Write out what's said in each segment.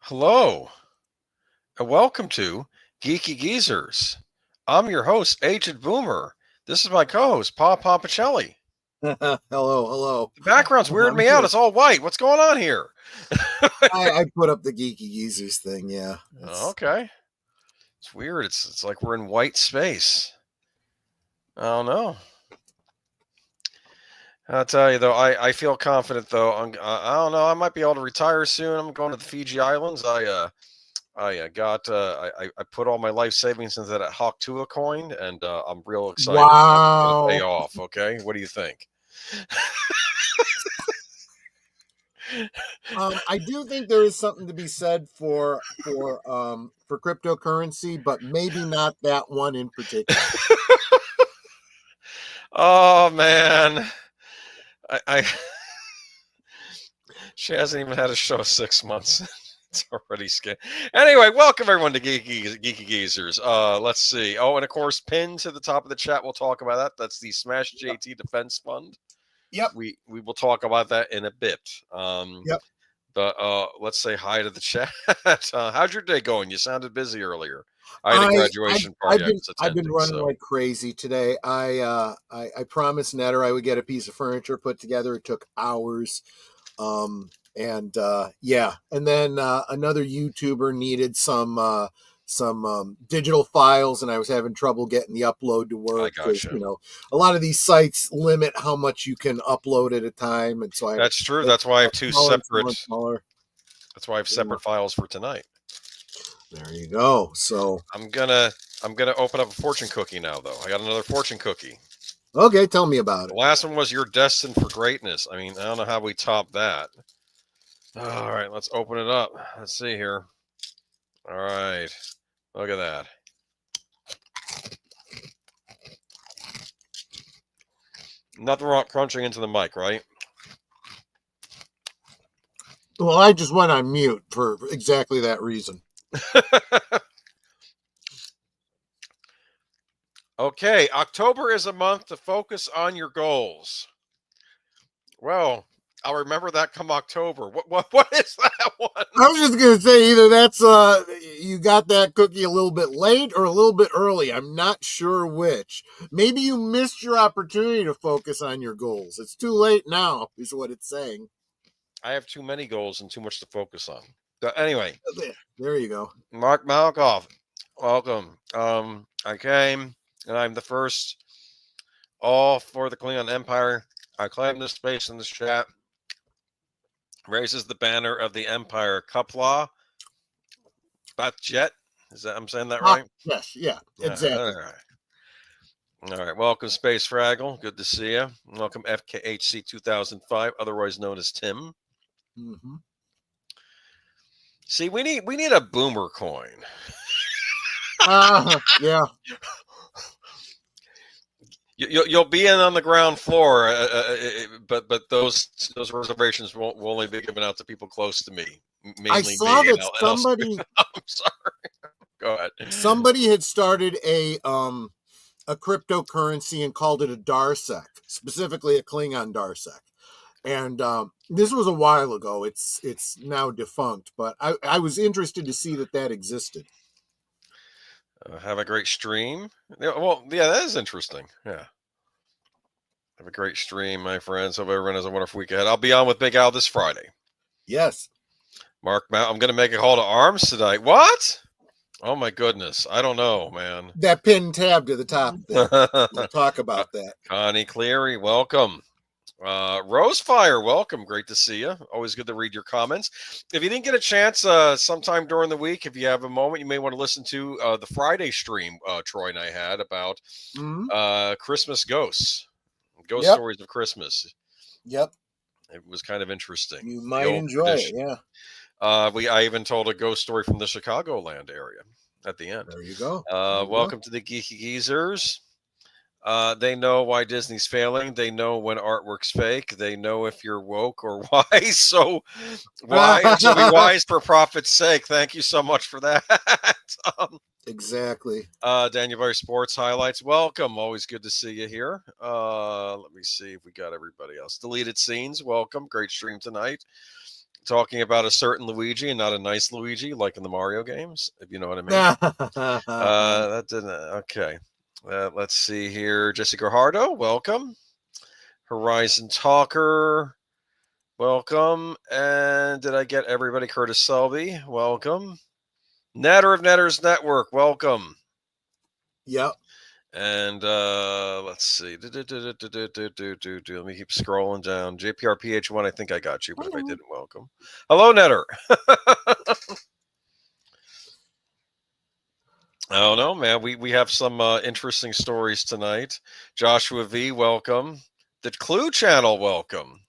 Hello, and welcome to Geeky Geezers. I'm your host, Agent Boomer. This is my co-host, Pacelli. Hello, hello. The background's weirding me out. It's all white. What's going on here? I put up the Geeky Geezers thing, yeah. Okay. It's weird. It's like we're in white space. I don't know. I'll tell you though, I feel confident though. I don't know. I might be able to retire soon. I'm going to the Fiji Islands. I put all my life savings into that Hawk Tula coin, and I'm real excited. Wow. It's gonna pay off. Okay, what do you think? I do think there is something to be said for cryptocurrency, but maybe not that one in particular. Oh man, I she hasn't even had a show 6 months. It's already scared. Anyway, welcome everyone to Geeky Geezers. Let's see. Oh, and of course, pinned to the top of the chat, we'll talk about that. That's the Smash JT Defense Fund. Yep. We will talk about that in a bit. Yep. But let's say hi to the chat. How's your day going? You sounded busy earlier. I had a graduation party. I've been running like crazy today. I promised Netter I would get a piece of furniture put together. It took hours. And then another YouTuber needed some digital files, and I was having trouble getting the upload to work. Gotcha. You know, a lot of these sites limit how much you can upload at a time, and so that's true. That's why I have two separate. Smaller. That's why I have separate files for tonight. There you go. So I'm gonna open up a fortune cookie now, though. I got another fortune cookie. Okay, tell me about it. The last one was "You're destined for greatness." I mean, I don't know how we top that. All right, let's open it up. Let's see here. All right, look at that. Nothing wrong crunching into the mic, right? Well, I just went on mute for exactly that reason. Okay, October is a month to focus on your goals. Well, I'll remember that come October. What is that one? I was just gonna say either that's you got that cookie a little bit late or a little bit early. I'm not sure which. Maybe you missed your opportunity to focus on your goals. It's too late now, is what it's saying. I have too many goals and too much to focus on. But anyway, there you go. Mark Malkoff, welcome. I came and I'm the first. All for the Klingon Empire. I claim this space in this chat. Raises the banner of the Empire. Kapla. Batjet. Is that I'm saying that right? Yes, yeah, exactly. All right. Welcome, Space Fraggle. Good to see you. Welcome, FKHC 2005, otherwise known as Tim. Mm-hmm. See, we need a boomer coin. Yeah. You'll be in on the ground floor, but those reservations will only be given out to people close to me. Mainly I saw that somebody. I'm sorry. Go ahead. Somebody had started a cryptocurrency and called it a Darsec, specifically a Klingon Darsec. And this was a while ago. It's now defunct, but I was interested to see that existed. Have a great stream. Well, yeah, that is interesting. Yeah. Have a great stream, my friends. Hope everyone has a wonderful week ahead. I'll be on with Big Al this Friday. Yes. Mark, I'm going to make a call to arms tonight. What? Oh, my goodness. I don't know, man. That pinned tab to the top. We'll talk about that. Connie Cleary, welcome. Rosefire, welcome. Great to see you. Always good to read your comments. If you didn't get a chance sometime during the week, if you have a moment, you may want to listen to the Friday stream Troy and I had about Christmas ghosts. Ghost stories of Christmas. Yep. It was kind of interesting. You might enjoy it, yeah. I even told a ghost story from the Chicagoland area at the end. There you go. Welcome to the Geeky Geezers. They know why Disney's failing. They know when artwork's fake. They know if you're woke or wise. So wise, so be wise for profit's sake. Thank you so much for that. Exactly. Daniel Sports Highlights. Welcome. Always good to see you here. Let me see if we got everybody else. Deleted Scenes. Welcome. Great stream tonight. talking about a certain Luigi and not a nice Luigi like in the Mario games, if you know what I mean. That didn't. Okay. Let's see here. Jessica Garhardo, welcome. Horizon Talker, welcome. And did I get everybody? Curtis Selby, welcome. Netter of Netters Network, welcome. Yep. And let's see. Let me keep scrolling down. JPRPH1, I think I got you, but if I didn't, welcome. Hello, Netter. Oh no, man. We have some interesting stories tonight. Joshua V, welcome. The Clue Channel, welcome.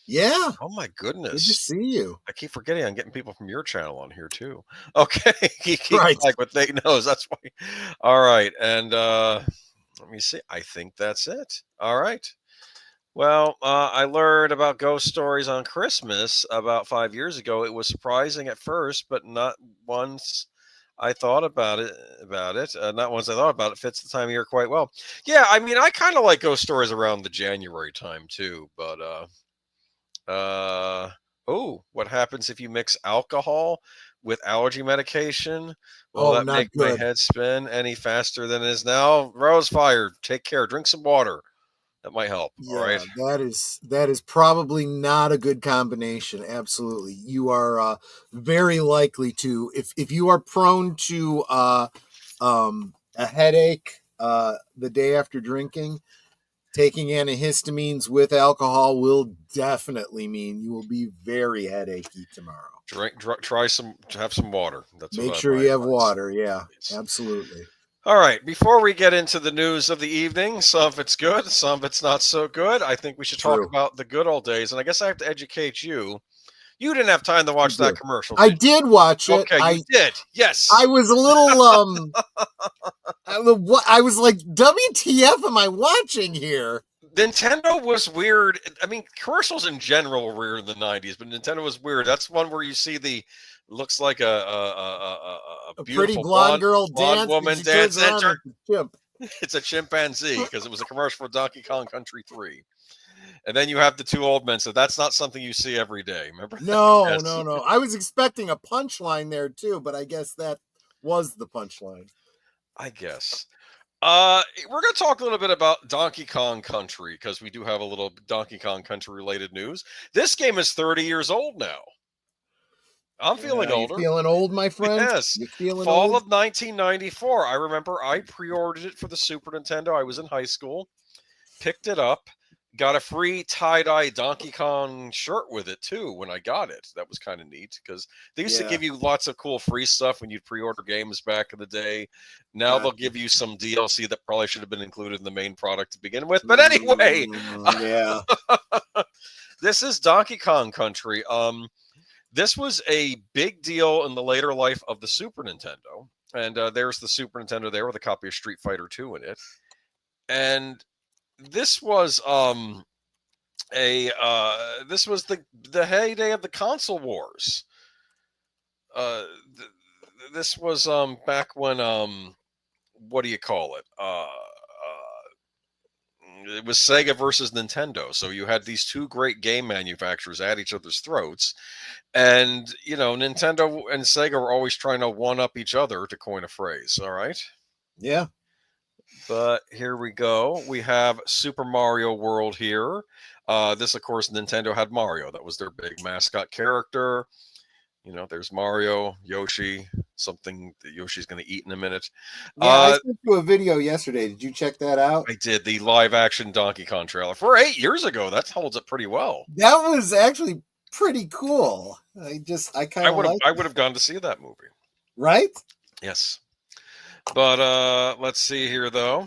Yeah. Oh my Good to goodness. see you. I keep forgetting I'm getting people from your channel on here too. Okay. Geeky Right. Flag with Nate knows. That's why. All right. And let me see. I think that's it. All right. Well, I learned about ghost stories on Christmas about 5 years ago. It was surprising at first, but not once I thought about it. Not once I thought about it. Fits the time of year quite well. Yeah, I mean, I kind of like ghost stories around the January time too. But oh, what happens if you mix alcohol with allergy medication? Will Oh, that not make my good. head spin any faster than it is now? Rose fire. Take care. Drink some water. That might help. All right. Yeah, that is probably not a good combination. Absolutely. You are very likely to, if you are prone to a headache the day after drinking, taking antihistamines with alcohol will definitely mean you will be very headachy tomorrow. Have some water. That's Make what sure my you have advice. water. Yeah, Please. absolutely. All right. Before we get into the news of the evening, some of it's good, some of it's not so good. I think we should talk True. about the good old days. And I guess I have to educate you. You didn't have time to I watch that do. commercial, I did you? did watch it. Okay, you did. Yes. I was a little I was like, WTF am I watching here? Nintendo was weird. I mean, commercials in general were weird in the '90s, but Nintendo was weird. That's one where you see the looks like a Pretty beautiful blonde girl blonde dance, and woman she turns dance. around and it's a chimp. It's a chimpanzee because it was a commercial for Donkey Kong Country 3. And then you have the two old men. So that's not something you see every day. Remember that? No, Yes, no, no. I was expecting a punchline there too, but I guess that was the punchline. I guess. We're going to talk a little bit about Donkey Kong Country because we do have a little Donkey Kong Country related news. This game is 30 years old now. I'm feeling You older. feeling old, my friend? Yes. You feeling Fall old? of 1994. I remember I pre-ordered it for the Super Nintendo. I was in high school, picked it up, got a free tie-dye Donkey Kong shirt with it too when I got it. That was kind of neat because they used to Yeah. give you lots of cool free stuff when you'd pre-order games back in the day. Now Gotcha. they'll give you some DLC that probably should have been included in the main product to begin with. But anyway, Yeah. this is Donkey Kong Country. This was a big deal in the later life of the Super Nintendo. And there's the Super Nintendo there with a copy of Street Fighter 2 in it. And this was this was the heyday of the console wars. This was back when what do you call it? It was Sega versus Nintendo. So you had these two great game manufacturers at each other's throats. And, you know, Nintendo and Sega were always trying to one up each other, to coin a phrase. All right. Yeah. But here we go. We have Super Mario World here. This, of course, Nintendo had Mario. That was their big mascot character. You know, there's Mario, Yoshi, something that Yoshi's going to eat in a minute. Yeah, I sent you a video yesterday. Did you check that out? I did the live action Donkey Kong trailer for 8 years ago. That holds up pretty well. That was actually pretty cool. I kind of I would have gone to see that movie. Right? Yes. But let's see here though.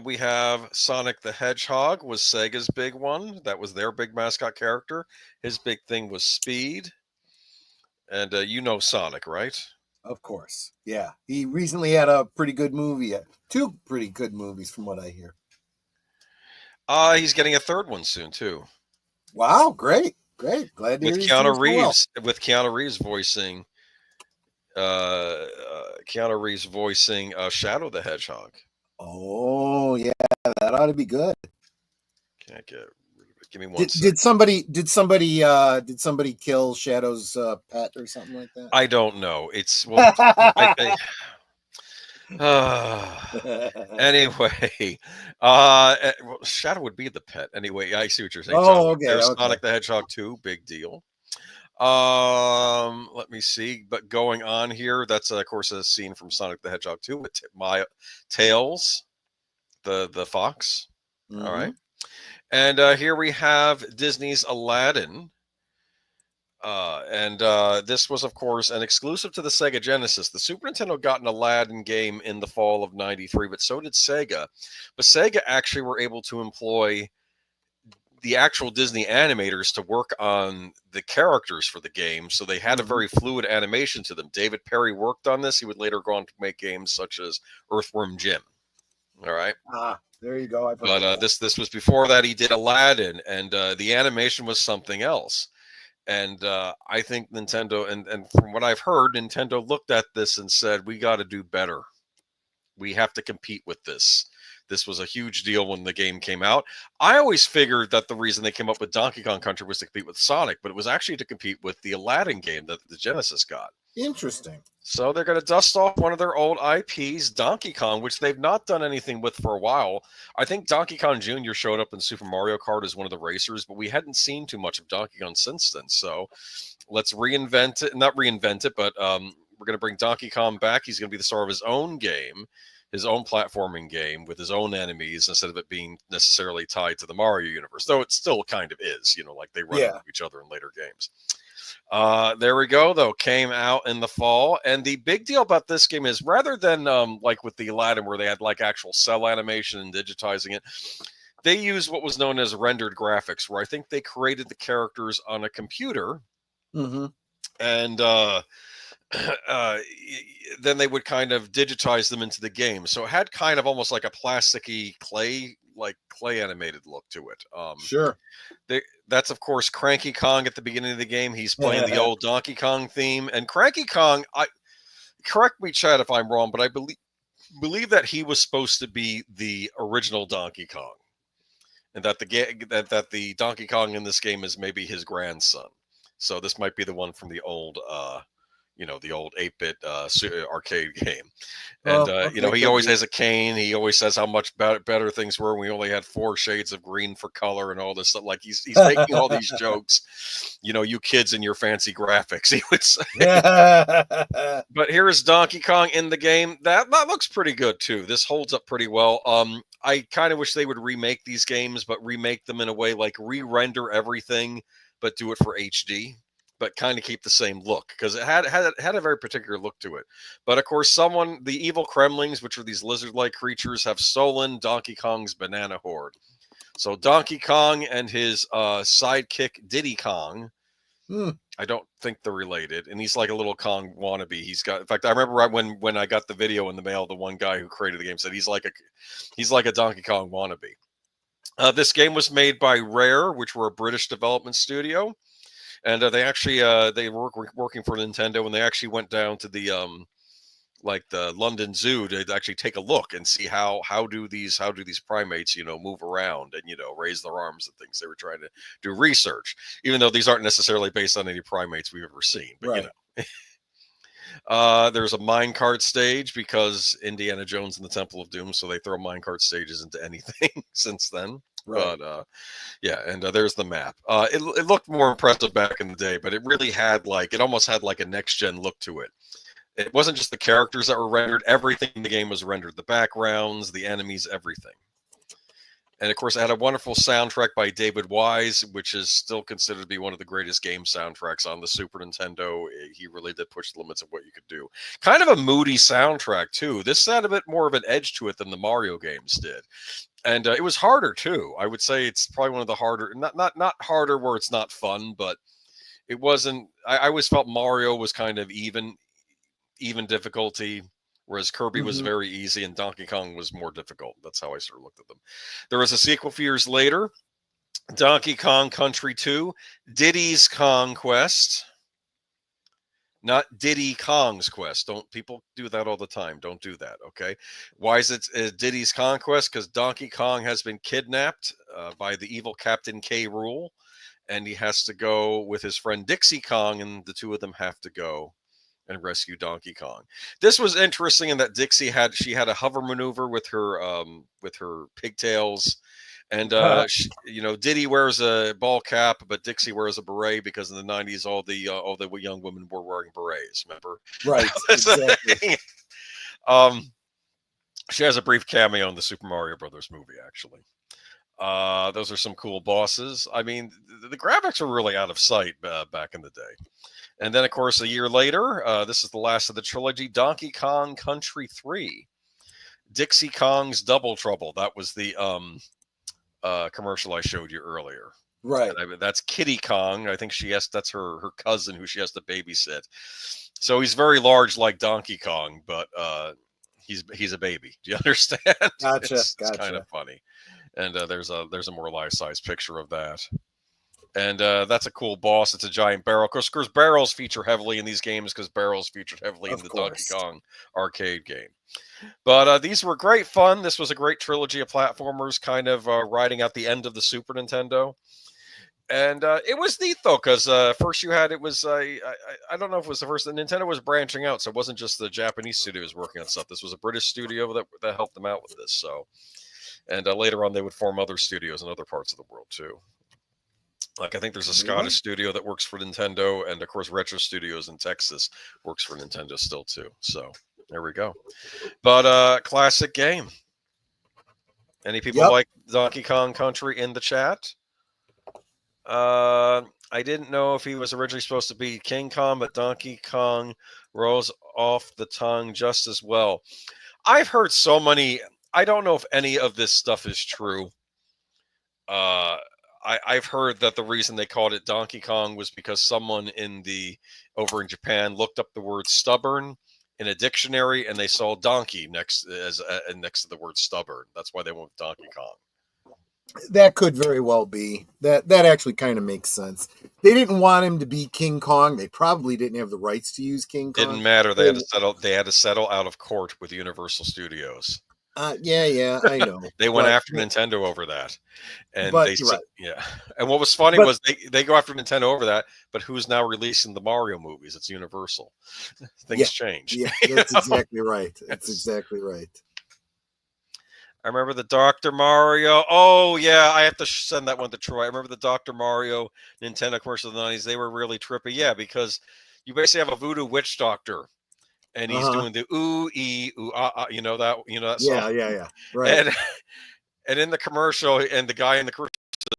We have Sonic the Hedgehog was Sega's big one. That was their big mascot character. His big thing was speed. And you know Sonic, right? Of course. Yeah. He recently had a pretty good movie. Two pretty good movies from what I hear. He's getting a third one soon too. Wow, great. Great. Glad to With hear Keanu Reeves Keanu Reeves voicing Shadow the Hedgehog. Oh, yeah. That ought to be good. Can't get rid of Give me one sec. Did somebody kill Shadow's pet or something like that? I don't know. It's well. Anyway, well, Shadow would be the pet. Anyway, I see what you're saying. John Wick. Okay, There's okay. Sonic the Hedgehog 2, big deal. Let me see. But going on here, that's of course a scene from Sonic the Hedgehog 2 with Tails, the fox. Mm-hmm. All right. And here we have Disney's Aladdin. This was, of course, an exclusive to the Sega Genesis. The Super Nintendo got an Aladdin game in the fall of '93, but so did Sega. But Sega actually were able to employ the actual Disney animators to work on the characters for the game, so they had a very fluid animation to them. David Perry worked on this. He would later go on to make games such as Earthworm Jim. All right. There you go. But this was before that. He did Aladdin, and the animation was something else. And I think Nintendo, and from what I've heard, Nintendo looked at this and said, we got to do better. We have to compete with this. This was a huge deal when the game came out. I always figured that the reason they came up with Donkey Kong Country was to compete with Sonic, but it was actually to compete with the Aladdin game that the Genesis got. Interesting. So they're going to dust off one of their old IPs, Donkey Kong, which they've not done anything with for a while. I think Donkey Kong Jr. showed up in Super Mario Kart as one of the racers, but we hadn't seen too much of Donkey Kong since then. So let's reinvent it, not reinvent it, but we're going to bring Donkey Kong back. He's going to be the star of his own game, his own platforming game with his own enemies instead of it being necessarily tied to the Mario universe, though it still kind of is, like they run into each other in later games. There we go, though. Came out in the fall. And the big deal about this game is rather than like with the Aladdin where they had like actual cell animation and digitizing it, they used what was known as rendered graphics, where I think they created the characters on a computer. And then they would kind of digitize them into the game. So it had kind of almost like a plasticky clay animated look to it. Sure. That's, of course, Cranky Kong at the beginning of the game. He's playing the old Donkey Kong theme. And Cranky Kong, correct me, Chad, if I'm wrong, but I believe that he was supposed to be the original Donkey Kong. And that the Donkey Kong in this game is maybe his grandson. So this might be the one from the old the old 8-bit arcade game. And, he always has a cane. He always says how much better things were. We only had 4 shades of green for color and all this stuff. Like he's making all these jokes, you kids and your fancy graphics, he would say. But here is Donkey Kong in the game. That looks pretty good too. This holds up pretty well. I kind of wish they would remake these games, but remake them in a way like re-render everything, but do it for HD. But kind of keep the same look because it had a very particular look to it. But of course, the evil Kremlings, which are these lizard-like creatures, have stolen Donkey Kong's banana hoard. So Donkey Kong and his sidekick Diddy Kong, I don't think they're related, and he's like a little Kong wannabe. In fact, I remember right when I got the video in the mail, the one guy who created the game said he's like a Donkey Kong wannabe. This game was made by Rare, which were a British development studio. And they actually they were working for Nintendo, and they actually went down to the the London Zoo to actually take a look and see how do these primates move around and raise their arms and things. They were trying to do research, even though these aren't necessarily based on any primates we've ever seen. But there's a minecart stage because Indiana Jones and the Temple of Doom, so they throw minecart stages into anything since then. Right. But and there's the map. It looked more impressive back in the day, but it really had it almost had like a next gen look to it. It wasn't just the characters that were rendered; everything in the game was rendered. The backgrounds, the enemies, everything. And of course, it had a wonderful soundtrack by David Wise, which is still considered to be one of the greatest game soundtracks on the Super Nintendo. He really did push the limits of what you could do. Kind of a moody soundtrack too. This had a bit more of an edge to it than the Mario games did. And it was harder too. I would say it's probably one of the harder, not harder where it's not fun, but it wasn't. I always felt Mario was kind of even difficulty, whereas Kirby was very easy and Donkey Kong was more difficult. That's how I sort of looked at them. There was a sequel a few years later, Donkey Kong Country 2, Diddy's Kong Quest. Not Diddy Kong's Quest. Don't people do that all the time? Don't do that, okay? Why is it Diddy's Conquest? Because Donkey Kong has been kidnapped by the evil Captain K. Rool, and he has to go with his friend Dixie Kong, and the two of them have to go and rescue Donkey Kong. This was interesting in that Dixie had a hover maneuver with her pigtails. And Diddy wears a ball cap, but Dixie wears a beret because in the '90s all the young women were wearing berets. Remember? Right. Exactly. She has a brief cameo in the Super Mario Brothers movie, actually. Those are some cool bosses. I mean, the graphics were really out of sight back in the day. And then, of course, a year later, this is the last of the trilogy, Donkey Kong Country 3. Dixie Kong's Double Trouble. That was the commercial I showed you earlier. Right. That's Kitty Kong. I think that's her cousin who she has to babysit. So he's very large like Donkey Kong, but he's a baby. Do you understand? Gotcha. It's kind of funny. And there's a more life-size picture of that. And that's a cool boss. It's a giant barrel. Of course, barrels feature heavily in these games because barrels featured heavily in the Donkey Kong arcade game. But these were great fun. This was a great trilogy of platformers, kind of riding out the end of the Super Nintendo. And it was neat, though, because first you had, I don't know if it was the first, Nintendo was branching out, so it wasn't just the Japanese studios working on stuff. This was a British studio that helped them out with this. So, and later on, they would form other studios in other parts of the world, too. Like, I think there's a Scottish studio that works for Nintendo, and, of course, Retro Studios in Texas works for Nintendo still, too. So, there we go. But classic game. Any people like Donkey Kong Country in the chat? I didn't know if he was originally supposed to be King Kong, but Donkey Kong rolls off the tongue just as well. I've heard so many. I don't know if any of this stuff is true. I've heard that the reason they called it Donkey Kong was because someone over in Japan looked up the word stubborn in a dictionary and they saw donkey next to the word stubborn. That's why they went with Donkey Kong. That could very well be. That actually kind of makes sense. They didn't want him to be King Kong. They probably didn't have the rights to use King Kong. Didn't matter. They had to settle out of court with Universal Studios. Yeah, I know. They went after Nintendo over that. And yeah. And what was funny was they go after Nintendo over that, but who's now releasing the Mario movies? It's Universal. Things change. Yeah, that's exactly right. That's exactly right. I remember the Dr. Mario. Oh, yeah, I have to send that one to Troy. I remember the Dr. Mario Nintendo commercial of the 90s. They were really trippy. Yeah, because you basically have a voodoo witch doctor, and he's doing the ooh, ee, ooh, ah, ah. You know that song? Yeah. Right. And in the commercial, and the guy in the commercial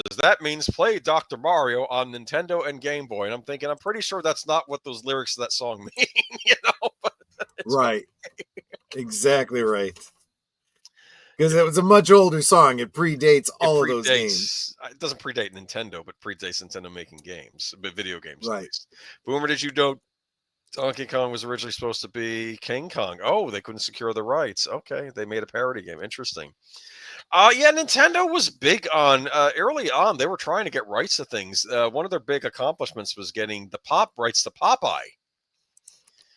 says, that means play Dr. Mario on Nintendo and Game Boy. And I'm thinking, I'm pretty sure that's not what those lyrics of that song mean, Right. Exactly right. Because it was a much older song. It predates all of those games. It doesn't predate Nintendo, but predates Nintendo making games, but video games right. at least. Boomer, did you know Donkey Kong was originally supposed to be King Kong? Oh, they couldn't secure the rights. Okay, they made a parody game. Interesting. Yeah, Nintendo was big on, early on, they were trying to get rights to things. One of their big accomplishments was getting the rights to Popeye.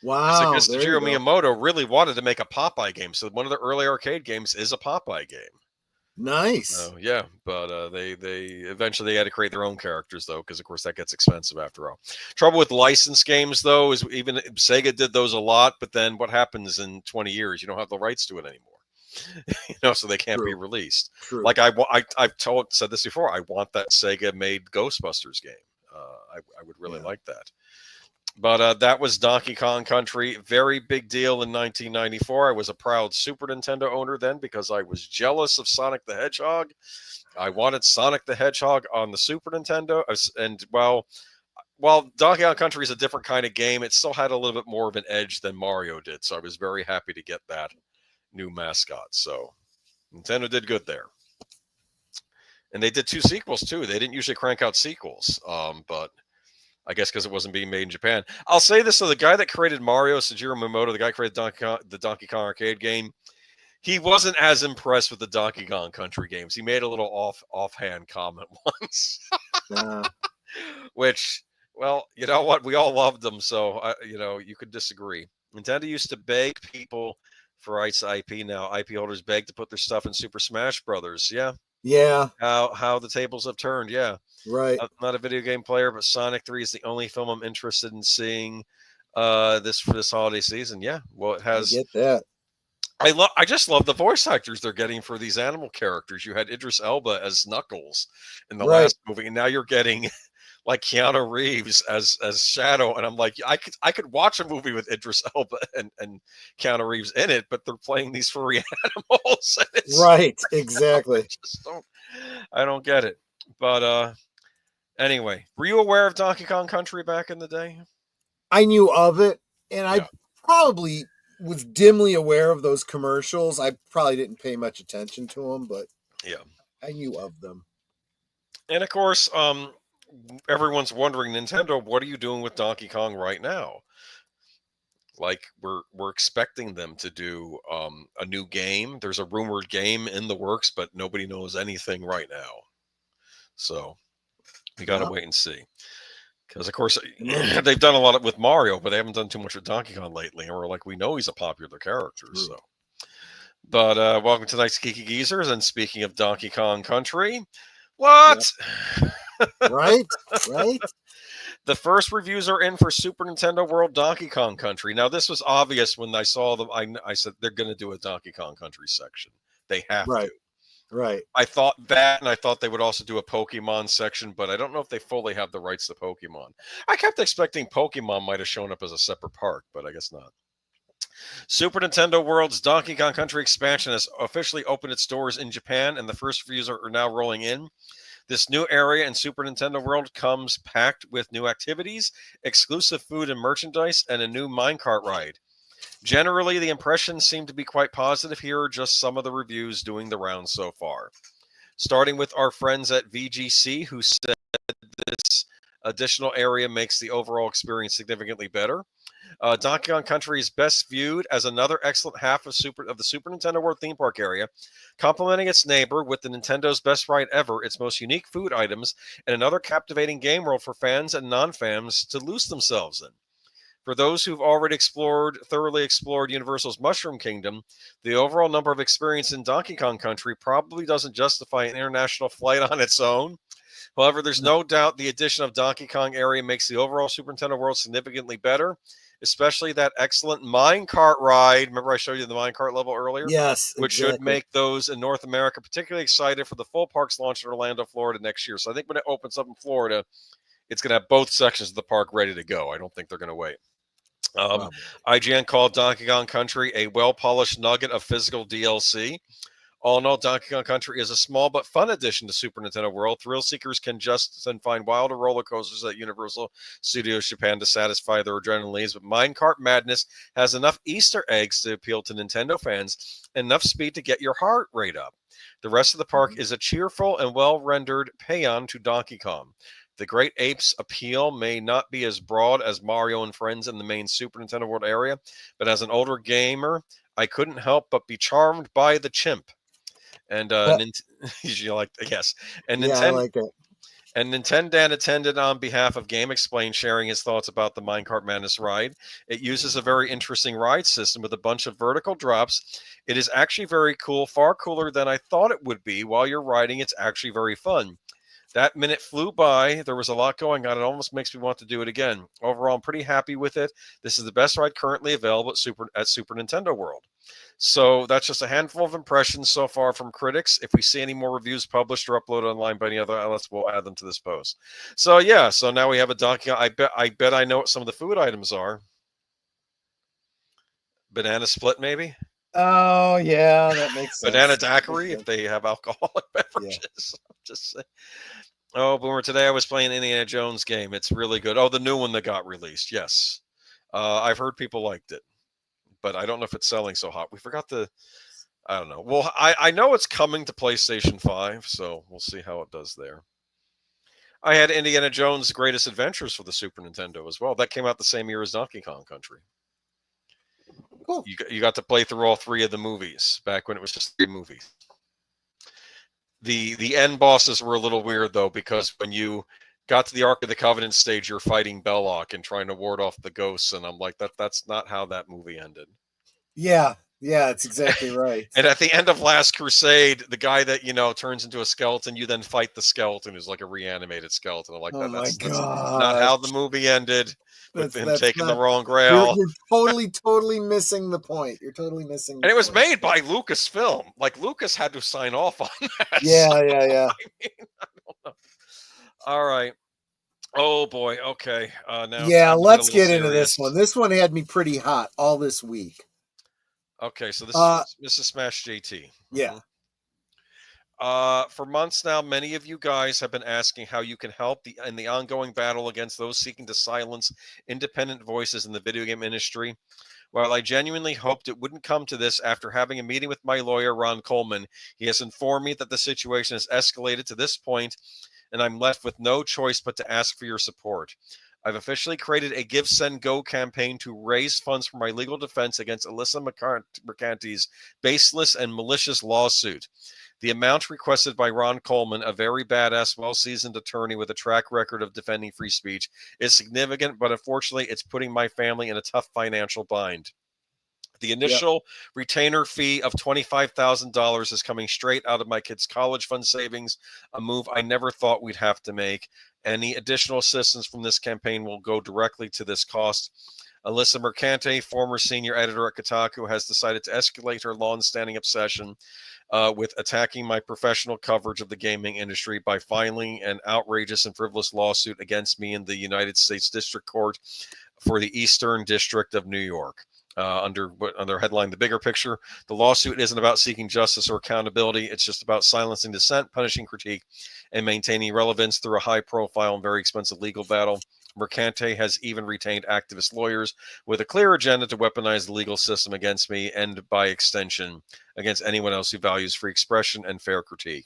Wow. Shigeru Miyamoto really wanted to make a Popeye game. So one of the early arcade games is a Popeye game. Nice. Yeah, but they eventually had to create their own characters, though, because, of course, that gets expensive after all. Trouble with licensed games, though, is even Sega did those a lot, but then what happens in 20 years? You don't have the rights to it anymore. So they can't be released. True. Like I've said this before, I want that Sega-made Ghostbusters game. I would really like that. But that was Donkey Kong Country. Very big deal in 1994. I was a proud Super Nintendo owner then because I was jealous of Sonic the Hedgehog. I wanted Sonic the Hedgehog on the Super Nintendo. And while Donkey Kong Country is a different kind of game, it still had a little bit more of an edge than Mario did. So I was very happy to get that new mascot. So Nintendo did good there. And they did 2 sequels, too. They didn't usually crank out sequels, but I guess because it wasn't being made in Japan. I'll say this, so the guy that created Mario, Shigeru Miyamoto, the guy who created the Donkey Kong arcade game, he wasn't as impressed with the Donkey Kong Country games. He made a little offhand comment once. Which, well, you know what? We all loved them, so, you could disagree. Nintendo used to beg people for rights to IP now. IP holders beg to put their stuff in Super Smash Brothers. Yeah, Yeah, How the tables have turned. Yeah. right. I'm not a video game player, but Sonic 3 is the only film I'm interested in seeing this for this holiday season. Yeah. Well, it I has. get that. I just love the voice actors they're getting for these animal characters. You had Idris Elba as Knuckles in the Right. last movie, and now you're getting like Keanu Reeves as Shadow, and I'm like, I could watch a movie with Idris Elba and Keanu Reeves in it, but they're playing these furry animals, and it's Right. I Exactly. just don't get it. But anyway, were you aware of Donkey Kong Country back in the day? I knew of it, and I Yeah, probably was dimly aware of those commercials. I probably didn't pay much attention to them, but yeah. I knew of them. And of course, everyone's wondering, Nintendo, what are you doing with Donkey Kong right now? Like we're expecting them to do a new game. There's a rumored game in the works, but nobody knows anything right now. So we got to Yeah. wait and see. Because of course And then they've done a lot with Mario, but they haven't done too much with Donkey Kong lately. And we're like, we know he's a popular character. true. So, but welcome to tonight's Geeky Geezers. And speaking of Donkey Kong Country, Yeah. what? Right. Right. The first reviews are in for Super Nintendo World Donkey Kong Country. Now, this was obvious when I saw them. I said they're going to do a Donkey Kong Country section. They have to. Right. Right. I thought that, and I thought they would also do a Pokemon section, but I don't know if they fully have the rights to Pokemon. I kept expecting Pokemon might have shown up as a separate park, but I guess not. Super Nintendo World's Donkey Kong Country expansion has officially opened its doors in Japan, and the first reviews are now rolling in. This new area in Super Nintendo World comes packed with new activities, exclusive food and merchandise, and a new minecart ride. Generally, the impressions seem to be quite positive. Here are just some of the reviews doing the rounds so far. Starting with our friends at VGC, who said this additional area makes the overall experience significantly better. Donkey Kong Country is best viewed as another excellent half of the Super Nintendo World theme park area, complementing its neighbor with the Nintendo's best ride ever, its most unique food items, and another captivating game world for fans and non-fans to lose themselves in. For those who've already thoroughly explored Universal's Mushroom Kingdom, the overall number of experience in Donkey Kong Country probably doesn't justify an international flight on its own. However, there's no doubt the addition of Donkey Kong area makes the overall Super Nintendo world significantly better, especially that excellent minecart ride. Remember I showed you the minecart level earlier? Yes. Which should Exactly. make those in North America particularly excited for the full park's launch in Orlando, Florida next year. So I think when it opens up in Florida, it's going to have both sections of the park ready to go. I don't think they're going to wait. Probably. IGN called Donkey Kong Country a well-polished nugget of physical DLC. All in all, Donkey Kong Country is a small but fun addition to Super Nintendo World. Thrill seekers can just find wilder roller coasters at Universal Studios Japan to satisfy their adrenaline needs, but Minecart Madness has enough Easter eggs to appeal to Nintendo fans, enough speed to get your heart rate up. The rest of the park is a cheerful and well-rendered paean to Donkey Kong. The Great Apes appeal may not be as broad as Mario and Friends in the main Super Nintendo World area, but as an older gamer, I couldn't help but be charmed by the chimp. And you like yes, and Yeah, I like it. Nintendan attended on behalf of Game Explain, sharing his thoughts about the Minecart Madness ride. It uses a very interesting ride system with a bunch of vertical drops. It is actually very cool, far cooler than I thought it would be. While you're riding, it's actually very fun. That minute flew by. There was a lot going on. It almost makes me want to do it again. Overall, I'm pretty happy with it. This is the best ride currently available at Super Nintendo World. So that's just a handful of impressions so far from critics. If we see any more reviews published or uploaded online by any other outlets, we'll add them to this post. So yeah, so now we have a Donkey Kong. I bet I know what some of the food items are. Banana split, maybe. Oh yeah, that makes Banana sense. daiquiri if they have alcoholic Yeah. beverages. Just saying. Oh, Boomer, today I was playing Indiana Jones game. It's really good. Oh, the new one that got released. Yes. I've heard people liked it, but I don't know if it's selling so hot. We forgot the, I don't know. Well, I know it's coming to PlayStation 5, so we'll see how it does there. I had Indiana Jones' Greatest Adventures for the Super Nintendo as well. That came out the same year as Donkey Kong Country. Cool. You got to play through all three of the movies back when it was just three movies. The end bosses were a little weird though, because when you got to the Ark of the Covenant stage, you're fighting Belloc and trying to ward off the ghosts, and I'm like, that's not how that movie ended. Yeah. Yeah, that's exactly right. And at the end of Last Crusade, the guy that turns into a skeleton, you then fight the skeleton who's like a reanimated skeleton. I like Oh that. my That's not how the gosh. movie ended with him That's taking the not wrong you're grail. you're totally missing the point. You're totally missing the And it was point. made by Lucasfilm. Like Lucas had to sign off on that. So, Yeah. I mean, I don't know. All right. Oh boy. Okay. Now it's Yeah, time to get a let's little get into this serious. one. This one had me pretty hot all this week. Okay. So this is Uh from Mrs. Smash JT. yeah. For months now, many of you guys have been asking how you can help in the ongoing battle against those seeking to silence independent voices in the video game industry. While I genuinely hoped it wouldn't come to this, after having a meeting with my lawyer, Ron Coleman, he has informed me that the situation has escalated to this point, and I'm left with no choice but to ask for your support. I've officially created a Give, Send, Go campaign to raise funds for my legal defense against Alyssa Mercanti's baseless and malicious lawsuit. The amount requested by Ron Coleman, a very badass, well-seasoned attorney with a track record of defending free speech, is significant, but unfortunately, it's putting my family in a tough financial bind. The Yep. initial retainer fee of $25,000 is coming straight out of my kids' college fund savings, a move I never thought we'd have to make. Any additional assistance from this campaign will go directly to this cost. Alyssa Mercante, former senior editor at Kotaku, has decided to escalate her long-standing obsession with attacking my professional coverage of the gaming industry by filing an outrageous and frivolous lawsuit against me in the United States District Court for the Eastern District of New York. Under headline, The Bigger Picture. The lawsuit isn't about seeking justice or accountability. It's just about silencing dissent, punishing critique, and maintaining relevance through a high-profile and very expensive legal battle. Mercante has even retained activist lawyers with a clear agenda to weaponize the legal system against me and, by extension, against anyone else who values free expression and fair critique.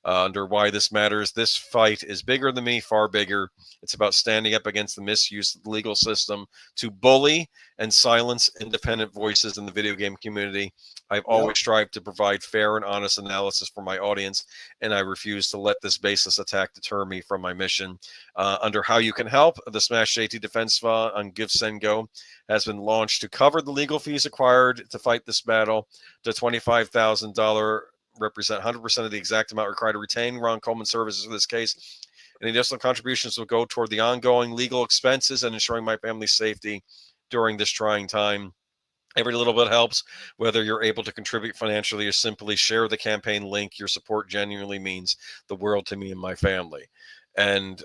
Under why this matters, this fight is bigger than me, far bigger. It's about standing up against the misuse of the legal system to bully and silence independent voices in the video game community. I've always strived to provide fair and honest analysis for my audience, and I refuse to let this baseless attack deter me from my mission. Under how you can help, the Smash JT Defense Fund on Give, Send, Go has been launched to cover the legal fees required to fight this battle. The $25,000 represent 100% of the exact amount required to retain Ron Coleman services for this case. And additional contributions will go toward the ongoing legal expenses and ensuring my family's safety during this trying time. Every little bit helps, whether you're able to contribute financially or simply share the campaign link. Your support genuinely means the world to me and my family. And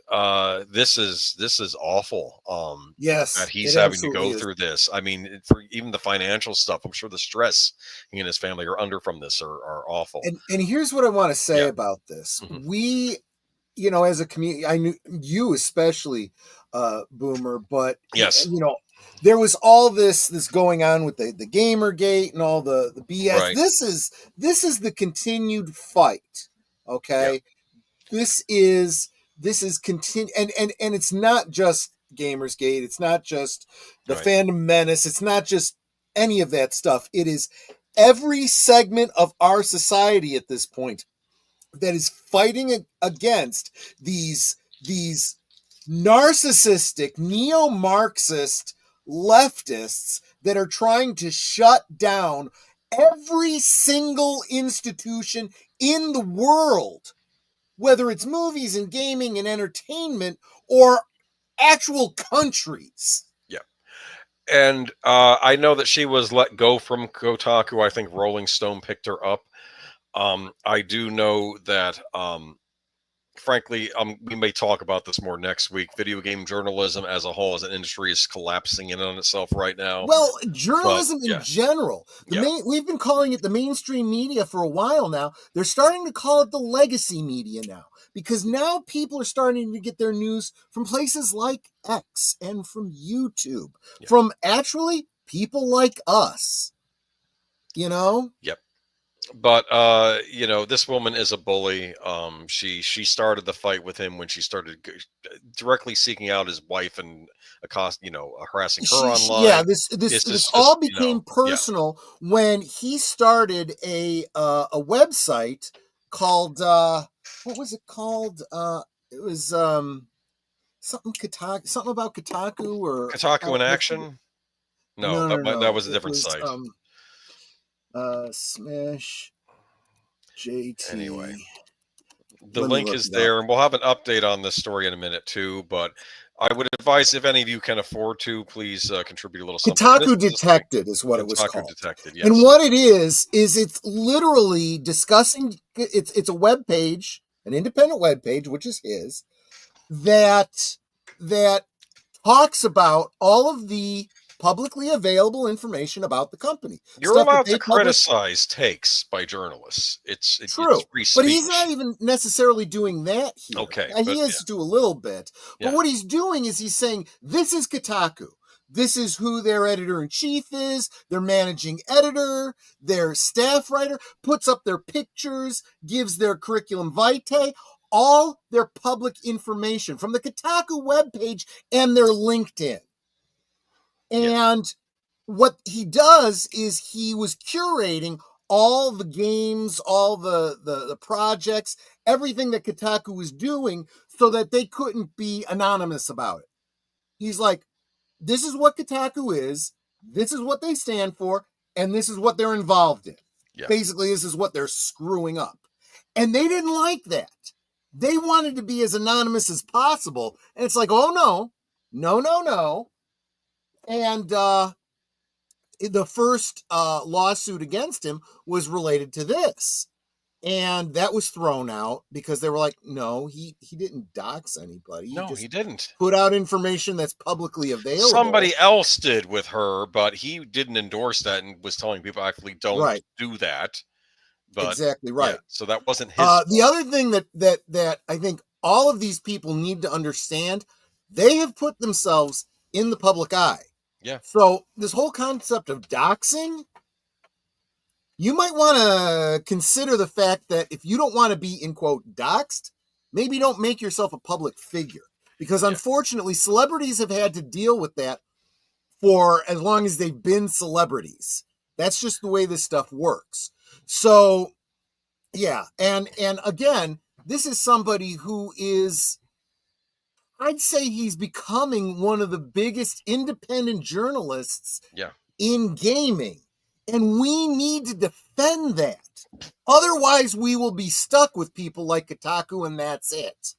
this is awful. That Yes, he's it having to absolutely go is. through this. I mean, for even the financial stuff, I'm sure the stress he and his family are under from this are awful. And here's what I want to say Yeah. about this. Mhm. We, as a community, I knew you especially, Boomer, but Yes. there was all this going on with the Gamergate and all the BS. Right. This is the continued fight. Yeah. Okay, this is continue, and it's not just Gamersgate. It's not just the Right. fandom menace. It's not just any of that stuff. It is every segment of our society at this point that is fighting against these narcissistic neo-Marxist leftists that are trying to shut down every single institution in the world, whether it's movies and gaming and entertainment or actual countries. Yeah. And I know that she was let go from Kotaku. I think Rolling Stone picked her up. I do know that, frankly, we may talk about this more next week. Video game journalism as a whole, as an industry, is collapsing in on itself right now. Well, But journalism in yeah, general, yeah, we've been calling it the mainstream media for a while now. They're starting to call it the legacy media now, because now people are starting to get their news from places like X and from YouTube, yeah. from actually people like us. Yep. But this woman is a bully. She started the fight with him when she started directly seeking out his wife and harassing her Yeah, online. It's this just all became yeah. personal when he started a website called what was it called? It was something about Kotaku, or Kotaku in I forget. action. No, No, that was a It different was site. Smash JT. Anyway, the Let me link look is it up. there, and we'll have an update on this story in a minute too. But I would advise, if any of you can afford to, please contribute a little something. This Kotaku is a thing. Detected is what it was Kentucky called. Detected, And yes. what it is it's literally discussing, it's a web page, an independent web page, which is his, that talks about all of the publicly available information about the company. You're Stuff that allowed to they publish. criticize takes by journalists. It's True, free but he's not speech. even necessarily doing that here. Okay, Now, but he has to do a little bit, but Yeah. what he's doing is he's saying, this is Kotaku. This is who their editor-in-chief is, their managing editor, their staff writer, puts up their pictures, gives their curriculum vitae, all their public information from the Kotaku webpage and their LinkedIn. And what he does is he was curating all the games, all the projects, everything that Kotaku was doing so that they couldn't be anonymous about it. He's like, this is what Kotaku is, this is what they stand for, and this is what they're involved in. Yeah. Basically, this is what they're screwing up. And they didn't like that. They wanted to be as anonymous as possible. And it's like, oh, no. And the first lawsuit against him was related to this. And that was thrown out because they were like, no, he didn't dox anybody. No, he didn't. Put out information that's publicly available. Somebody else did with her, but he didn't endorse that and was telling people actually don't do that. But exactly right. Yeah, so that wasn't his. The other thing that I think all of these people need to understand, they have put themselves in the public eye. Yeah. So this whole concept of doxing, you might want to consider the fact that if you don't want to be, in quote, doxed, maybe don't make yourself a public figure. Because unfortunately, celebrities have had to deal with that for as long as they've been celebrities. That's just the way this stuff works. So, yeah. And again, this is somebody who is, I'd say he's becoming one of the biggest independent journalists in gaming. And we need to defend that. Otherwise, we will be stuck with people like Kotaku, and that's it.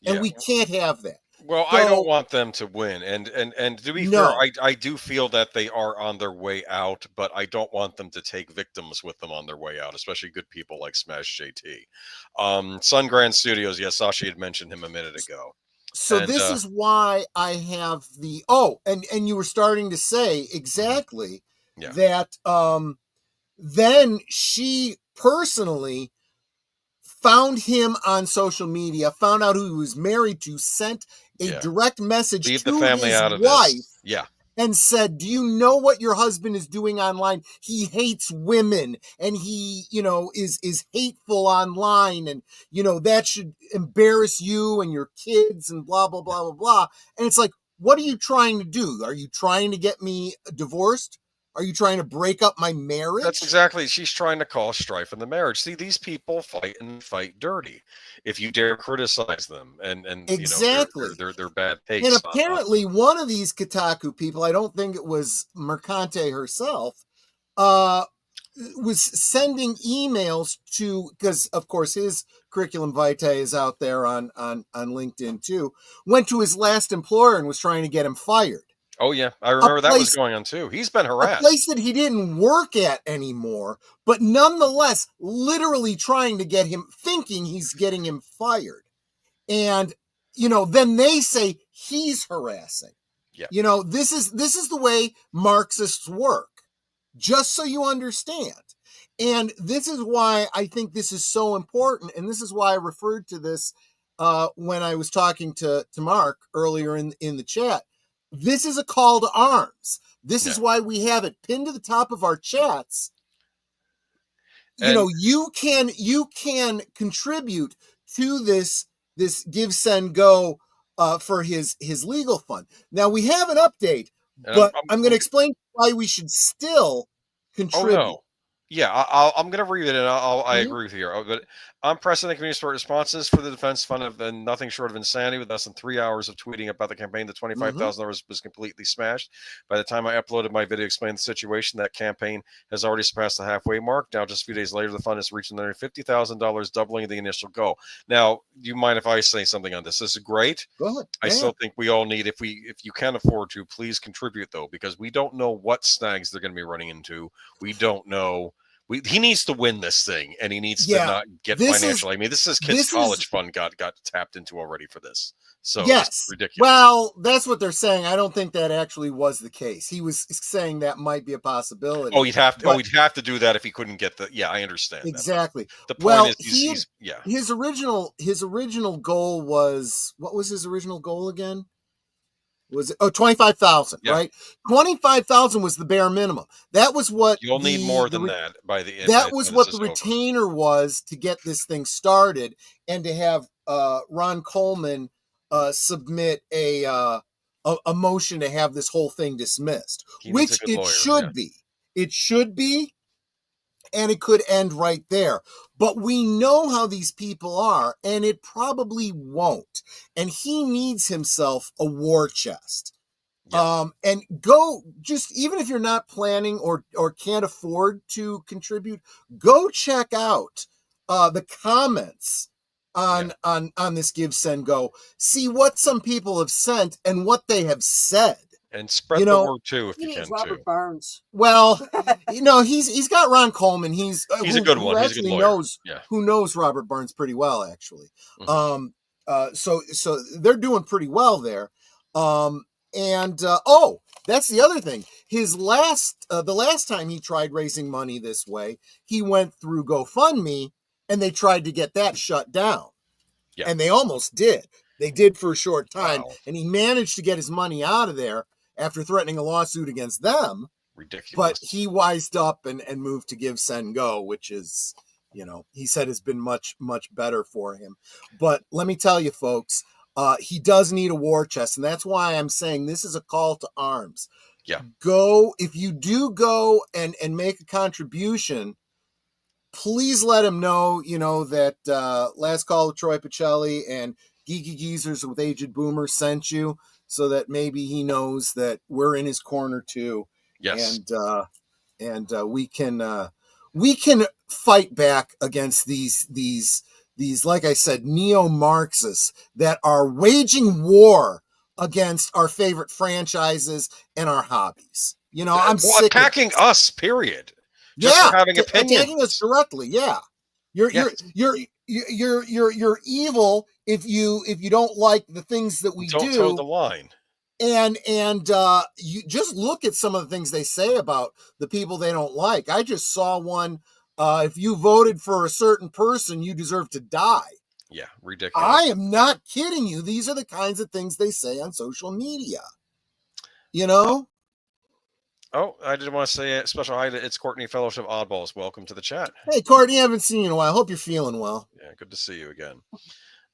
And we can't have that. Well, I don't want them to win. And to be fair, I do feel that they are on their way out, but I don't want them to take victims with them on their way out, especially good people like Smash JT. Sun Grand Studios, yes, Sashi had mentioned him a minute ago. So this is why I have the and you were starting to say exactly that then she personally found him on social media, found out who he was married to, sent a direct message to the family his out of wife, this. And said, do you know what your husband is doing online? He hates women, and he, is hateful online, and, that should embarrass you and your kids and blah, blah, blah, blah, blah. And it's like, what are you trying to do? Are you trying to get me divorced? Are you trying to break up my marriage? That's exactly. She's trying to cause strife in the marriage. See, these people fight dirty. If you dare criticize them, and exactly, they're bad takes. And apparently, one of these Kotaku people, I don't think it was Mercante herself, was sending emails to, because of course his curriculum vitae is out there on LinkedIn too. Went to his last employer and was trying to get him fired. Oh, yeah. I remember that was going on, too. He's been harassed. A place that he didn't work at anymore, but nonetheless, literally trying to get him, thinking he's getting him fired. And, then they say he's harassing. Yeah. This is the way Marxists work, just so you understand. And this is why I think this is so important. And this is why I referred to this when I was talking to Mark earlier in the chat. This is a call to arms. This is why we have it pinned to the top of our chats. You can contribute to this Give Send Go for his legal fund. Now we have an update, but I'm going to explain why we should still contribute. Oh, no. Yeah, I'm going to read it, and I Mhm. agree with you. But unprecedented community support responses for the defense fund have been nothing short of insanity. With less than 3 hours of tweeting about the campaign, the Mhm. $25,000 was completely smashed. By the time I uploaded my video explaining the situation, that campaign has already surpassed the halfway mark. Now, just a few days later, the fund has reached another $50,000, doubling the initial goal. Now, do you mind if I say something on this? This is great. Go ahead. I Yeah. still think we all need, if you can afford to, please contribute though, because we don't know what snags they're going to be running into. We don't know. He needs to win this thing, and he needs to Yeah. not get This is financial. I mean, this is kids' this is college fund got tapped into already for this. So this is yes. ridiculous. Well, that's what they're saying. I don't think that actually was the case. He was saying that might be a Oh, possibility, he'd have to. Oh, but he'd have to do that if he couldn't get the. Yeah, I understand that. But exactly. the point Well, is, he's yeah. his original goal was, what was his original goal again? Was it 25,000, Yeah, right? 25,000 was the bare minimum. That was what you'll need more than that by the that by the was time this what the is over. retainer was to get this thing started, and to have Ron Coleman submit a motion to have this whole thing dismissed, He needs a which good it lawyer. Yeah. should be. It should be, and it could end right there. But we know how these people are, and it probably won't. And he needs himself a war chest. Yeah. And go, just even if you're not planning or can't afford to contribute, go check out the comments Yeah. on this Give Send Go. See what some people have sent and what they have said. And You spread the know, word too if He you needs can too. Robert Barnes. well, he's got Ron Coleman. He's He's a good who one. He's a good actually lawyer. knows Yeah. Robert Barnes pretty well, actually. Mhm. So they're doing pretty well there. Oh, that's the other thing. His the last time he tried raising money this way, he went through GoFundMe, and they tried to get that shut down. Yeah. And they almost did. They did for a short time, Wow. and he managed to get his money out of there after threatening a lawsuit against them. Ridiculous. But he wised up and moved to Give Send Go, which is, he said has been much, much better for him. But let me tell you, folks, he does need a war chest. And that's why I'm saying this is a call to arms. Yeah. Go, if you do go and make a contribution, please let him know, that Last Call with Troy Pacelli and Geeky Geezers with Aged Boomer sent you, so that maybe he knows that we're in his corner too. Yes. And we can fight back against these, like I said, neo-Marxists that are waging war against our favorite franchises and our hobbies. I'm Well, sick attacking of this. us, period. Just Yeah, for having attacking us opinions. directly. Yeah, you're Yes. you're evil if you don't like the things that we Don't toe the do. line. And you just look at some of the things they say about the people they don't like. I just saw one. If you voted for a certain person, you deserve to die. Yeah, ridiculous. I am not kidding you. These are the kinds of things they say on social media. Oh, I did want to say a special hi to It's Courtney Fellowship Oddballs. Welcome to the chat. Hey, Courtney, I haven't seen you in a while. I hope you're feeling well. Yeah, good to see you again.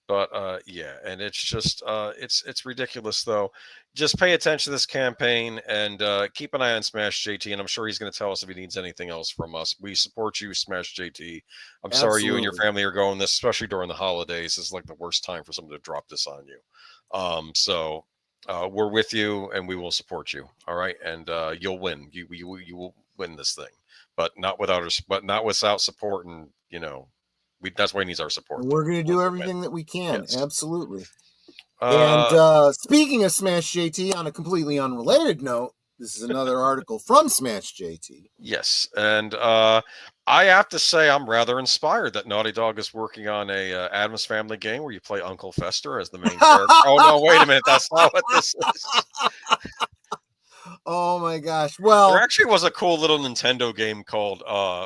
But yeah, and it's just it's ridiculous though. Just pay attention to this campaign and keep an eye on Smash JT, and I'm sure he's going to tell us if he needs anything else from us. We support you, Smash JT. I'm sorry you and your family are going this, especially during the holidays. This is like the worst time for someone to drop this on you. So we're with you, and we will support you. All right, and you'll win. You will win this thing, but not without support, and that's why he needs our support. And we're going to do everything that we can. Yes. Absolutely. And speaking of Smash JT, on a completely unrelated note, this is another article from Smash JT. Yes, and I have to say I'm rather inspired that Naughty Dog is working on a Addams Family game where you play Uncle Fester as the main character. Oh no, wait a minute, that's not what this is. Oh my gosh. Well, there actually was a cool little Nintendo game called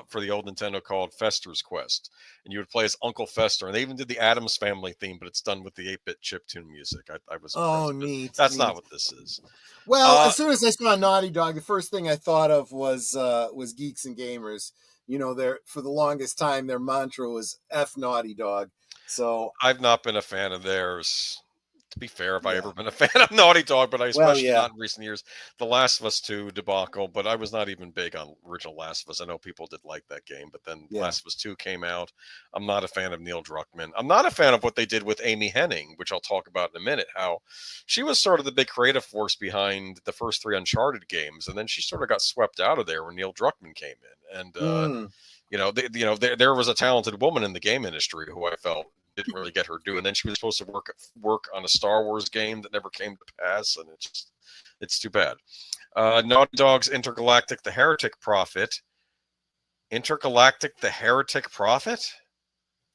for the old Nintendo called Fester's Quest, and you would play as Uncle Fester, and they even did the Addams Family theme, but it's done with the 8-bit chiptune music. I was impressed. Neat. That's not what this is. Well, as soon as I saw Naughty Dog, the first thing I thought of was Geeks and Gamers. For the longest time their mantra was F Naughty Dog. So I've not been a fan of theirs. To be fair, have I ever been a fan of Naughty Dog, but especially not in recent years. The Last of Us 2 debacle, but I was not even big on original Last of Us. I know people did like that game, but then Last of Us 2 came out. I'm not a fan of Neil Druckmann. I'm not a fan of what they did with Amy Hennig, which I'll talk about in a minute, how she was sort of the big creative force behind the first 3 Uncharted games, and then she sort of got swept out of there when Neil Druckmann came in. And there was a talented woman in the game industry who I felt didn't really get her due, and then she was supposed to work on a Star Wars game that never came to pass, and it's too bad. Naughty Dog's Intergalactic: The Heretic Prophet. Intergalactic: The Heretic Prophet?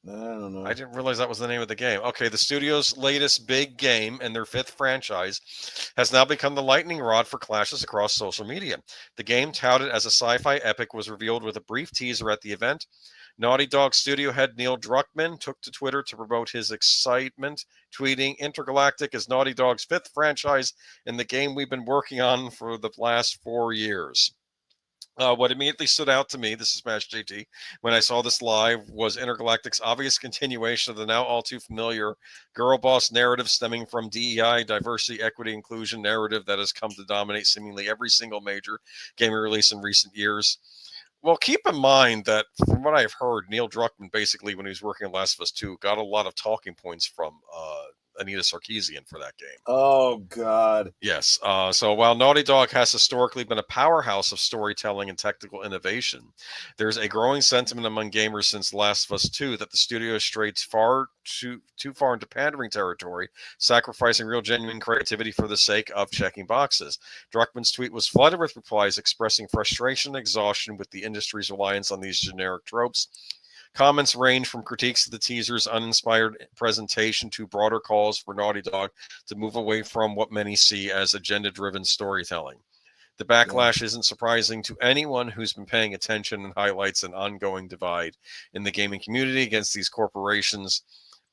I don't know. I didn't realize that was the name of the game. Okay, the studio's latest big game and their 5th franchise has now become the lightning rod for clashes across social media. The game, touted as a sci-fi epic, was revealed with a brief teaser at the event. Naughty Dog studio head Neil Druckmann took to Twitter to promote his excitement, tweeting, "Intergalactic is Naughty Dog's 5th franchise and the game we've been working on for the last 4 years." What immediately stood out to me, this is Smash JT, when I saw this live, was Intergalactic's obvious continuation of the now all too familiar girl boss narrative stemming from DEI, diversity, equity, inclusion narrative that has come to dominate seemingly every single major gaming release in recent years. Well, keep in mind that from what I've heard, Neil Druckmann, basically, when he was working on Last of Us 2, got a lot of talking points from Anita Sarkeesian for that game. Oh, God. Yes. So while Naughty Dog has historically been a powerhouse of storytelling and technical innovation, there's a growing sentiment among gamers since Last of Us 2 that the studio strayed too far into pandering territory, sacrificing real genuine creativity for the sake of checking boxes. Druckmann's tweet was flooded with replies expressing frustration and exhaustion with the industry's reliance on these generic tropes. Comments range from critiques of the teaser's uninspired presentation to broader calls for Naughty Dog to move away from what many see as agenda-driven storytelling. The backlash isn't surprising to anyone who's been paying attention and highlights an ongoing divide in the gaming community against these corporations,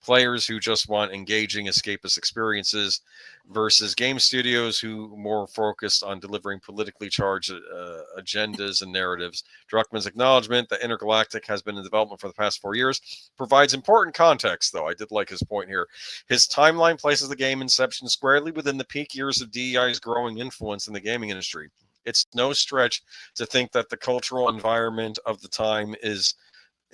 players who just want engaging escapist experiences versus game studios who more focused on delivering politically charged agendas and narratives. Druckmann's acknowledgement that Intergalactic has been in development for the past 4 years provides important context, though. I did like his point here. His timeline places the game inception squarely within the peak years of DEI's growing influence in the gaming industry. It's no stretch to think that the cultural environment of the time is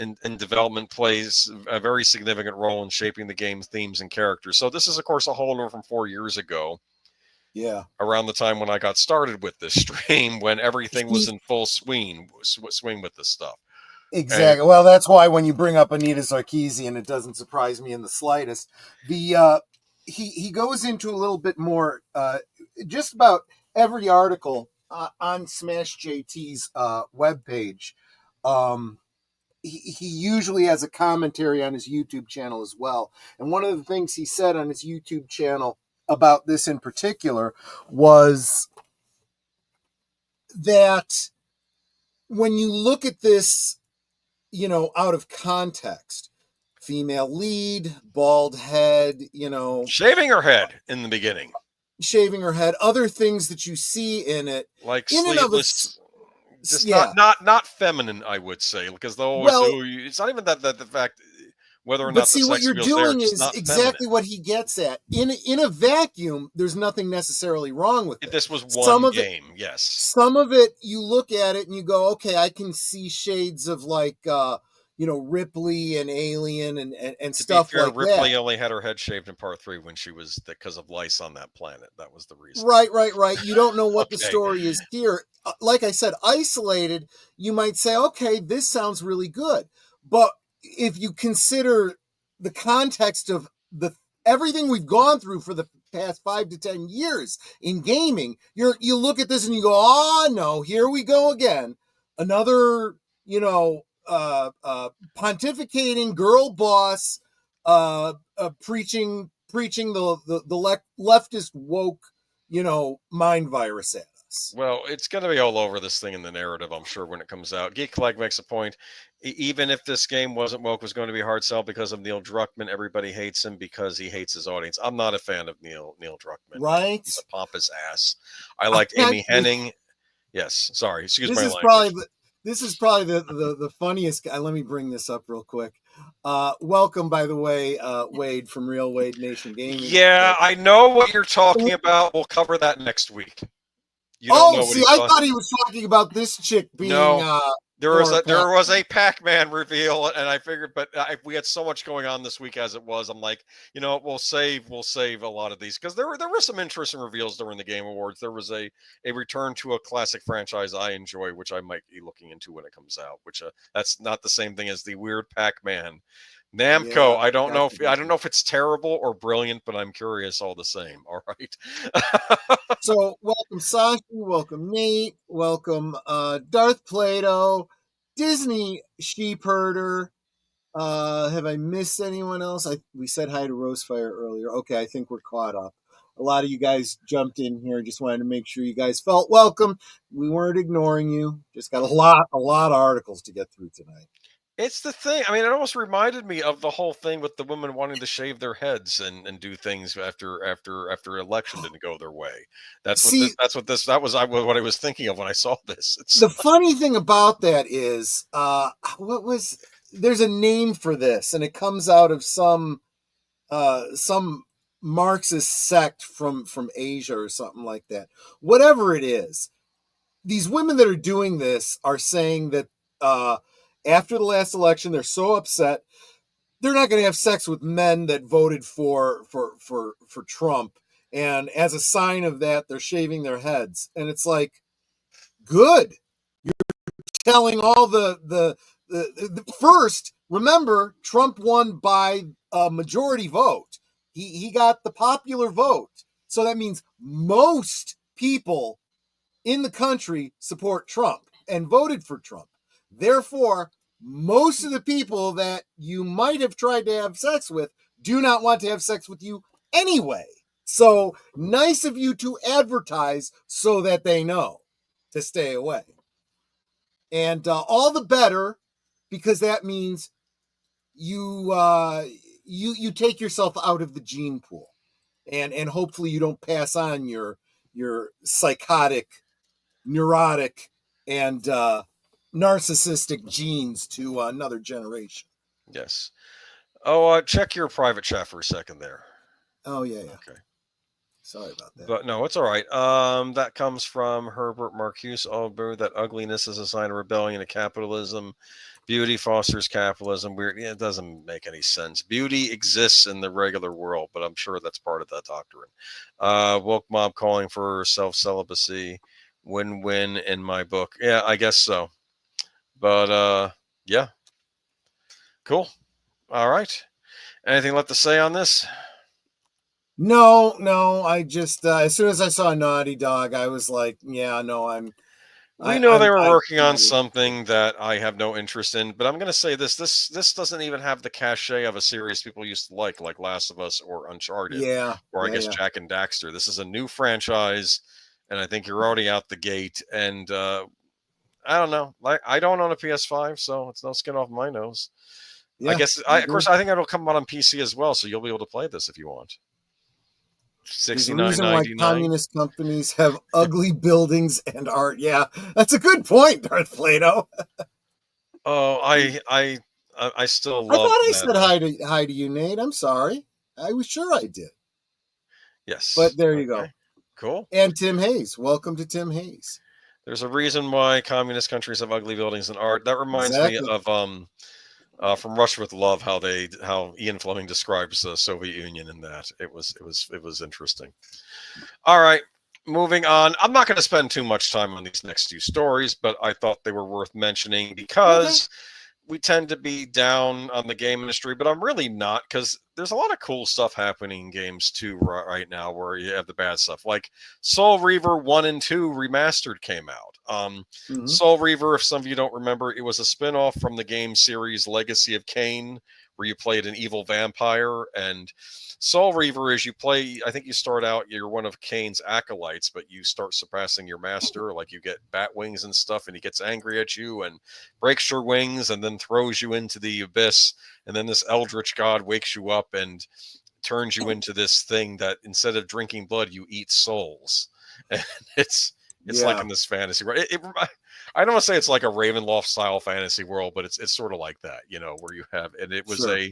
in development plays a very significant role in shaping the game's themes and characters. So this is, of course, a holdover from 4 years ago. Yeah. Around the time when I got started with this stream, when everything was in full swing with this stuff. Exactly. Well, that's why when you bring up Anita Sarkeesian, it doesn't surprise me in the slightest. He goes into a little bit more, just about every article on Smash JT's webpage. He usually has a commentary on his YouTube channel as well. And one of the things he said on his YouTube channel about this in particular was that when you look at this, out of context, female lead, bald head, shaving her head in the beginning, other things that you see in it, like in sleeveless. Just not feminine, I would say, because it's not even that the fact whether or not. But see, what you're doing is exactly what he gets at. In a vacuum, there's nothing necessarily wrong with it. This was one game, yes. Some of it, you look at it and you go, okay, I can see shades of Ripley and Alien and stuff like that. Ripley only had her head shaved in part 3 when she was because of lice on that planet. That was the reason. Right. You don't know what the story is here. Like I said, isolated, you might say, okay, this sounds really good. But if you consider the context of everything we've gone through for the past 5 to 10 years in gaming, you look at this and you go, oh no, here we go again. Another, pontificating girl boss, preaching the leftist woke, mind virus at us. Well, it's going to be all over this thing in the narrative, I'm sure, when it comes out. Geek Collect makes a point. Even if this game wasn't woke, was going to be a hard sell because of Neil Druckmann. Everybody hates him because he hates his audience. I'm not a fan of Neil Druckmann. Right? He's a pompous ass. I liked Amy Hennig. Yes, sorry. Excuse my language. This is probably the funniest guy. Let me bring this up real quick. Welcome, by the way, Wade from Real Wade Nation Gaming. Yeah, I know what you're talking about. We'll cover that next week. You don't know Oh, what see, he's I talking. thought he was talking about this chick being. No, there Laura was a Pac-Man reveal, and I figured, but we had so much going on this week as it was. I'm like, we'll save a lot of these because there were some interesting reveals during the Game Awards. There was a return to a classic franchise I enjoy, which I might be looking into when it comes out. Which that's not the same thing as the weird Pac-Man. Namco, Yeah, I don't know if it's terrible or brilliant, but I'm curious all the same. All right. So welcome Sashi, welcome Nate, welcome Darth Plato, Disney Sheep Herder. Have I missed anyone else? We said hi to Rosefire earlier. Okay, I think we're caught up. A lot of you guys jumped in here. Just wanted to make sure you guys felt welcome. We weren't ignoring you. Just got a lot of articles to get through tonight. It's the thing. I mean, it almost reminded me of the whole thing with the women wanting to shave their heads and do things after election didn't go their way. That was what I was thinking of when I saw this. The funny thing about that is, there's a name for this, and it comes out of some Marxist sect from Asia or something like that. Whatever it is, these women that are doing this are saying that after the last election, they're so upset they're not going to have sex with men that voted for Trump, and as a sign of that, they're shaving their heads. And it's like, good, you're telling all the first. Remember, Trump won by a majority vote. He got the popular vote, so that means most people in the country support Trump and voted for Trump. Therefore, most of the people that you might have tried to have sex with do not want to have sex with you anyway. So nice of you to advertise so that they know to stay away. And all the better, because that means you take yourself out of the gene pool, and hopefully you don't pass on your psychotic, neurotic, and narcissistic genes to another generation. Yes. Oh, check your private chat for a second there. Oh yeah. Okay. Sorry about that. But no, it's all right. That comes from Herbert Marcuse Alber, that ugliness is a sign of rebellion to capitalism. Beauty fosters capitalism. Weird. Yeah, it doesn't make any sense. Beauty exists in the regular world, but I'm sure that's part of that doctrine. Woke mob calling for self-celibacy. Win-win in my book. Yeah, I guess so. But yeah. Cool. All right. Anything left to say on this? No. I just as soon as I saw Naughty Dog, I was like, yeah, no, we know they were working on something that I have no interest in, but I'm going to say this doesn't even have the cachet of a series people used to like Last of Us or Uncharted. Or I guess Jack and Daxter. This is a new franchise, and I think you're already out the gate. And I don't know. I don't own a PS5, so it's no skin off my nose. Yeah, I guess, of course, I think it'll come out on PC as well, so you'll be able to play this if you want. There's a reason why communist companies have ugly buildings and art. Yeah, that's a good point, Darth Plato. Oh, I still love. I thought I said hi to you, Nate. I'm sorry. I was sure I did. Yes, but there you go. Cool. And Tim Hayes. Welcome to Tim Hayes. There's a reason why communist countries have ugly buildings and art. That reminds me of from Russia with Love, how Ian Fleming describes the Soviet Union in that. It was interesting. All right, moving on. I'm not going to spend too much time on these next two stories, but I thought they were worth mentioning because we tend to be down on the game industry, but I'm really not, because there's a lot of cool stuff happening in games too right now where you have the bad stuff. Like Soul Reaver 1 and 2 Remastered came out. Soul Reaver, if some of you don't remember, it was a spin-off from the game series Legacy of Kain, where you played an evil vampire. And Soul Reaver is you play, I think you start out, you're one of Kain's acolytes, but you start surpassing your master. Like you get bat wings and stuff, and he gets angry at you and breaks your wings and then throws you into the abyss. And then this eldritch god wakes you up and turns you into this thing that instead of drinking blood, you eat souls. And it's like in this fantasy. I don't want to say it's like a Ravenloft style fantasy world, but it's sort of like that, where you have, and it was Sure.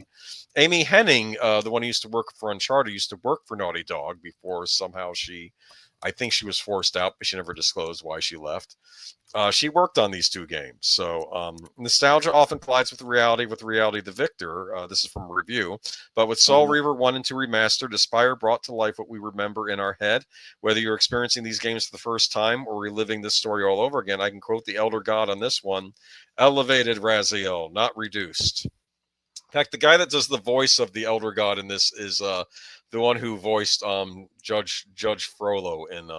Amy Henning, the one who used to work for Uncharted, used to work for Naughty Dog before somehow I think she was forced out, but she never disclosed why she left. She worked on these two games. So nostalgia often collides with reality, the victor. This is from a review. But with Soul Reaver 1 and 2 remastered, Aspire brought to life what we remember in our head. Whether you're experiencing these games for the first time or reliving this story all over again, I can quote the Elder God on this one: elevated Raziel, not reduced. In fact, the guy that does the voice of the Elder God in this is the one who voiced Judge Frollo in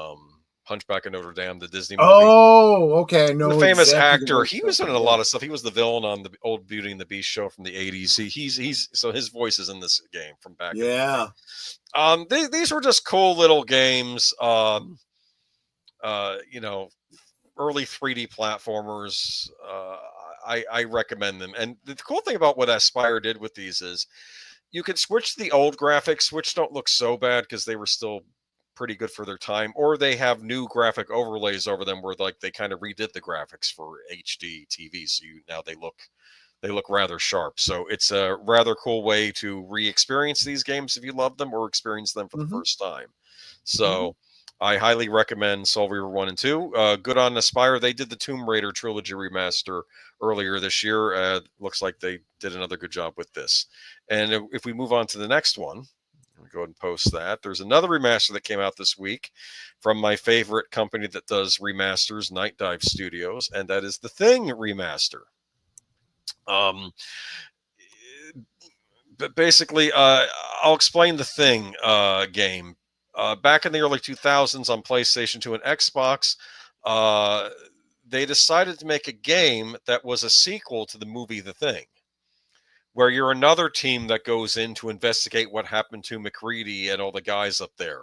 Hunchback of Notre Dame, the Disney movie. Oh, okay. I The know famous exactly actor. He was in a lot of stuff. He was the villain on the old Beauty and the Beast show from the 80s. He's so his voice is in this game from back in the day. These were just cool little games. Early 3D platformers. I recommend them. And the cool thing about what Aspire did with these is you can switch the old graphics, which don't look so bad because they were still pretty good for their time, or they have new graphic overlays over them where like they kind of redid the graphics for HD TV, so now they look rather sharp. So it's a rather cool way to re-experience these games if you love them or experience them for the first time. So I highly recommend Soul Reaver 1 and 2. Good on Aspire. They did the Tomb Raider trilogy remaster earlier this year. Looks like they did another good job with this. And if we move on to the next one, go ahead and post that. There's another remaster that came out this week from my favorite company that does remasters, Night Dive Studios, and that is the Thing remaster. But basically, I'll explain the Thing game. Back in the early 2000s on PlayStation 2 and Xbox, they decided to make a game that was a sequel to the movie The Thing, where you're another team that goes in to investigate what happened to McCready and all the guys up there,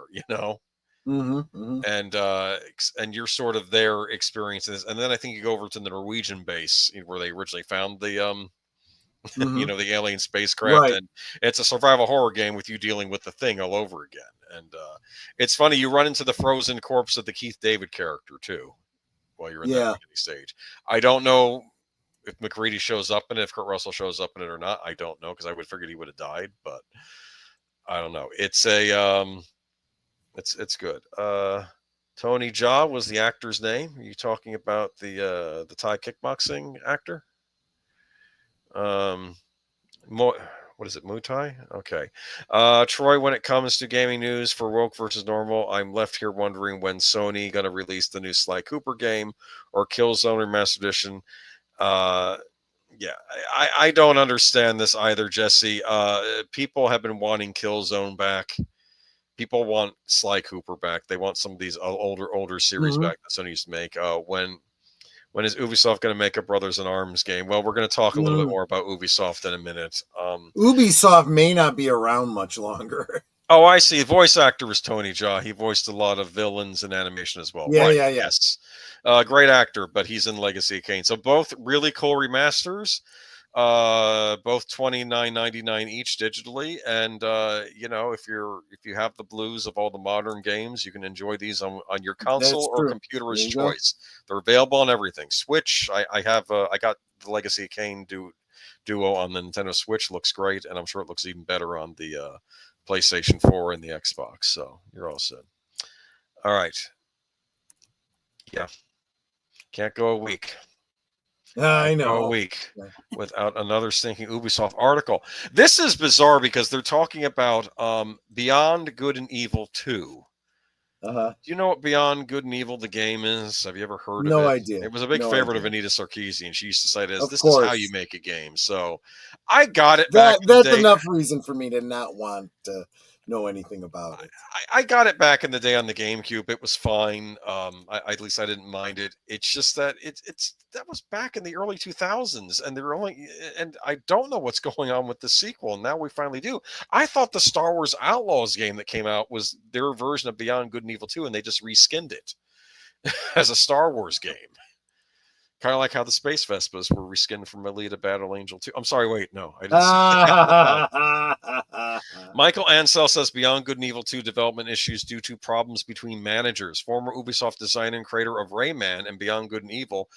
and you're sort of their experiences. And then I think you go over to the Norwegian base where they originally found the the alien spacecraft, right. and it's a survival horror game with you dealing with the Thing all over again. And it's funny, you run into the frozen corpse of the Keith David character too while you're in that beginning stage. I don't know if McCready shows up in it, if Kurt Russell shows up in it or not. I don't know, because I would figured he would have died, but I don't know. It's it's good. Tony Jaa was the actor's name. Are you talking about the Thai kickboxing actor? What is it, Muay Thai? Okay. Troy, when it comes to gaming news for Woke versus Normal, I'm left here wondering when Sony going to release the new Sly Cooper game or Killzone Remastered Edition. Yeah, I don't understand this either, Jesse. People have been wanting Killzone back. People want Sly Cooper back. They want some of these older series back that Sony used to make. When is Ubisoft going to make a Brothers in Arms game? Well, we're going to talk a little bit more about Ubisoft in a minute. Ubisoft may not be around much longer. Oh, I see. Voice actor is Tony Jaa. He voiced a lot of villains in animation as well. Yeah. Yes. Great actor, but he's in Legacy of Kain. So both really cool remasters. Both $29.99 each digitally, and if you have the blues of all the modern games, you can enjoy these on your console or computer as choice. They're available on everything. Switch, I got the Legacy of Kain Duo on the Nintendo Switch. Looks great, and I'm sure it looks even better on the PlayStation 4 and the Xbox. So you're all set. All right. Yeah. Can't go a week. I know. A week without another stinking Ubisoft article. This is bizarre because they're talking about Beyond Good and Evil 2. Do you know what Beyond Good and Evil the game is? Have you ever heard of it? No idea. It was a big favorite of Anita Sarkeesian. She used to cite it as, this course. is how you make a game. So I got it back in the day. That's enough reason for me to not want to know anything about it. I got it back in the day on the GameCube. It was fine. At least I didn't mind it. It's just that that was back in the early 2000s, and I don't know what's going on with the sequel. And now we finally do. I thought the Star Wars Outlaws game that came out was their version of Beyond Good and Evil 2, and they just reskinned it as a Star Wars game. Kind of like how the Space Vespas were reskinned from Alita Battle Angel 2. I'm sorry, wait, no. I didn't see that. Michael Ansel says Beyond Good and Evil 2 development issues due to problems between managers. Former Ubisoft designer and creator of Rayman and Beyond Good and Evil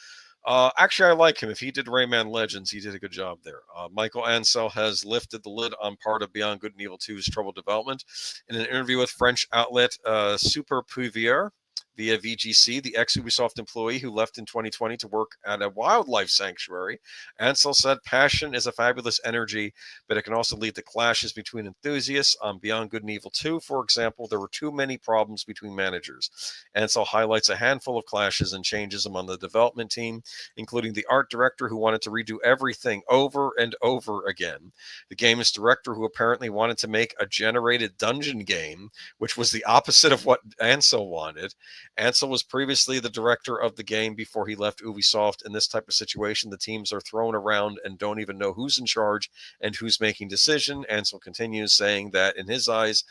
Actually, I like him. If he did Rayman Legends, he did a good job there. Michael Ansel has lifted the lid on part of Beyond Good and Evil 2's troubled development. In an interview with French outlet Super Pouvier via VGC, the ex-Ubisoft employee who left in 2020 to work at a wildlife sanctuary, Ansel said, "Passion is a fabulous energy, but it can also lead to clashes between enthusiasts. On Beyond Good and Evil 2, for example, there were too many problems between managers." Ansel highlights a handful of clashes and changes among the development team, including the art director who wanted to redo everything over and over again, the game's director who apparently wanted to make a generated dungeon game, which was the opposite of what Ansel wanted. Ansel was previously the director of the game before he left Ubisoft. In this type of situation, the teams are thrown around and don't even know who's in charge and who's making decision. Ansel continues, saying that in his eyes,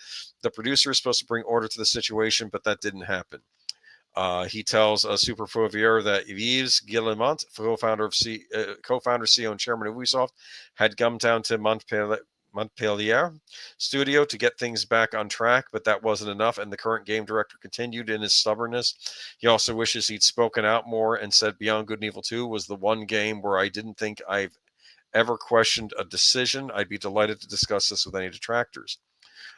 the producer is supposed to bring order to the situation, but that didn't happen. He tells Super Fovier that Yves Guillemont, co-founder, CEO, and chairman of Ubisoft, had come down to Montpellier studio to get things back on track, but that wasn't enough, and the current game director continued in his stubbornness. He also wishes he'd spoken out more and said Beyond Good and Evil 2 was the one game where I didn't think I've ever questioned a decision. I'd be delighted to discuss this with any detractors.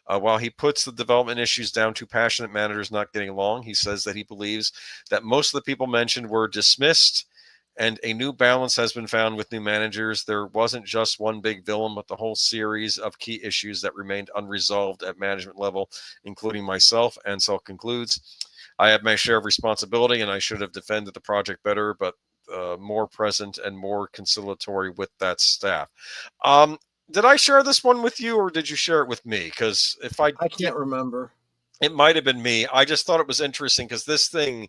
While he puts the development issues down to passionate managers not getting along, he says that he believes that most of the people mentioned were dismissed and a new balance has been found with new managers. There wasn't just one big villain, but the whole series of key issues that remained unresolved at management level, including myself. Ansel concludes, I have my share of responsibility and I should have defended the project better, but more present and more conciliatory with that staff. Did I share this one with you or did you share it with me? Because if I can't remember. it might have been me. I just thought it was interesting because this thing,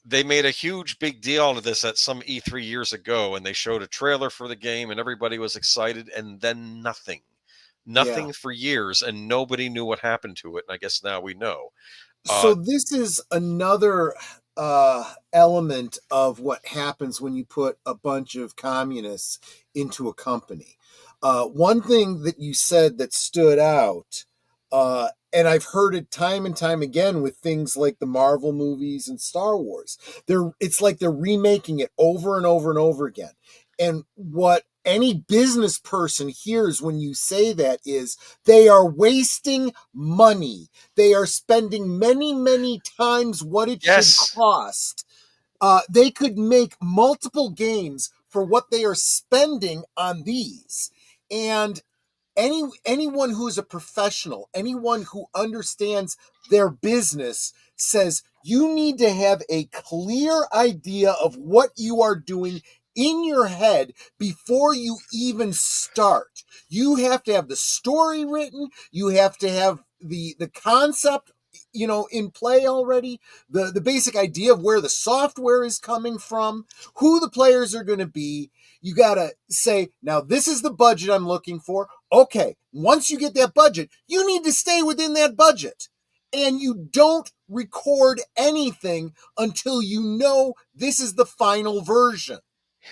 they made a huge big deal out of this at some E3 years ago, and they showed a trailer for the game, and everybody was excited, and then nothing. Nothing for years, and nobody knew what happened to it, and I guess now we know. So this is another element of what happens when you put a bunch of communists into a company. One thing that you said that stood out, and I've heard it time and time again with things like the Marvel movies and Star Wars. It's like they're remaking it over and over and over again. And what any business person hears when you say that is they are wasting money. They are spending many, many times what it should cost. They could make multiple games for what they are spending on these. And anyone who is a professional, anyone who understands their business says you need to have a clear idea of what you are doing in your head before you even start. You have to have the story written. You have to have the concept, in play already, the basic idea of where the software is coming from, who the players are going to be. You got to say, now this is the budget I'm looking for. Okay, once you get that budget, you need to stay within that budget. And you don't record anything until you know this is the final version.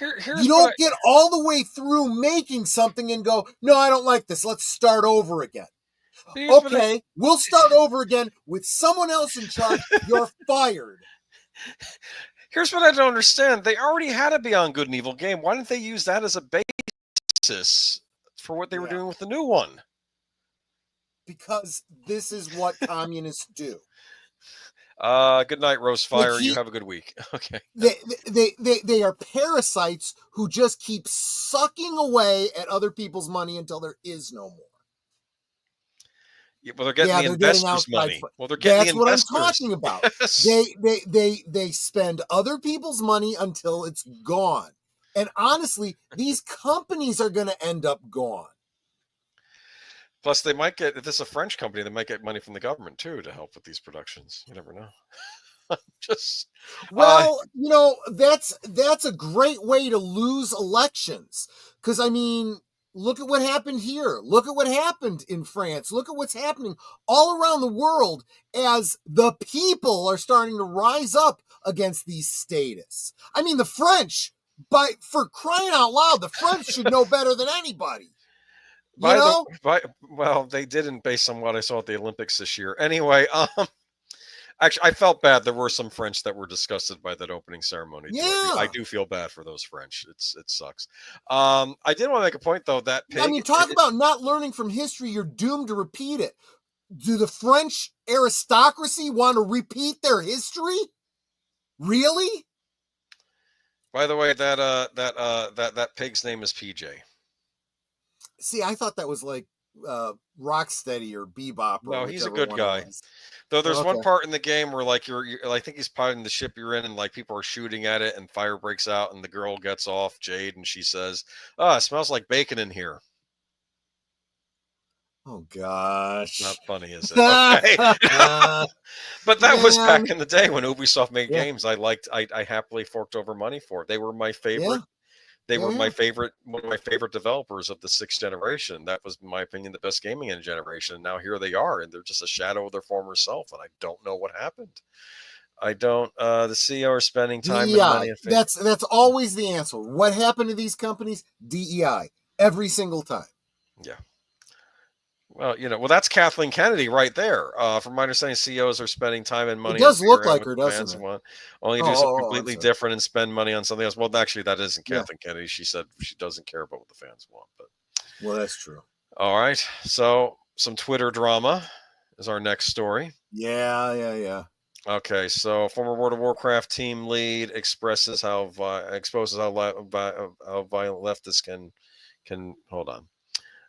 You don't get all the way through making something and go, no, I don't like this. Let's start over again. Okay, we'll start over again with someone else in charge. You're fired. Here's what I don't understand. They already had a Beyond Good and Evil game. Why didn't they use that as a basis for what they were doing with the new one? Because this is what communists do. Good night, Rosefire. You have a good week. Okay. They are parasites who just keep sucking away at other people's money until there is no more. Yeah, well, they're getting the investors' money. Well, they're getting That's the investors. What I'm talking about. They spend other people's money until it's gone. And honestly, these companies are going to end up gone. Plus, they might get, if this is a French company, they might get money from the government too to help with these productions. You never know. That's a great way to lose elections. Because, I mean, look at what happened here. Look at what happened in France. Look at what's happening all around the world as the people are starting to rise up against these statists. I mean, the French, for crying out loud, the French should know better than anybody. Well, they didn't, based on what I saw at the Olympics this year. Anyway, Actually, I felt bad. There were some French that were disgusted by that opening ceremony. I Yeah. do feel bad for those French. It sucks. I did want to make a point though. That I pig. mean, talk about not learning from history. You're doomed to repeat it. Do the French aristocracy want to repeat their history? Really? By the way, that pig's name is PJ. See, I thought that was like Rocksteady or Bebop or No, he's a whichever good one it guy. was. Though there's Okay. one part in the game where like you're I think he's piloting the ship you're in, and like people are shooting at it, and fire breaks out, and the girl gets off, Jade, and she says, "Oh, it smells like bacon in here." Oh gosh. Not funny, is it? Okay. But that was Man. back in the day when Ubisoft made Yeah. games. I happily forked over money for it. They were my Yeah. favorite. They were Yeah. my favorite, one of my favorite developers of the 6th generation. That was, in my opinion, the best gaming in generation. Now here they are, and they're just a shadow of their former self, and I don't know what happened. I don't. The CEO are spending time and money. DEI. That's always the answer. What happened to these companies? DEI. Every single time. Yeah. Well, that's Kathleen Kennedy right there. From my understanding, CEOs are spending time and money. It does on look figuring out like what her, the doesn't fans it? want. Only do something I'm completely sorry. different and spend money on something else. Well, actually, that isn't Yeah. Kathleen Kennedy. She said she doesn't care about what the fans want. But Well, that's true. all right. So some Twitter drama is our next story. Yeah. Okay, so former World of Warcraft team lead exposes how violent leftists can hold on.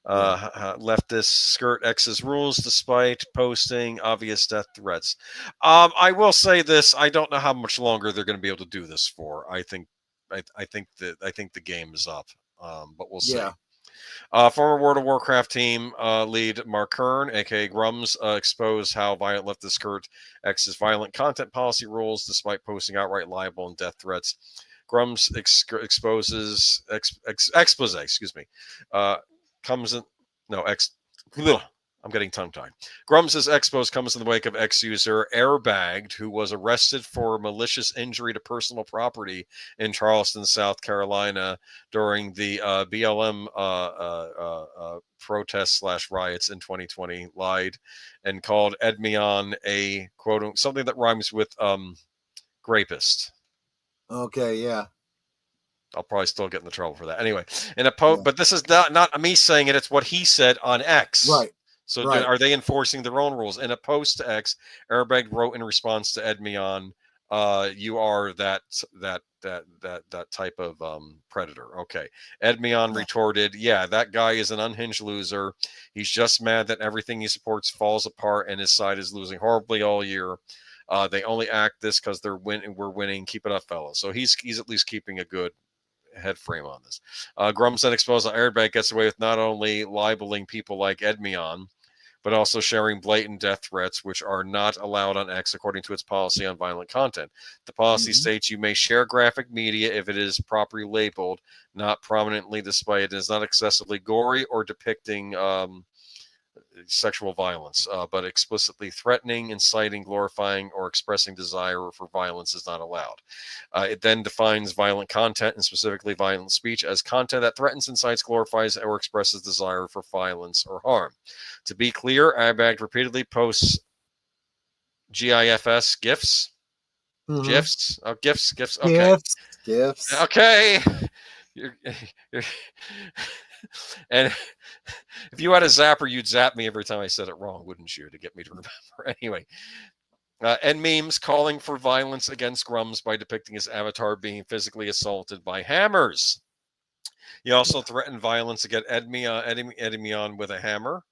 Leftist skirt X's rules despite posting obvious death threats. I will say this: I don't know how much longer they're going to be able to do this for. I think the game is up, but we'll see. Former World of Warcraft team lead Mark Kern, aka Grums, exposed how violent leftist skirt X's violent content policy rules despite posting outright libel and death threats. Grums exposes expose, excuse me, comes in no ex. I'm getting tongue-tied. Grums' expose comes in the wake of ex-user Airbagged, who was arrested for malicious injury to personal property in Charleston, South Carolina, during the BLM protests / riots in 2020. Lied and called Endymion a quote something that rhymes with rapist. Okay, yeah. I'll probably still get in the trouble for that. Anyway, in a post, but this is not me saying it. It's what he said on X. Right. So are they enforcing their own rules? In a post to X, Airbag wrote in response to Endymion, "You are that type of predator." Okay. Endymion retorted, "Yeah, that guy is an unhinged loser. He's just mad that everything he supports falls apart and his side is losing horribly all year. They only act this because we're winning. Keep it up, fellas." So he's at least keeping a good head frame on this. Grums then exposed how Airbag gets away with not only libeling people like Endymion, but also sharing blatant death threats, which are not allowed on X according to its policy on violent content. The policy states you may share graphic media if it is properly labeled, not prominently displayed, and is not excessively gory or depicting sexual violence, but explicitly threatening, inciting, glorifying, or expressing desire for violence is not allowed. It then defines violent content, and specifically violent speech, as content that threatens, incites, glorifies, or expresses desire for violence or harm. To be clear, Airbag repeatedly posts GIFs, GIFs, GIFs, GIFs. Okay, GIFs. Okay. You're and if you had a zapper, you'd zap me every time I said it wrong, wouldn't you, to get me to remember? Anyway, and memes calling for violence against Grums by depicting his avatar being physically assaulted by hammers. He also threatened violence against Endymion with a hammer.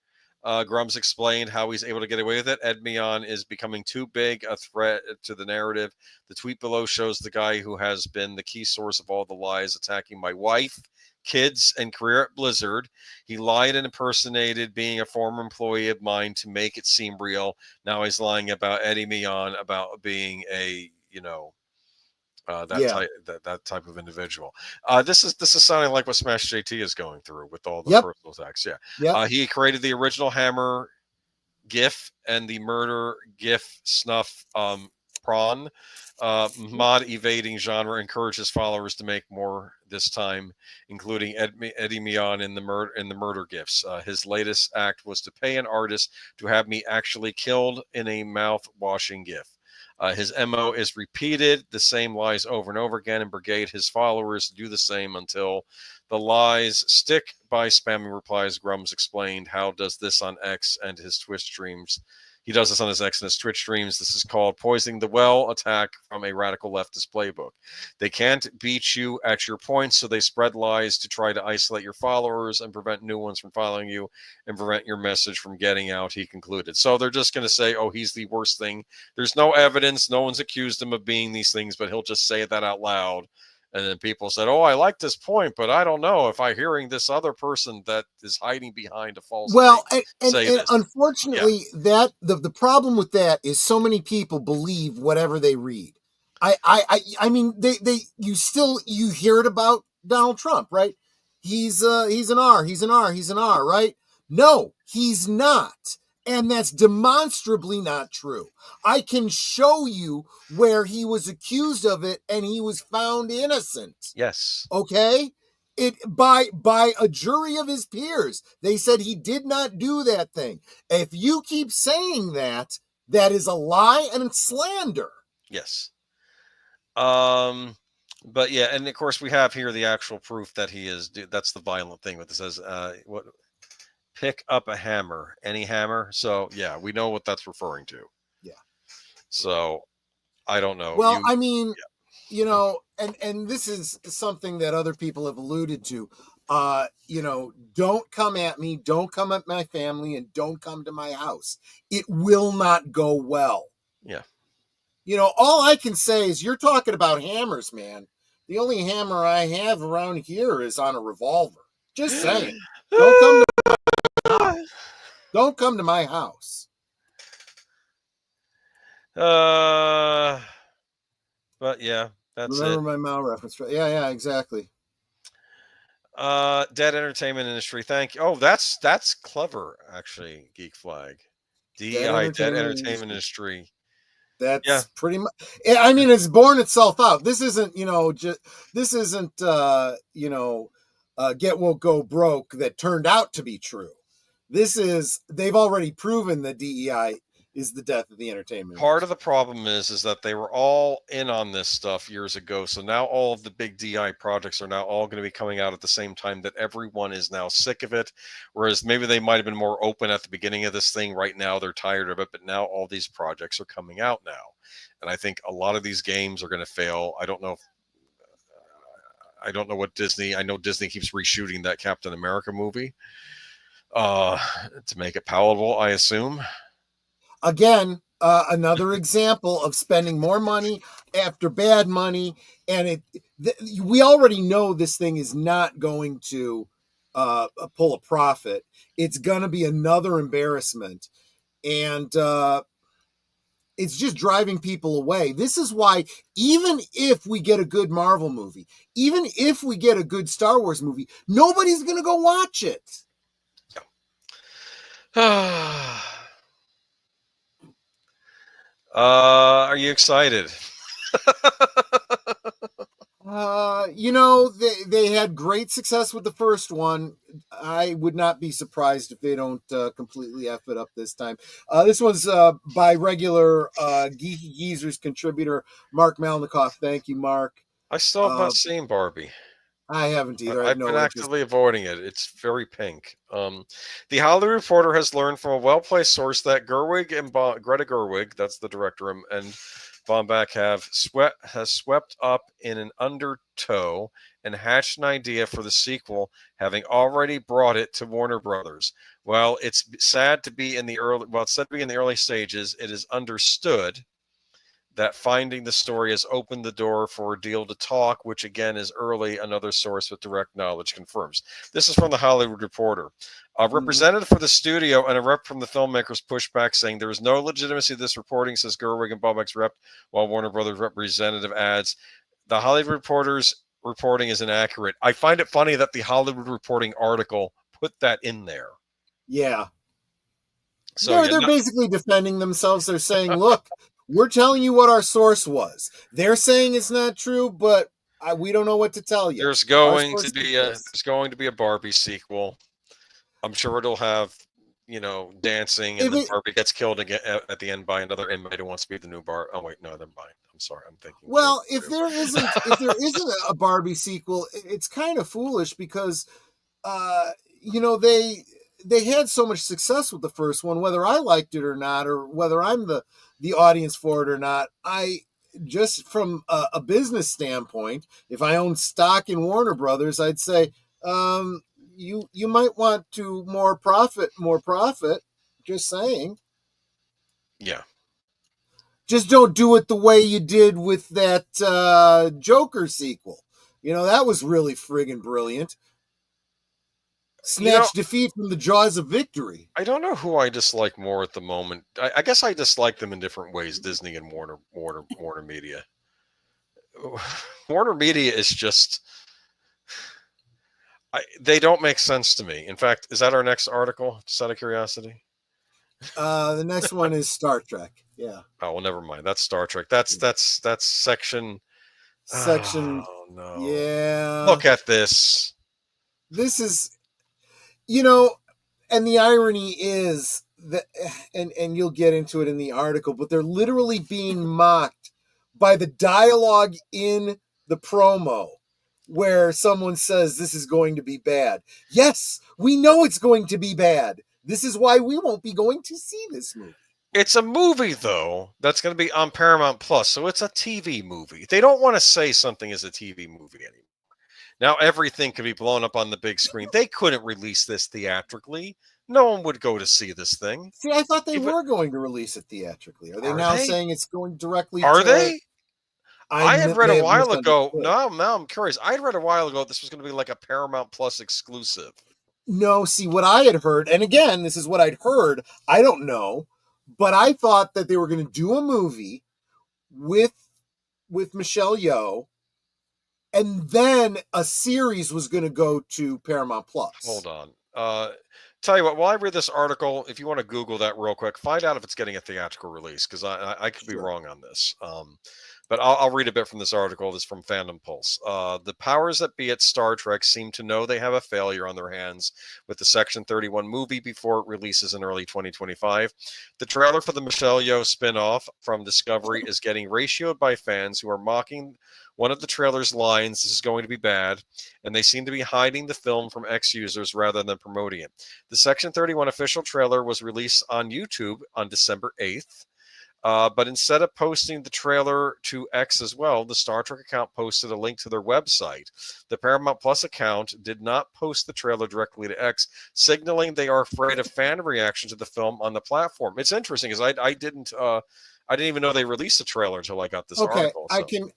Grums explained how he's able to get away with it. Endymion is becoming too big a threat to the narrative. The tweet below shows the guy who has been the key source of all the lies attacking my wife, kids, and career at Blizzard. He lied and impersonated being a former employee of mine to make it seem real. Now he's lying about Endymion about being a, that type of individual. This is sounding like what Smash JT is going through with all the personal attacks. Yeah. He created the original Hammer GIF and the murder GIF snuff prawn mod evading genre. Encourages followers to make more this time, including Endymion in the murder gifs. His latest act was to pay an artist to have me actually killed in a mouth washing GIF. His MO is repeated, the same lies over and over again, and brigade his followers to do the same until the lies stick. By spamming replies, Grums explained how does this on X and his Twitch streams. He does this on his X and his Twitch streams. This is called poisoning the well, attack from a radical leftist playbook. They can't beat you at your points, so they spread lies to try to isolate your followers and prevent new ones from following you and prevent your message from getting out, he concluded. So they're just going to say, oh, he's the worst thing. There's no evidence. No one's accused him of being these things, but he'll just say that out loud. And then people said, oh, I like this point, but I don't know if I'm hearing this other person that is hiding behind a false thing say and this. Unfortunately, that the problem with that is so many people believe whatever they read. I mean, you hear it about Donald Trump, right? He's an R, right? No, he's not. And that's demonstrably not true. I can show you where he was accused of it and he was found innocent. Yes. Okay? It by a jury of his peers. They said he did not do that thing. If you keep saying that, that is a lie and it's slander. Yes. But yeah, and of course we have here the actual proof that he is. That's the violent thing. What this says. What? Pick up a hammer, any hammer. So yeah, we know what that's referring to. Yeah. So I don't know. Well, I mean, you know, and this is something that other people have alluded to. You know, don't come at me, don't come at my family, and don't come to my house. It will not go well. Yeah. You know, all I can say is you're talking about hammers, man. The only hammer I have around here is on a revolver. Just saying. Don't come to my house. But yeah, that's Remember it. my Mao reference. Yeah, exactly. Dead entertainment industry. Thank you. Oh, that's clever, actually. Geek Flag. DEI, Dead entertainment industry. That's pretty much. I mean, it's borne itself out. This isn't, you know, get woke, go broke that turned out to be true. This is, they've already proven that DEI is the death of the entertainment. Part of the problem is that they were all in on this stuff years ago. So now all of the big DI projects are now all going to be coming out at the same time, that everyone is now sick of it. Whereas maybe they might have been more open at the beginning of this thing. Right now they're tired of it, but now all these projects are coming out now. And I think a lot of these games are going to fail. I don't know what Disney, I know Disney keeps reshooting that Captain America movie to make it palatable, I assume. Again, another example of spending more money after bad money. And we already know this thing is not going to pull a profit. It's going to be another embarrassment. And it's just driving people away. This is why, even if we get a good Marvel movie, even if we get a good Star Wars movie, nobody's going to go watch it. Are you excited? You know, they had great success with the first one. I would not be surprised if they don't completely F it up this time. This one's by regular Geeky Geezers contributor Mark Malnikoff. Thank you, Mark. I still have not seen Barbie. I haven't either. I've been actively avoiding it. It's very pink. The Hollywood Reporter has learned from a well-placed source that Gerwig and Greta Gerwig, that's the director, and Baumbach has swept up in an undertow and hatched an idea for the sequel, having already brought it to Warner Brothers. While it's sad to be in the early stages, it is understood that finding the story has opened the door for a deal to talk, which again is early, another source with direct knowledge confirms. This is from the Hollywood Reporter. A representative for the studio and a rep from the filmmakers pushed back, saying there is no legitimacy to this reporting, says Gerwig and Baumbach's rep, while Warner Brothers representative adds, the Hollywood Reporter's reporting is inaccurate. I find it funny that the Hollywood Reporting article put that in there. Yeah. So they're basically defending themselves. They're saying, look, we're telling you what our source was. They're saying it's not true, but we don't know what to tell you. There's going to be a Barbie sequel. I'm sure it'll have, dancing, and If then it, Barbie gets killed again at the end by another inmate who wants to be the new Bar. Oh wait, no, never mind. I'm sorry, I'm thinking James well, if too. there isn't a Barbie sequel, it's kind of foolish because uh, they had so much success with the first one, whether I liked it or not, or whether I'm the audience for it or not. I just from a business standpoint, if I own stock in Warner Brothers, I'd say you might want to more profit. Just saying. Yeah. Just don't do it the way you did with that Joker sequel. That was really friggin' brilliant. You know, Snatch defeat from the jaws of victory. I don't know who I dislike more at the moment. I guess I dislike them in different ways. Disney and Warner Media. Warner Media is just they don't make sense to me. In fact, is that our next article? Just out of curiosity. The next one is Star Trek. Yeah. Oh well, never mind. That's Star Trek. That's section. Section. Oh no! Yeah. Look at this. This is, you know, and the irony is that, and you'll get into it in the article, but they're literally being mocked by the dialogue in the promo where someone says this is going to be bad. Yes, we know it's going to be bad. This is why we won't be going to see this movie. It's a movie though that's going to be on Paramount Plus, so it's a TV movie. They don't want to say something is a TV movie anymore. Now everything can be blown up on the big screen. They couldn't release this theatrically. No one would go to see this thing. See, I thought they were going to release it theatrically. Are they now saying it's going directly Are to... they? I had read may a have while ago. misunderstood. Now I'm curious. I had read a while ago this was going to be like a Paramount Plus exclusive. No, see, what I had heard, and again, this is what I'd heard, I don't know, but I thought that they were going to do a movie with Michelle Yeoh, and then a series was going to go to Paramount Plus. Hold on. Tell you what, while I read this article, if you want to Google that real quick, find out if it's getting a theatrical release, because I could be wrong on this. But I'll read a bit from this article. This is from Fandom Pulse. The powers that be at Star Trek seem to know they have a failure on their hands with the Section 31 movie before it releases in early 2025. The trailer for the Michelle Yeoh spinoff from Discovery is getting ratioed by fans who are mocking one of the trailer's lines, "This is going to be bad," and they seem to be hiding the film from ex-users rather than promoting it. The Section 31 official trailer was released on YouTube on December 8th. But instead of posting the trailer to X as well, the Star Trek account posted a link to their website. The Paramount Plus account did not post the trailer directly to X, signaling they are afraid of fan reaction to the film on the platform. It's interesting because I didn't even know they released the trailer until I got this article. So.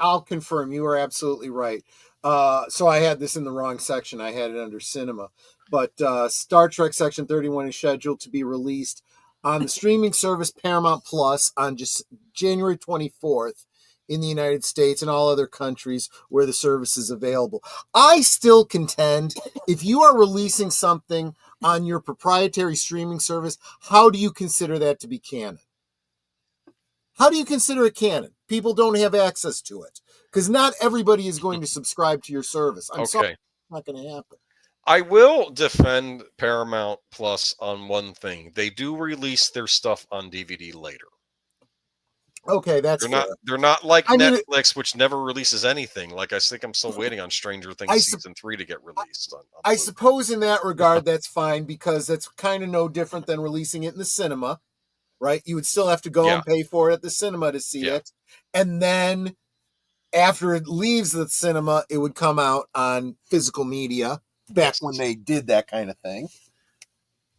I'll confirm you are absolutely right. So I had this in the wrong section. I had it under cinema, but Star Trek Section 31 is scheduled to be released on the streaming service Paramount Plus on just January 24th in the United States and all other countries where the service is available. I still contend if you are releasing something on your proprietary streaming service, how do you consider that to be canon? How do you consider it canon? People don't have access to it because not everybody is going to subscribe to your service. I'm sorry, it's not going to happen. I will defend Paramount Plus on one thing. They do release their stuff on DVD later. Okay, that's fair. They're not like Netflix, which never releases anything. Like I think I'm still waiting on Stranger Things season 3 to get released. I suppose in that regard, that's fine because that's kind of no different than releasing it in the cinema, right? You would still have to go and pay for it at the cinema to see it. And then after it leaves the cinema, it would come out on physical media. Back when they did that kind of thing.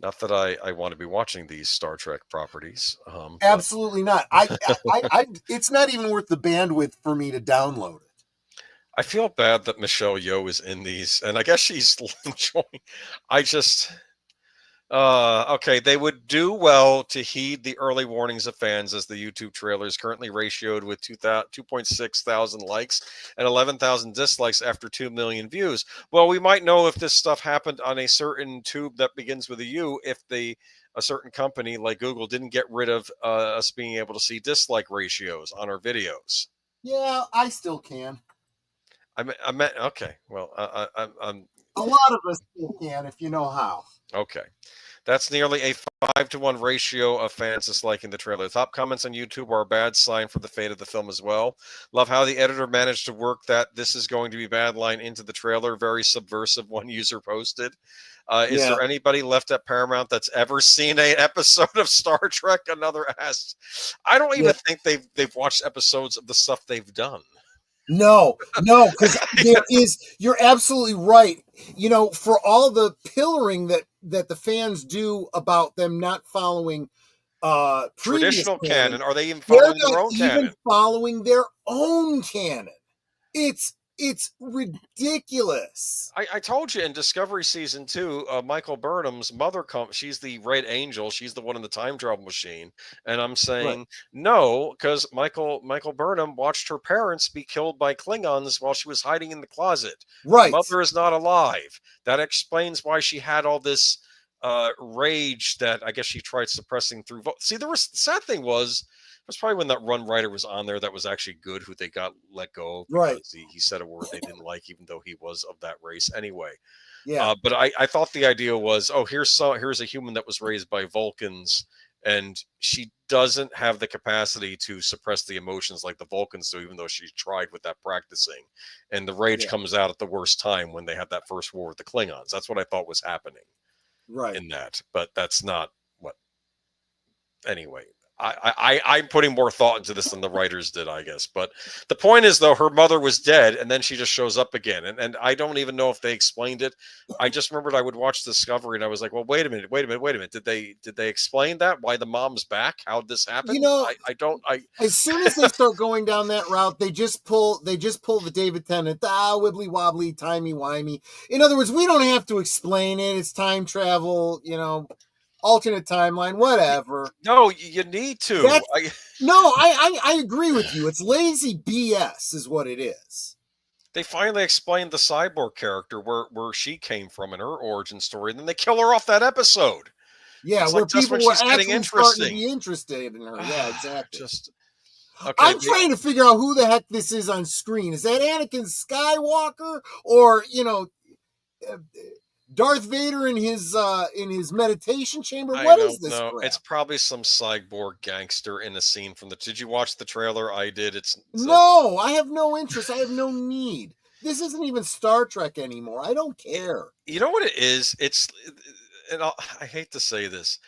Not that I want to be watching these Star Trek properties. Absolutely not. I it's not even worth the bandwidth for me to download it. I feel bad that Michelle Yeoh is in these, and I guess she's enjoying. I just... okay, they would do well to heed the early warnings of fans as the YouTube trailer is currently ratioed with 2.6 thousand likes and 11,000 dislikes after 2 million views. Well, we might know if this stuff happened on a certain tube that begins with a U if a certain company like Google didn't get rid of us being able to see dislike ratios on our videos. Yeah, I still can. I meant okay. Well, I'm a lot of us still can if you know how. Okay. That's nearly a 5-to-1 ratio of fans disliking the trailer. Top comments on YouTube are a bad sign for the fate of the film as well. Love how the editor managed to work that "this is going to be bad" line into the trailer. Very subversive, one user posted. Is there anybody left at Paramount that's ever seen an episode of Star Trek? Another asked. I don't even think they've watched episodes of the stuff they've done. No, because you're absolutely right. You know, for all the pillaring that the fans do about them not following traditional canon, are they even following their own canon? Following their own canon. It's ridiculous. I told you in Discovery Season 2, Michael Burnham's mother she's the Red Angel. She's the one in the time travel machine. And I'm saying no, because Michael Burnham watched her parents be killed by Klingons while she was hiding in the closet. Right. Her mother is not alive. That explains why she had all this rage that I guess she tried suppressing through. See, the sad thing was, it was probably when that run writer was on there that was actually good, who they got let go because he said a word they didn't like, even though he was of that race anyway. Yeah. But I thought the idea was, here's a human that was raised by Vulcans, and she doesn't have the capacity to suppress the emotions like the Vulcans do, even though she tried with that practicing. And the rage comes out at the worst time when they had that first war with the Klingons. That's what I thought was happening. Right. In that, but that's not what. Anyway. I'm putting more thought into this than the writers did, I guess. But the point is, though, her mother was dead, and then she just shows up again. And I don't even know if they explained it. I just remembered I would watch Discovery, and I was like, well, wait a minute. Did they explain that? Why the mom's back? How did this happen? You know, as soon as they start going down that route, they just pull the David Tennant, wibbly wobbly, timey wimey. In other words, we don't have to explain it. It's time travel, alternate timeline, whatever. No, you need to. I agree with you. It's lazy BS is what it is. They finally explained the cyborg character, where she came from in her origin story, and then they kill her off that episode. Yeah, where people were actually starting to be interested in her. Yeah, exactly. I'm trying to figure out who the heck this is on screen. Is that Anakin Skywalker, or Darth Vader in his meditation chamber? What is this? No, it's probably some cyborg gangster in a scene from the. Did you watch the trailer? I did. No, I have no interest. I have no need. This isn't even Star Trek anymore. I don't care. You know what it is? And I hate to say this.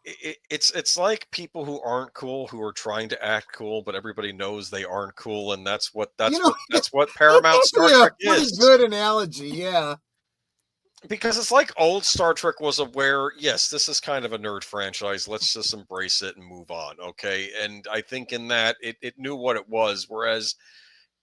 It's like people who aren't cool, who are trying to act cool, but everybody knows they aren't cool, and that's what Paramount Star Trek is. Pretty good analogy, yeah. Because it's like old Star Trek was aware, yes, this is kind of a nerd franchise. Let's just embrace it and move on, okay? And I think in that, it knew what it was, whereas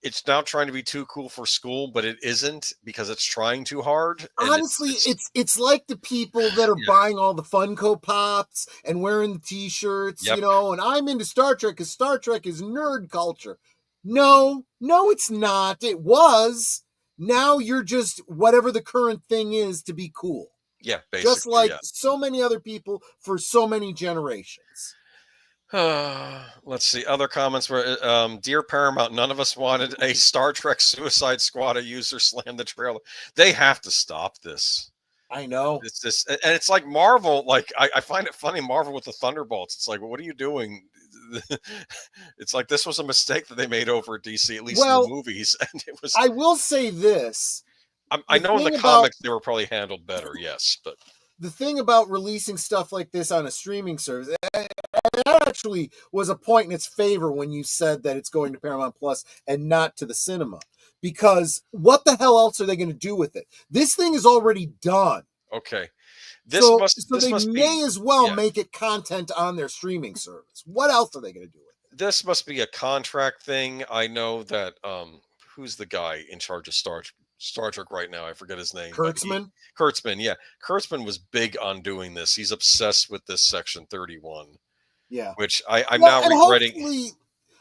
it's now trying to be too cool for school, but it isn't because it's trying too hard. Honestly, it's like the people that are buying all the Funko Pops and wearing the T-shirts, and I'm into Star Trek because Star Trek is nerd culture. No, it's not. It was. Now you're just whatever the current thing is to be cool. Yeah, basically. Just like so many other people for so many generations. Let's see. Other comments were, Dear Paramount, none of us wanted a Star Trek Suicide Squad. A user slammed the trailer. They have to stop this. I know. It's this, and it's like Marvel. Like I find it funny, Marvel with the Thunderbolts. It's like, well, what are you doing? It's like this was a mistake that they made over at DC, at least in the movies. And it was. I will say this. I know in the comics they were probably handled better, yes, but the thing about releasing stuff like this on a streaming service, that actually was a point in its favor when you said that it's going to Paramount Plus and not to the cinema. Because what the hell else are they going to do with it? This thing is already done. Okay. They may as well make it content on their streaming service. What else are they going to do with it? This must be a contract thing. I know that who's the guy in charge of Star Trek right now? I forget his name. Kurtzman? Kurtzman, yeah. Kurtzman was big on doing this. He's obsessed with this Section 31. Yeah. Which I'm now regretting.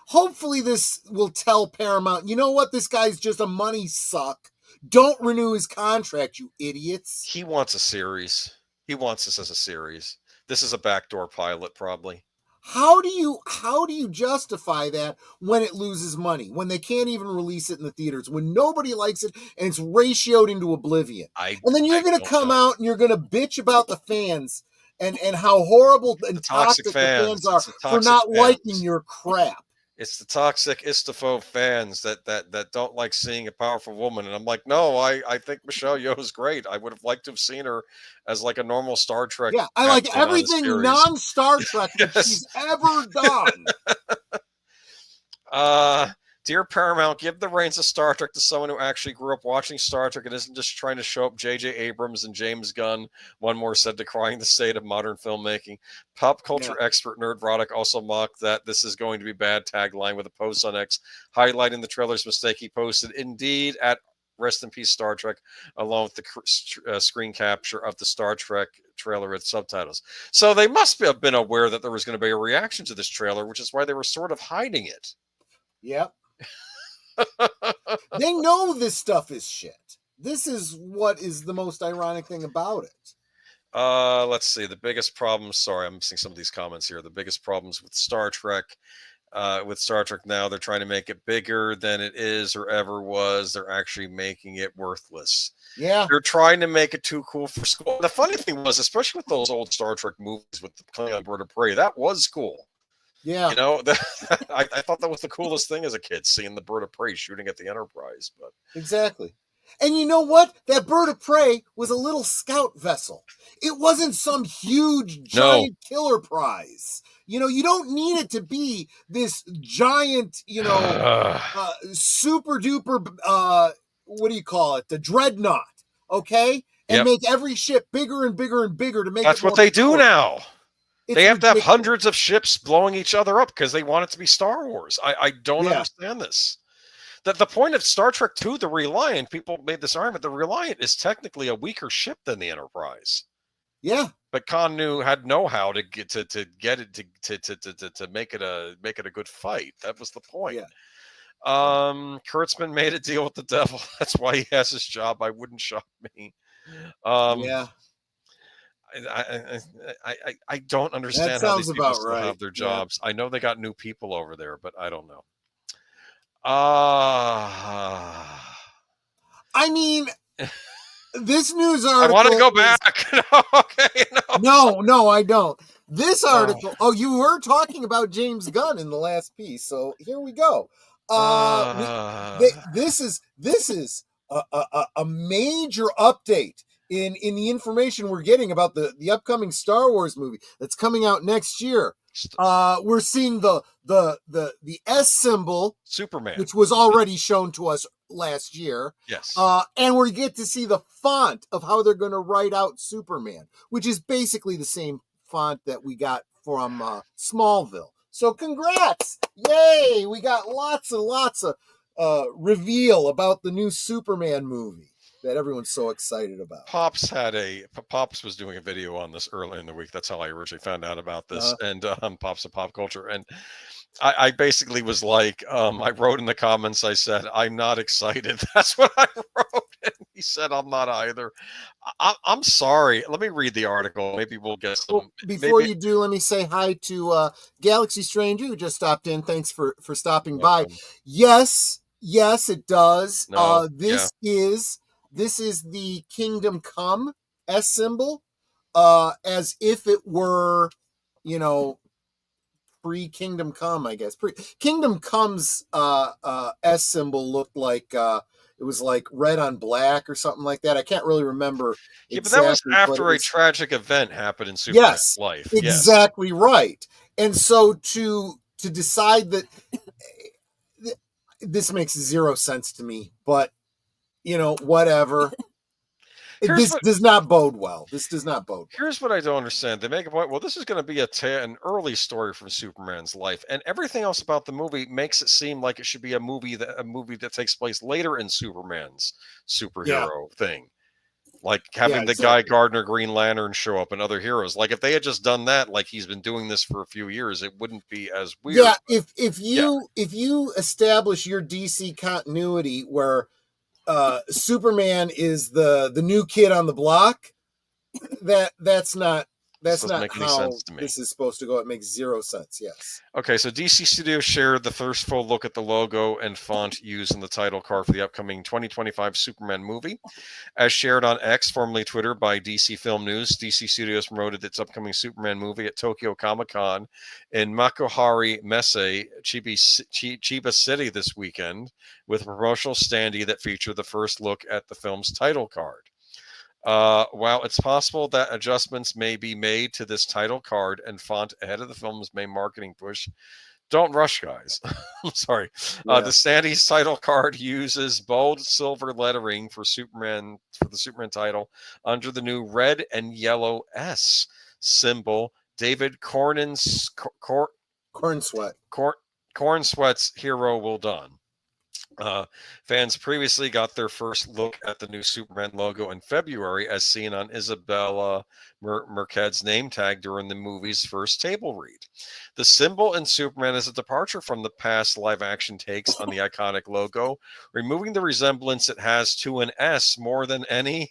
Hopefully this will tell Paramount, you know what? This guy's just a money suck. Don't renew his contract, you idiots. He wants a series. He wants this as a series. This is a backdoor pilot, probably. How do you justify that when it loses money, when they can't even release it in the theaters, when nobody likes it and it's ratioed into oblivion? And then you're going to come out and you're going to bitch about the fans and how horrible and toxic toxic the fans. fans are It's the for toxic not fans. liking your crap. It's the toxic istophobe fans that don't like seeing a powerful woman. And I'm like, no, I think Michelle Yeoh is great. I would have liked to have seen her as like a normal Star Trek. Yeah, I like captain on a everything series. non-Star Trek that Yes. she's ever done. Dear Paramount, give the reins of Star Trek to someone who actually grew up watching Star Trek and isn't just trying to show up J.J. Abrams and James Gunn. One more said, decrying the state of modern filmmaking. Pop culture expert Nerd Roddick also mocked that this is going to be bad tagline with a post on X highlighting the trailer's mistake he posted. Indeed, at Rest in Peace Star Trek, along with the screen capture of the Star Trek trailer with subtitles. So they must have been aware that there was going to be a reaction to this trailer, which is why they were sort of hiding it. Yep. They know this stuff is shit. This is what is the most ironic thing about it. Let's see. The biggest problems. Sorry, I'm missing some of these comments here. The biggest problems with Star Trek. Now, they're trying to make it bigger than it is or ever was. They're actually making it worthless. Yeah. They're trying to make it too cool for school. The funny thing was, especially with those old Star Trek movies with the Klingon Bird of Prey, that was cool. Yeah. You know, I thought that was the coolest thing as a kid, seeing the Bird of Prey shooting at the Enterprise. But exactly. And you know what? That Bird of Prey was a little scout vessel. It wasn't some huge, giant killer prize. You know, you don't need it to be this giant, you know, super duper, what do you call it? The dreadnought, okay? And make every ship bigger and bigger and bigger to make that's it what they do now. They have ridiculous. to have hundreds of ships blowing each other up because they want it to be Star Wars. I don't understand this. The point of Star Trek II, the Reliant, people made this argument. The Reliant is technically a weaker ship than the Enterprise. Yeah, but Khan had know-how to get it to make it a good fight. That was the point. Yeah. Kurtzman made a deal with the devil. That's why he has his job. I wouldn't shock me. Yeah. I don't understand how these people still have their jobs. Yeah. I know they got new people over there, but I don't know. I mean, this news article. I want to go back. Okay, no, I don't. This article. Oh, you were talking about James Gunn in the last piece, so here we go. This is a major update in the information we're getting about the upcoming Star Wars movie that's coming out next year. We're seeing the S symbol, Superman, which was already shown to us last year. Yes. And we get to see the font of how they're going to write out Superman, which is basically the same font that we got from Smallville. So congrats. Yay. We got lots and lots of reveal about the new Superman movie that everyone's so excited about. Pops was doing a video on this early in the week. That's how I originally found out about this. And Pops of Pop Culture. And I basically was like, I wrote in the comments, I said, I'm not excited. That's what I wrote. And he said, I'm not either. I'm sorry. Let me read the article. Maybe we'll get some. Well, before you do, let me say hi to Galaxy Stranger, who just stopped in. Thanks for stopping by. Yes, it does. No, This is the Kingdom Come S symbol, as if it were, you know, pre-Kingdom Come, I guess. Kingdom Come's S symbol looked like it was like red on black or something like that. I can't really remember. Yeah, but that was after a tragic event happened in Superman's life. Exactly right. And so to decide that this makes zero sense to me, but you know, whatever. This does not bode well. This does not bode well. Here's what I don't understand. They make a point. Well, this is going to be an early story from Superman's life, and everything else about the movie makes it seem like it should be a movie that takes place later in Superman's superhero thing, like having the Guy Gardner Green Lantern show up and other heroes. Like if they had just done that, like he's been doing this for a few years, it wouldn't be as weird. Yeah, if you establish your DC continuity where Superman is the new kid on the block, that's not This that's doesn't not make any how sense to me. this is supposed to go. It makes zero sense. Yes. Okay, so DC Studios shared the first full look at the logo and font used in the title card for the upcoming 2025 Superman movie. As shared on X, formerly Twitter, by DC Film News, DC Studios promoted its upcoming Superman movie at Tokyo Comic-Con in Makuhari Messe, Chiba City this weekend, with a promotional standee that featured the first look at the film's title card. While it's possible that adjustments may be made to this title card and font ahead of the film's main marketing push, don't rush, guys. I'm sorry. Yeah. The standee's title card uses bold silver lettering for the Superman title under the new red and yellow S symbol. David Cornsweat's hero will done. Fans previously got their first look at the new Superman logo in February, as seen on Isabella Merced's name tag during the movie's first table read. The symbol in Superman is a departure from the past live-action takes on the iconic logo, removing the resemblance it has to an S more than any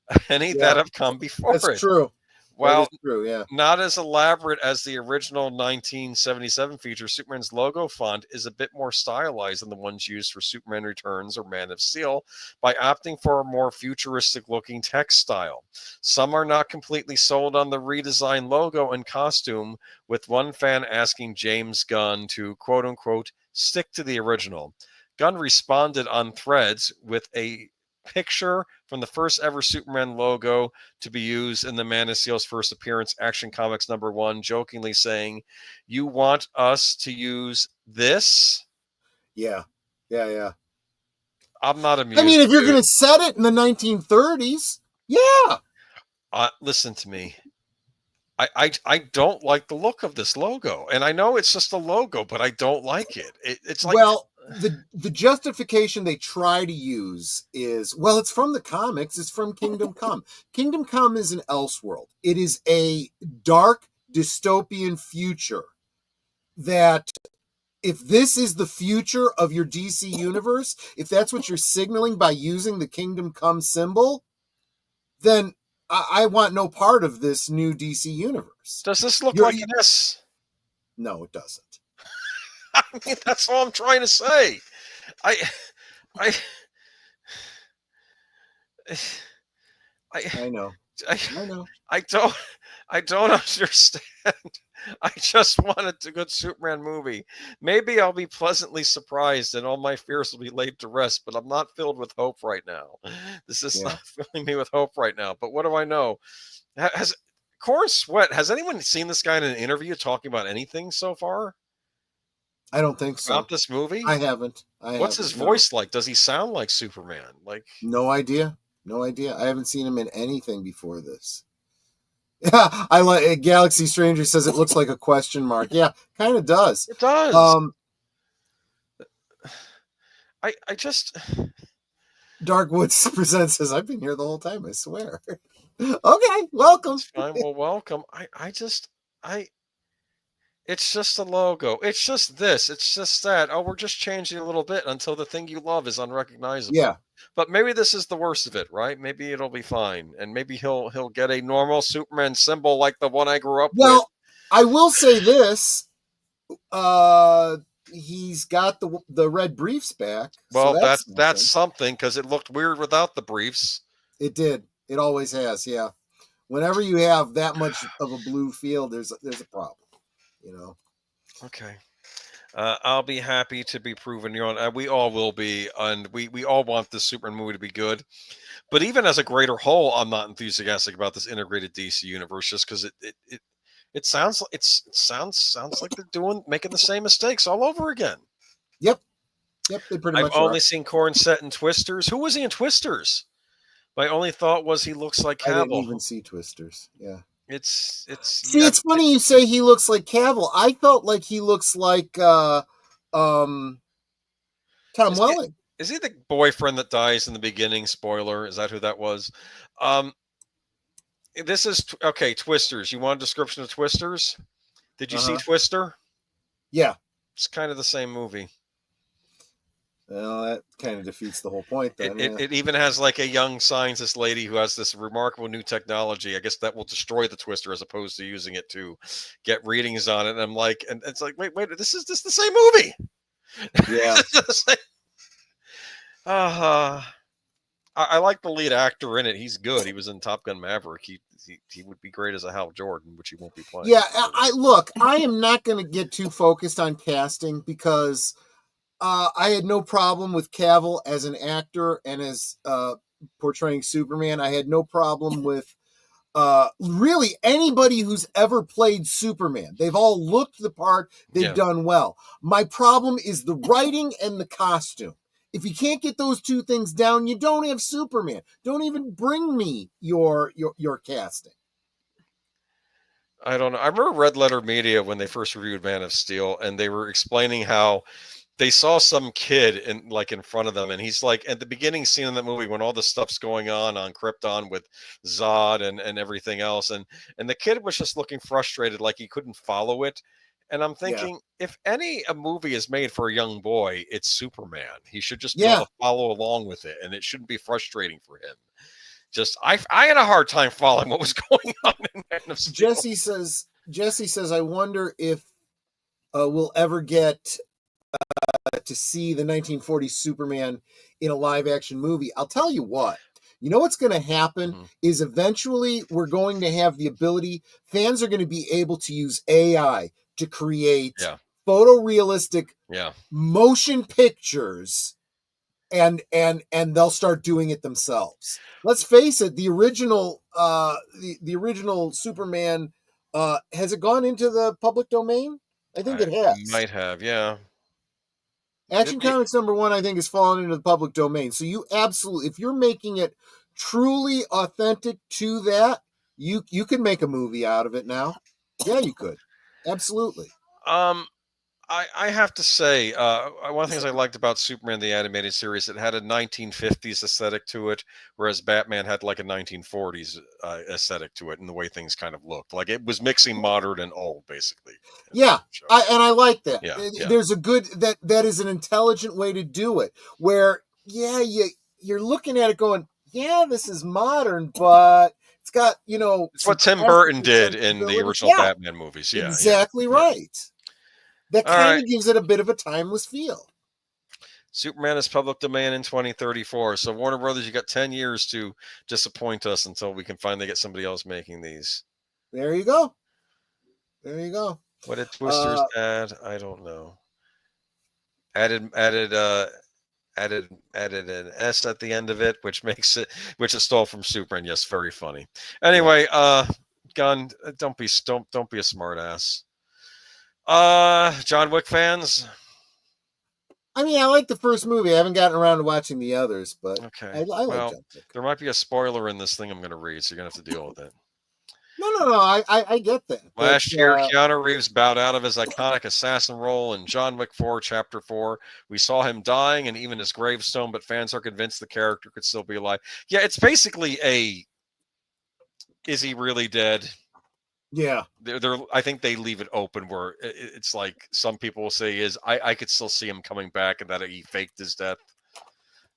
that have come before it. That's true. Well, that is true, yeah. Not as elaborate as the original 1977 feature, Superman's logo font is a bit more stylized than the ones used for Superman Returns or Man of Steel by opting for a more futuristic-looking text style. Some are not completely sold on the redesigned logo and costume, with one fan asking James Gunn to, quote-unquote, stick to the original. Gunn responded on Threads with a picture from the first ever Superman logo to be used in the Man of Steel's first appearance, Action Comics #1, jokingly saying, "You want us to use this?" Yeah. I'm not amused. I mean, if you're going to set it in the 1930s, yeah. Listen to me. I don't like the look of this logo, and I know it's just a logo, but I don't like it. It's like, well, the justification they try to use is, well, it's from the comics. It's from Kingdom Come. Kingdom Come is an Elseworld. It is a dark dystopian future that, if this is the future of your DC universe, if that's what you're signaling by using the Kingdom Come symbol, then I want no part of this new DC universe. Does this look like an S? No, it doesn't. I mean, that's all I'm trying to say. I know. I don't understand. I just wanted a good Superman movie. Maybe I'll be pleasantly surprised and all my fears will be laid to rest, but I'm not filled with hope right now. This is not filling me with hope right now. But what do I know? Has anyone seen this guy in an interview talking about anything so far? I don't think so. About this movie? I haven't. What's his voice like? Does he sound like Superman? Like, no idea. I haven't seen him in anything before this. Yeah, I like Galaxy Stranger says it looks like a question mark. Yeah, kind of does. It does. I just Darkwoods presents says I've been here the whole time, I swear. Okay, welcome. It's fine. Well, welcome. It's just a logo. It's just this. It's just that. Oh, we're just changing a little bit until the thing you love is unrecognizable. Yeah. But maybe this is the worst of it, right? Maybe it'll be fine, and maybe he'll get a normal Superman symbol like the one I grew up with. Well, I will say this: he's got the red briefs back. Well, so that's something, because it looked weird without the briefs. It did. It always has. Yeah. Whenever you have that much of a blue field, there's a problem. You know. Okay. I'll be happy to be proven wrong. We all will be, and we all want this Superman movie to be good. But even as a greater whole, I'm not enthusiastic about this integrated DC universe, just because it sounds like they're making the same mistakes all over again. Yep. They pretty much. I've only seen Corn set in Twisters. Who was he in Twisters? My only thought was he looks like Cavill. I didn't even see Twisters. Yeah. It's funny you say he looks like Cavill. I felt like he looks like Tom Welling. Is he the boyfriend that dies in the beginning? Spoiler, is that who that was? This is okay, Twisters. You want a description of Twisters? Did you see Twister? Yeah. It's kind of the same movie. Well, that kind of defeats the whole point then. It even has like a young scientist lady who has this remarkable new technology. I guess that will destroy the Twister as opposed to using it to get readings on it. And I'm like, and it's like, wait, this is the same movie. Yeah. I like the lead actor in it. He's good. He was in Top Gun Maverick. He would be great as a Hal Jordan, which he won't be playing. Yeah, I am not going to get too focused on casting because I had no problem with Cavill as an actor and as portraying Superman. I had no problem with really anybody who's ever played Superman. They've all looked the part. They've done well. My problem is the writing and the costume. If you can't get those two things down, you don't have Superman. Don't even bring me your casting. I don't know. I remember Red Letter Media when they first reviewed Man of Steel, and they were explaining how they saw some kid in front of them, and he's like at the beginning scene in that movie when all the stuff's going on Krypton with Zod and everything else, and the kid was just looking frustrated, like he couldn't follow it. And I'm thinking, if a movie is made for a young boy, it's Superman. He should just be able to follow along with it, and it shouldn't be frustrating for him. Just I had a hard time following what was going on in Man of Steel. Jesse says, I wonder if we'll ever get to see the 1940s Superman in a live action movie. I'll tell you what. You know what's going to happen is eventually we're going to have the ability, fans are going to be able to use AI to create photorealistic motion pictures, and they'll start doing it themselves. Let's face it, the original Superman, has it gone into the public domain? I think it has. Might have, yeah. Action Comics #1, I think, has fallen into the public domain. So you absolutely, if you're making it truly authentic to that, you could make a movie out of it now. Yeah, you could. Absolutely. I have to say, one of the things I liked about Superman the animated series, it had a 1950s aesthetic to it, whereas Batman had like a 1940s aesthetic to it, and the way things kind of looked. Like it was mixing modern and old, basically. Yeah, I like that. Yeah, There's a good that is an intelligent way to do it. Where you're looking at it going, yeah, this is modern, but it's got it's what Tim Burton did in the original Batman movies. Yeah, exactly right. That kind of gives it a bit of a timeless feel. Superman is public domain in 2034. So Warner Brothers, you got 10 years to disappoint us until we can finally get somebody else making these. There you go. What did Twisters add? I don't know. Added an S at the end of it, which is stole from Superman. Yes, very funny. Anyway, Gunn, don't be a smart ass. John Wick fans. I mean, I like the first movie. I haven't gotten around to watching the others, but okay. I like John Wick. There might be a spoiler in this thing I'm going to read, so you're going to have to deal with it. No. I get that. Last year, Keanu Reeves bowed out of his iconic assassin role in John Wick 4, Chapter 4. We saw him dying and even his gravestone, but fans are convinced the character could still be alive. Yeah, it's basically is he really dead? Yeah. I think they leave it open where it's like some people will say I could still see him coming back and that he faked his death.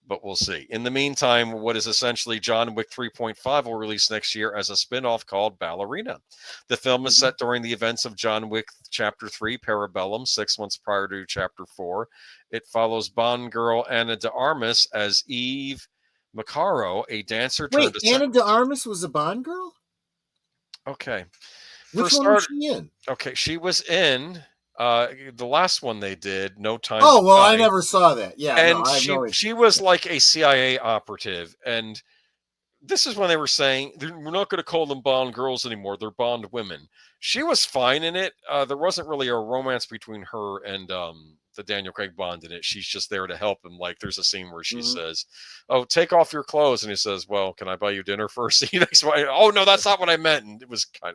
But we'll see. In the meantime, what is essentially John Wick 3.5 will release next year as a spin-off called Ballerina. The film is set during the events of John Wick Chapter 3, Parabellum, 6 months prior to Chapter 4. It follows Bond girl Ana de Armas as Eve Macaro, a dancer. Wait, Ana de Armas was a Bond girl? Okay. Which one was she in? Okay, she was in the last one they did, No Time. Oh, well, I never saw that. Yeah, and she was like a CIA operative, and this is when they were saying we're not going to call them Bond girls anymore; they're Bond women. She was fine in it. There wasn't really a romance between her and the Daniel Craig Bond in it. She's just there to help him. Like there's a scene where she says, "Oh, take off your clothes," and he says, "Well, can I buy you dinner first?" Oh no, that's not what I meant. And it was I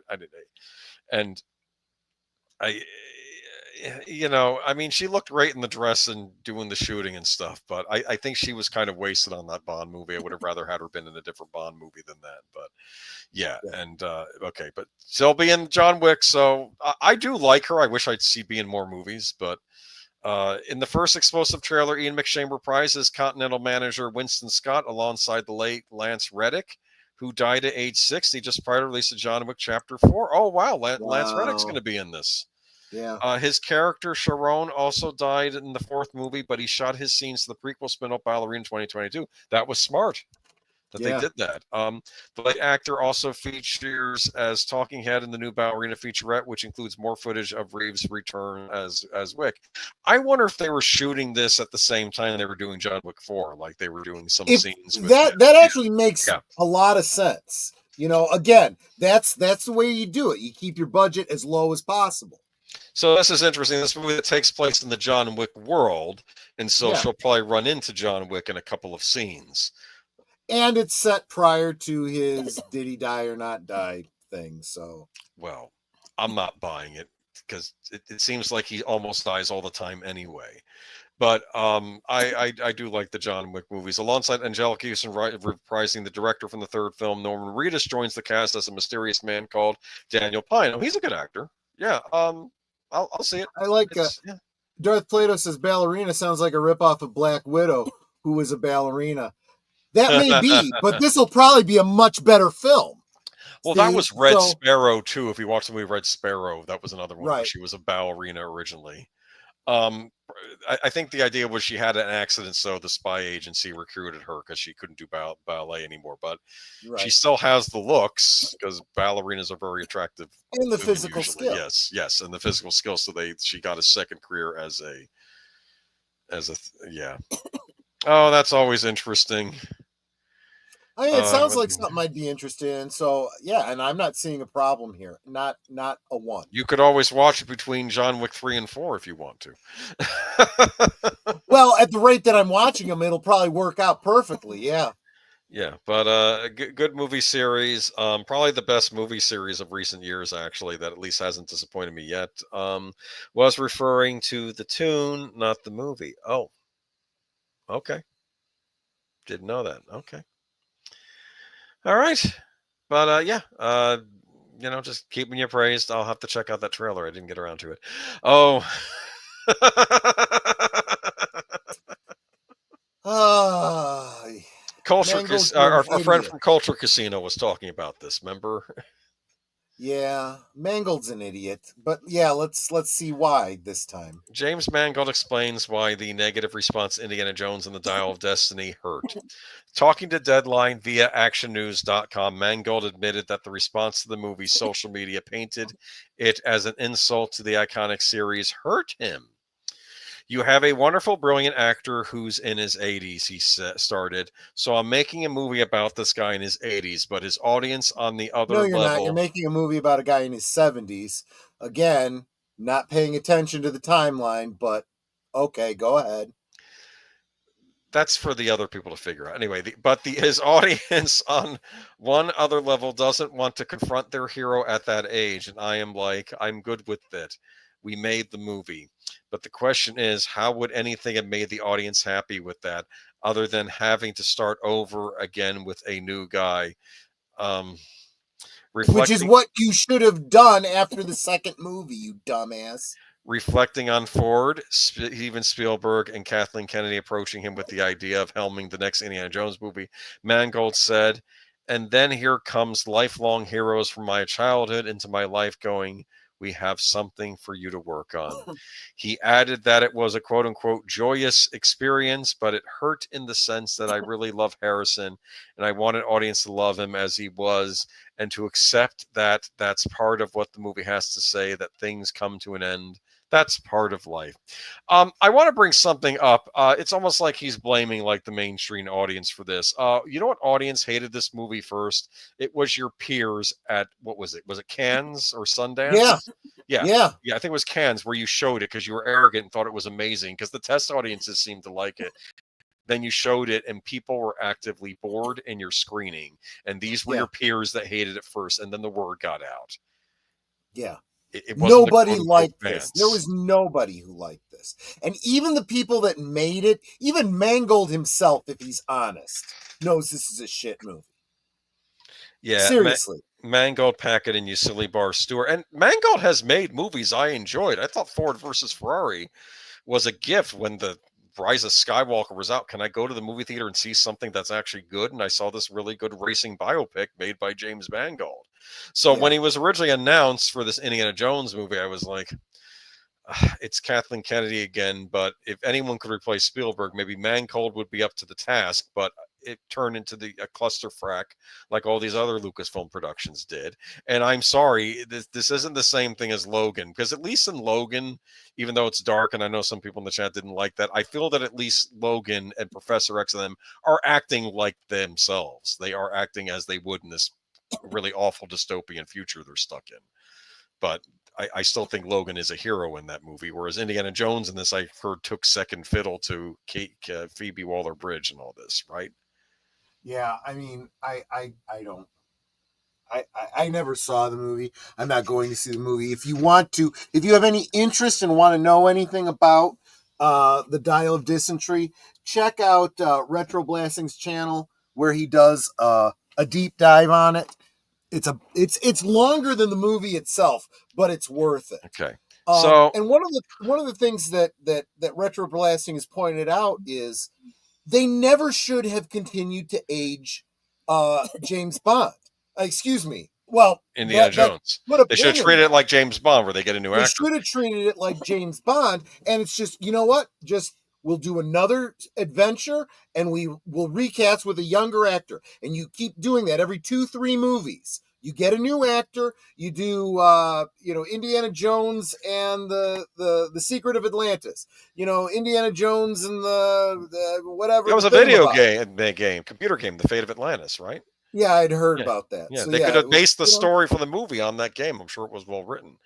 mean, she looked great in the dress and doing the shooting and stuff, but I think she was kind of wasted on that Bond movie. I would have rather had her been in a different Bond movie than that, but yeah. And okay, but she'll be in John Wick, so I do like her. I wish I'd see be in more movies, but In the first explosive trailer, Ian McShane reprises Continental manager Winston Scott alongside the late Lance Reddick, who died at age 60 just prior to the release of John Wick Chapter 4. Oh, wow. Lance Reddick's going to be in this. Yeah. His character, Sharon, also died in the fourth movie, but he shot his scenes to the prequel spin-off Ballerina in 2022. That was smart that they did that. The late actor also features as talking head in the new Ballerina featurette, which includes more footage of Reeves' return as Wick. I wonder if they were shooting this at the same time they were doing John Wick 4, like they were doing some scenes with that actually makes a lot of sense. You know, again, that's the way you do it. You keep your budget as low as possible. So this is interesting. This movie that takes place in the John Wick world, and so she'll probably run into John Wick in a couple of scenes. And it's set prior to his did he die or not die thing. So, well, I'm not buying it because it seems like he almost dies all the time anyway. But I do like the John Wick movies. Alongside Angelica Houston reprising the director from the third film, Norman Reedus joins the cast as a mysterious man called Daniel Pine. Oh, he's a good actor. Yeah, I'll see it. I like Darth Plato says Ballerina sounds like a ripoff of Black Widow, who was a ballerina. That may be, but this will probably be a much better film. Well, that was Red Sparrow too. If you watch the movie Red Sparrow, that was another one where she was a ballerina originally. I think the idea was she had an accident, so the spy agency recruited her because she couldn't do ballet anymore. But she still has the looks because ballerinas are very attractive. And the physical skill. Yes, and the physical skills. So she got a second career as a Oh, that's always interesting. I mean, it sounds like something I'd be interested in. So yeah, and I'm not seeing a problem here. Not a one. You could always watch it between John Wick 3 and 4 if you want to. Well, at the rate that I'm watching them, it'll probably work out perfectly. Yeah. Yeah, but a good movie series. Probably the best movie series of recent years, actually, that at least hasn't disappointed me yet. Was referring to the tune, not the movie. Oh, okay. Didn't know that. Okay. All right. But just keeping you appraised. I'll have to check out that trailer. I didn't get around to it. Oh. Our friend from Culture Casino was talking about this, remember? Yeah, Mangold's an idiot. But yeah, let's see why this time. James Mangold explains why the negative response to Indiana Jones and the Dial of Destiny hurt. Talking to Deadline via actionnews.com, Mangold admitted that the response to the movie's social media painted it as an insult to the iconic series hurt him. You have a wonderful, brilliant actor who's in his 80s, he started. So I'm making a movie about this guy in his 80s, but his audience on the other level... No, you're not. You're making a movie about a guy in his 70s. Again, not paying attention to the timeline, but okay, go ahead. That's for the other people to figure out. Anyway, his audience on one other level doesn't want to confront their hero at that age. And I am like, I'm good with it. We made the movie. But the question is, how would anything have made the audience happy with that other than having to start over again with a new guy? Which is what you should have done after the second movie, you dumbass. Reflecting on Ford, Steven Spielberg, and Kathleen Kennedy approaching him with the idea of helming the next Indiana Jones movie, Mangold said, and then here comes lifelong heroes from my childhood into my life going, we have something for you to work on. He added that it was a quote-unquote joyous experience, but it hurt in the sense that I really love Harrison, and I want an audience to love him as he was, and to accept that that's part of what the movie has to say, that things come to an end. That's part of life. I want to bring something up. It's almost like he's blaming like the mainstream audience for this. You know what audience hated this movie first? It was your peers at, what was it? Was it Cannes or Sundance? Yeah. I think it was Cannes where you showed it because you were arrogant and thought it was amazing because the test audiences seemed to like it. Then you showed it and people were actively bored in your screening. And these were your peers that hated it first. And then the word got out. Yeah. Nobody liked this. There was nobody who liked this. And even the people that made it, even Mangold himself, if he's honest, knows this is a shit movie. Yeah. Seriously. Mangold, Packard, and you silly Bar Stewart. And Mangold has made movies I enjoyed. I thought Ford versus Ferrari was a gift when the Rise of Skywalker was out. Can I go to the movie theater and see something that's actually good? And I saw this really good racing biopic made by James Mangold. So when he was originally announced for this Indiana Jones movie, I was like, it's Kathleen Kennedy again, but if anyone could replace Spielberg, maybe Mangold would be up to the task, but it turned into a clusterfuck like all these other Lucasfilm productions did. And I'm sorry, this isn't the same thing as Logan, because at least in Logan, even though it's dark, and I know some people in the chat didn't like that, I feel that at least Logan and Professor X and them are acting like themselves. They are acting as they would in this really awful dystopian future they're stuck in. But I still think Logan is a hero in that movie, whereas Indiana Jones in this, I heard, took second fiddle to Phoebe Waller-Bridge and all this, right? Yeah, I mean, I don't. I never saw the movie. I'm not going to see the movie. If you want to, if you have any interest and want to know anything about the Dial of Dysentery, check out Retro Blasting's channel where he does a deep dive on it. It's longer than the movie itself, but it's worth it. Okay. So and one of the things that Retro Blasting has pointed out is they never should have continued to age James Bond. Excuse me. Well, Indiana Jones. They should have treated it like James Bond, where they get a new actor. They should have treated it like James Bond, and it's just, you know what? Just we'll do another adventure, and we will recast with a younger actor, and you keep doing that every 2-3 movies. You get a new actor. You do, Indiana Jones and the Secret of Atlantis. Indiana Jones and the whatever. That was a video game, computer game, The Fate of Atlantis, right? Yeah, I'd heard about that. Yeah, so they could have based the story for the movie on that game. I'm sure it was well written.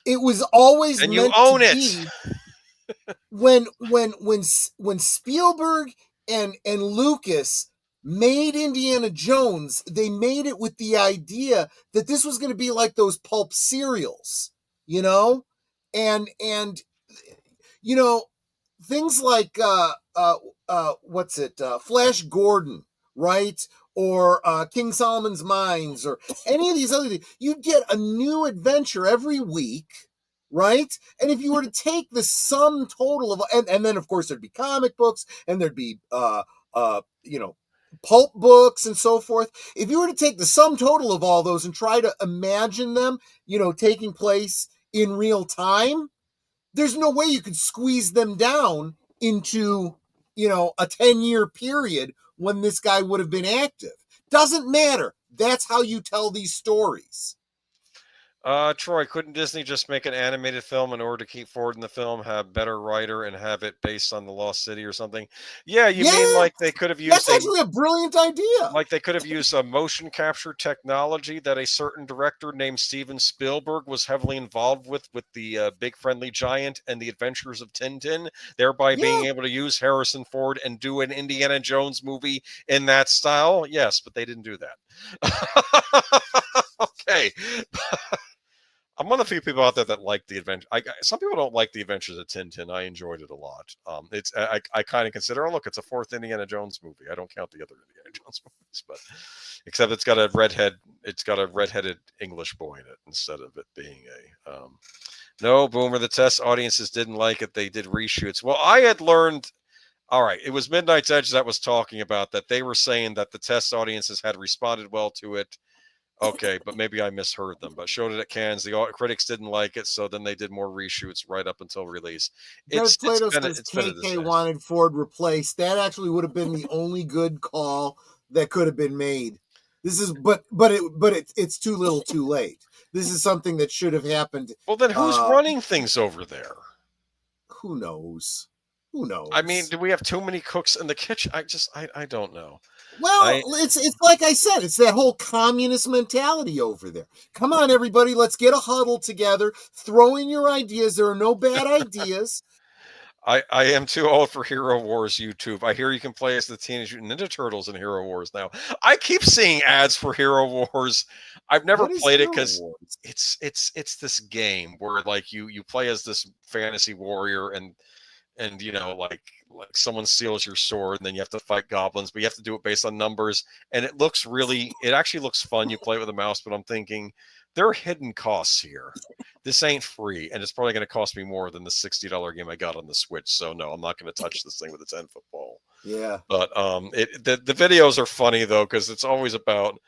It was always and meant you own to it. Be when Spielberg and Lucas made Indiana Jones, they made it with the idea that this was going to be like those pulp serials, and things like Flash Gordon, right? Or King Solomon's Mines, or any of these other things. You'd get a new adventure every week, right? And if you were to take the sum total of, and then of course there'd be comic books, and there'd be pulp books and so forth. If you were to take the sum total of all those and try to imagine them, taking place in real time, there's no way you could squeeze them down into, a 10-year period when this guy would have been active. Doesn't matter. That's how you tell these stories. Troy, couldn't Disney just make an animated film in order to keep forward in the film, have better writer, and have it based on the Lost City or something? Yeah, you mean like they could have used... That's actually a brilliant idea. Like they could have used a motion capture technology that a certain director named Steven Spielberg was heavily involved with the Big Friendly Giant and the Adventures of Tintin, thereby being able to use Harrison Ford and do an Indiana Jones movie in that style. Yes, but they didn't do that. Okay. I'm one of the few people out there that like the adventure. Some people don't like the Adventures of Tintin. I enjoyed it a lot. I kind of consider, look, it's a fourth Indiana Jones movie. I don't count the other Indiana Jones movies, but except it's got a redheaded English boy in it instead of it being a. No, Boomer. The test audiences didn't like it. They did reshoots. Well, I had learned. All right, it was Midnight's Edge that was talking about that. They were saying that the test audiences had responded well to it. Okay, but maybe I misheard them. But showed it at Cannes. The critics didn't like it, so then they did more reshoots right up until release. Plato says KK wanted Ford replaced. That actually would have been the only good call that could have been made. This is, but it's too little, too late. This is something that should have happened. Well, then who's running things over there? Who knows? Who knows? I mean, do we have too many cooks in the kitchen? I don't know. Well, it's like I said, it's that whole communist mentality over there. Come on, everybody, let's get a huddle together. Throw in your ideas. There are no bad ideas. I am too old for Hero Wars YouTube. I hear you can play as the Teenage Mutant Ninja Turtles in Hero Wars now. I keep seeing ads for Hero Wars. I've never played it because it's this game where like you play as this fantasy warrior, and and like someone steals your sword, and then you have to fight goblins, but you have to do it based on numbers, and it actually looks fun. You play it with a mouse, but I'm thinking there are hidden costs here. This ain't free, and it's probably going to cost me more than the $60 game I got on the Switch. So no, I'm not going to touch this thing with a 10-foot pole. Yeah. But the videos are funny though, because it's always about.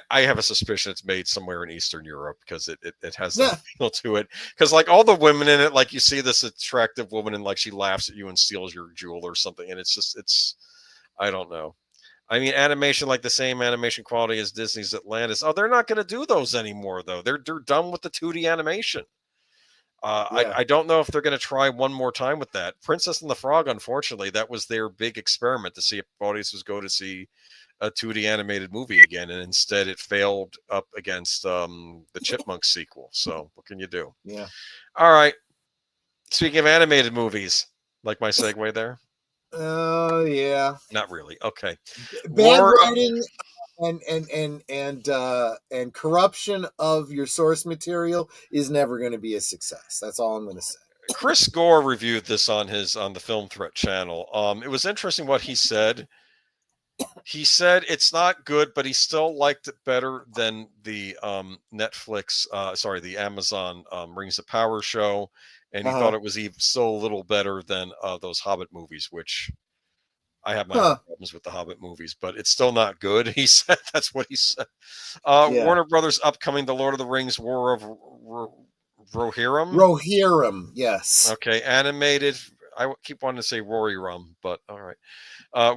I have a suspicion it's made somewhere in Eastern Europe, because it has that feel to it. Because like all the women in it, like you see this attractive woman and like she laughs at you and steals your jewel or something, and it's I don't know. I mean, animation like the same animation quality as Disney's Atlantis. Oh, they're not going to do those anymore though. They're done with the 2D animation. I don't know if they're going to try one more time with that. Princess and the Frog, unfortunately, that was their big experiment to see if audiences go to see a 2D animated movie again, and instead it failed up against the Chipmunks sequel. So what can you do? Yeah. All right. Speaking of animated movies, like my segue there? Oh, yeah. Not really. Okay. Bad writing and corruption of your source material is never going to be a success. That's all I'm going to say. Chris Gore reviewed this on the Film Threat channel. It was interesting what he said. He said it's not good, but he still liked it better than the Netflix, the Amazon Rings of Power show, and he thought it was even still a little better than those Hobbit movies, which I have my own problems with the Hobbit movies, but it's still not good. He said that's what he said. Warner Brothers' upcoming The Lord of the Rings: War of Rohirrim. Rohirrim, yes. Okay, animated. I keep wanting to say Rory Rum, but all right.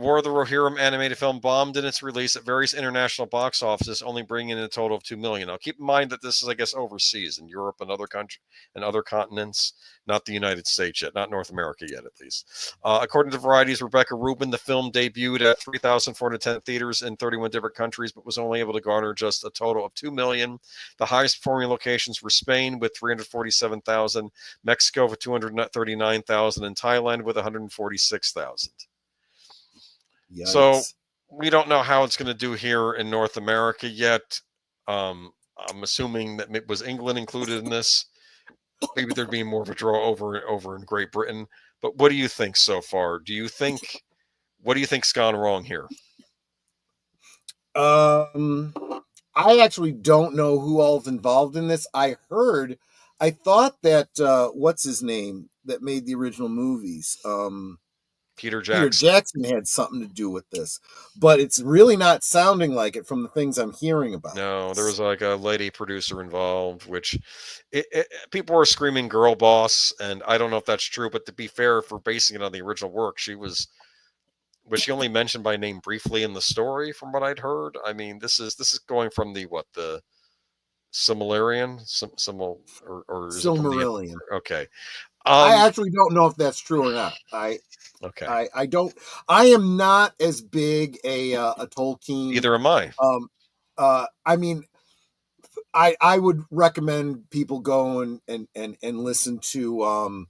War of the Rohirrim animated film bombed in its release at various international box offices, only bringing in a total of $2 million. Now, keep in mind that this is, I guess, overseas in Europe and other countries and other continents, not the United States yet, not North America yet, at least. According to Variety's Rebecca Rubin, the film debuted at 3,410 theaters in 31 different countries, but was only able to garner just a total of $2 million. The highest performing locations were Spain with 347,000, Mexico with 239,000, and Thailand with 146,000. Yikes. So we don't know how it's going to do here in North America yet. I'm assuming that was England included in this. Maybe there'd be more of a draw over in Great Britain. But what do you think so far? What do you think's gone wrong here? I actually don't know who all's involved in this. I thought that what's his name that made the original movies? Peter Jackson. Peter Jackson had something to do with this, but it's really not sounding like it from the things I'm hearing about. No, there was like a lady producer involved, which people were screaming girl boss, and I don't know if that's true, but to be fair, for basing it on the original work, she she only mentioned by name briefly in the story from what I'd heard. I mean, this is going from the Silmarillion, or is Silmarillion. Okay. I actually don't know if that's true or not. Okay. I don't. I am not as big a Tolkien. Either am I. I mean, I would recommend people go and listen to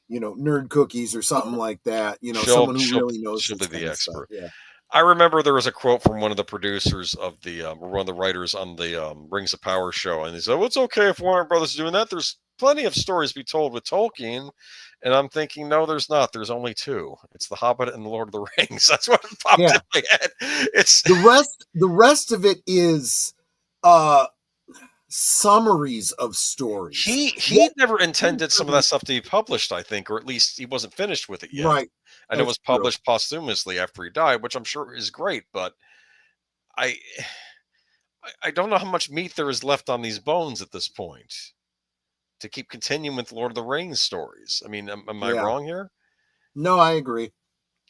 Nerd Cookies or something like that. Someone who really knows. She'll be the expert. Yeah. I remember there was a quote from one of the producers of one of the writers on the Rings of Power show, and he said, "Well, it's okay if Warner Brothers is doing that. There's plenty of stories to be told with Tolkien." And I'm thinking, no, there's not. There's only two. It's The Hobbit and The Lord of the Rings. That's what popped in my head. It's the rest of it is summaries of stories. He never intended some of that stuff to be published, I think, or at least he wasn't finished with it yet. Right. And it was published posthumously after he died, which I'm sure is great, but I don't know how much meat there is left on these bones at this point to keep continuing with Lord of the Rings stories. I mean, am I wrong here? No, I agree.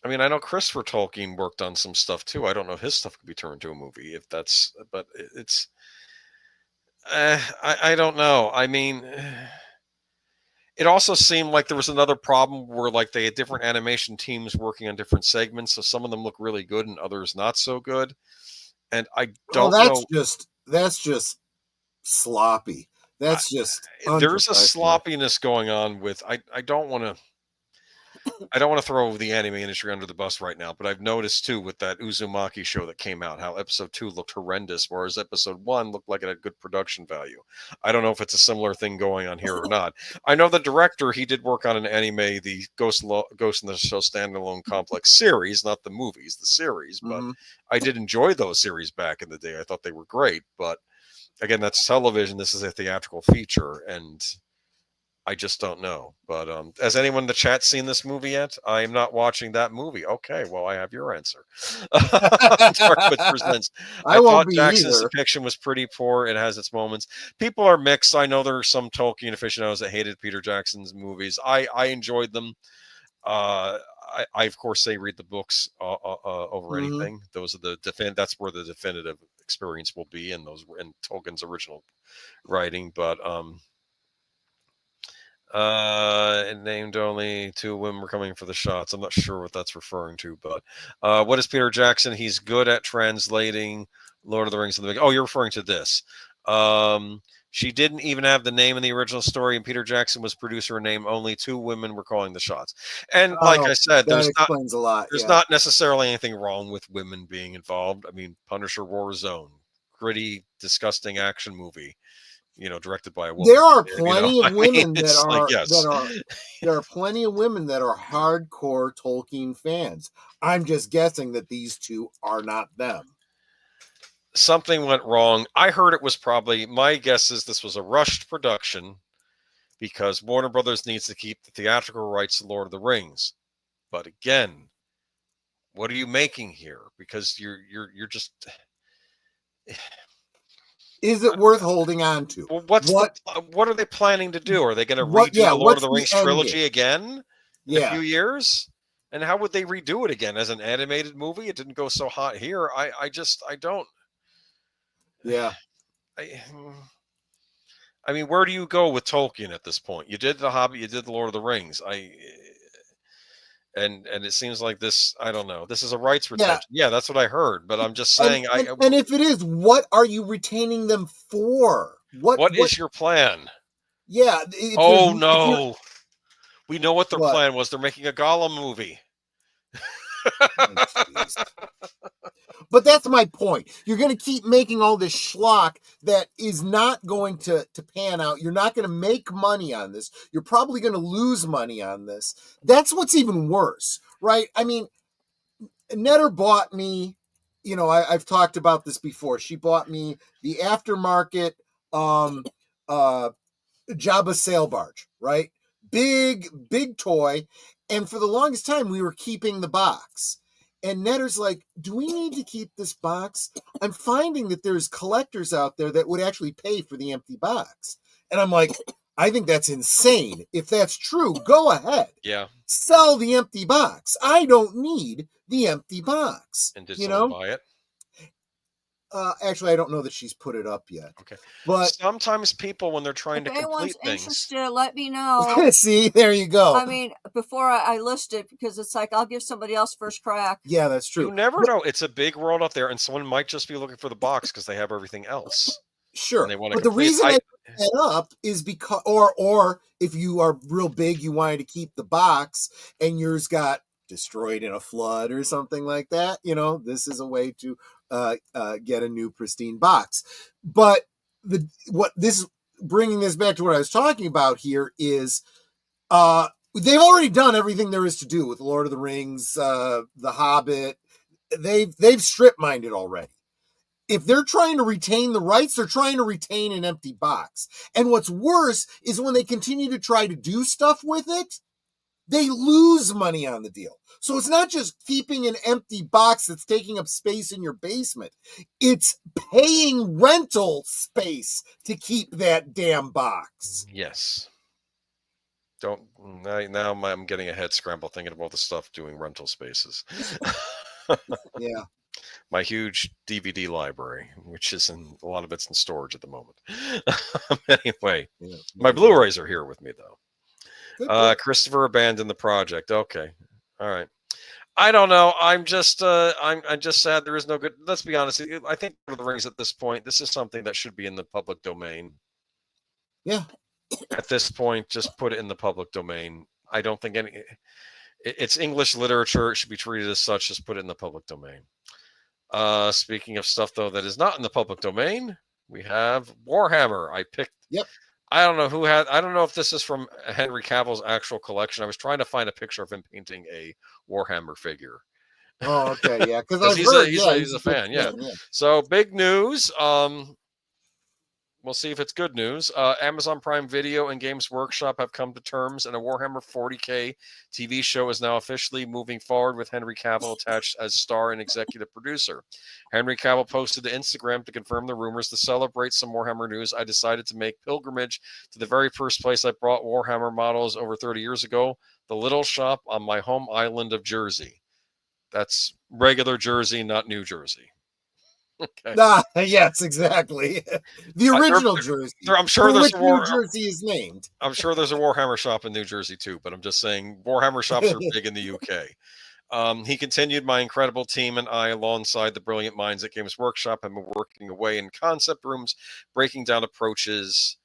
I mean, I know Christopher Tolkien worked on some stuff too. I don't know if his stuff could be turned into a movie, but it's, I don't know. I mean, it also seemed like there was another problem where like they had different animation teams working on different segments. So some of them look really good and others not so good. And I don't know. That's just sloppy. That's just there's a sloppiness going on with I don't want to. I don't want to throw the anime industry under the bus right now, but I've noticed too with that Uzumaki show that came out, how episode 2 looked horrendous, whereas episode 1 looked like it had good production value. I don't know if it's a similar thing going on here or not. I know the director, he did work on an anime, the Ghost in the Shell standalone complex series, not the movies, the series, but I did enjoy those series back in the day. I thought they were great, but again, that's television. This is a theatrical feature, and I just don't know. But has anyone in the chat seen this movie yet? I am not watching that movie. Okay, well, I have your answer. Darkwood presents. I won't thought be Jackson's either. depiction was pretty poor. It has its moments. People are mixed. I know there are some Tolkien aficionados that hated Peter Jackson's movies. I enjoyed them. I of course say read the books over anything. Those are that's where the definitive experience will be in Tolkien's original writing. But named only 2 women were coming for the shots. I'm not sure what that's referring to, but what is Peter Jackson? He's good at translating Lord of the Rings. Oh, you're referring to this. She didn't even have the name in the original story, and Peter Jackson was producer name. Only 2 women were calling the shots. And like I said, that explains a lot. There's not necessarily anything wrong with women being involved. I mean, Punisher Warzone, gritty, disgusting action movie, directed by a woman. There are plenty of women there are plenty of women that are hardcore Tolkien fans. I'm just guessing that these 2 are not them. Something went wrong. I heard it was probably, my guess is this was a rushed production because Warner Brothers needs to keep the theatrical rights to Lord of the Rings. But again, what are you making here? Because you're just... Is it worth holding on to? Well, what are they planning to do? Are they going to redo the Lord of the Rings trilogy again in a few years? And how would they redo it again as an animated movie? It didn't go so hot here. I don't. Yeah. I mean, where do you go with Tolkien at this point? You did The Hobbit, you did The Lord of the Rings. And it seems like this, I don't know. This is a rights retention. Yeah, that's what I heard. But I'm just saying. And if it is, what are you retaining them for? What is your plan? Yeah. Oh, no. We know what their plan was. They're making a Gollum movie. But that's my point. You're going to keep making all this schlock that is not going to pan out. You're not going to make money on this. You're probably going to lose money on this. That's what's even worse, right? I mean, Netter bought me, I've talked about this before. She bought me the aftermarket Jabba sail barge, right? Big toy. And for the longest time, we were keeping the box. And Netter's like, do we need to keep this box? I'm finding that there's collectors out there that would actually pay for the empty box. And I'm like, I think that's insane. If that's true, go ahead. Yeah. Sell the empty box. I don't need the empty box. And did someone buy it? Actually, I don't know that she's put it up yet. Okay. But sometimes people, when they're trying to complete things... interested, let me know. See, there you go. I mean, before I list it, because it's like, I'll give somebody else first crack. Yeah, that's true. You never know. It's a big world out there, and someone might just be looking for the box because they have everything else. Sure. But the reason I put that up is because, or if you are real big, you wanted to keep the box, and yours got destroyed in a flood or something like that, this is a way to get a new pristine box. But bringing this back to what I was talking about here is they've already done everything there is to do with Lord of the Rings, The Hobbit. They've strip mined it already. If they're trying to retain the rights, they're trying to retain an empty box. And what's worse is when they continue to try to do stuff with it, they lose money on the deal. So it's not just keeping an empty box that's taking up space in your basement. It's paying rental space to keep that damn box. Yes. Now I'm getting a head scramble thinking about the stuff doing rental spaces. Yeah. My huge DVD library, which is a lot of it's in storage at the moment. Anyway, my Blu-rays are here with me though. Christopher abandoned the project. Okay. All right. I don't know. I'm just sad there is no good. Let's be honest. I think Lord of the Rings at this point, this is something that should be in the public domain. Yeah. At this point, just put it in the public domain. I don't think It's English literature. It should be treated as such. Just put it in the public domain. Speaking of stuff though that is not in the public domain, we have Warhammer. I picked. Yep. I don't know who had. I don't know if this is from Henry Cavill's actual collection. I was trying to find a picture of him painting a Warhammer figure. Oh, okay, yeah, because I've he's heard, he's a fan. Yeah. So big news. We'll see if it's good news. Amazon Prime Video and Games Workshop have come to terms, and a Warhammer 40K TV show is now officially moving forward with Henry Cavill attached as star and executive producer. Henry Cavill posted to Instagram to confirm the rumors. To celebrate some Warhammer news, I decided to make pilgrimage to the very first place I brought Warhammer models over 30 years ago, the little shop on my home island of Jersey. That's regular Jersey, not New Jersey. Okay. Yes, exactly. The original Jersey. I'm sure there's a New Jersey is named. I'm sure there's a Warhammer shop in New Jersey too, but I'm just saying Warhammer shops are big in the UK. He continued, my incredible team and I, alongside the brilliant minds at Games Workshop, have been working away in concept rooms, breaking down approaches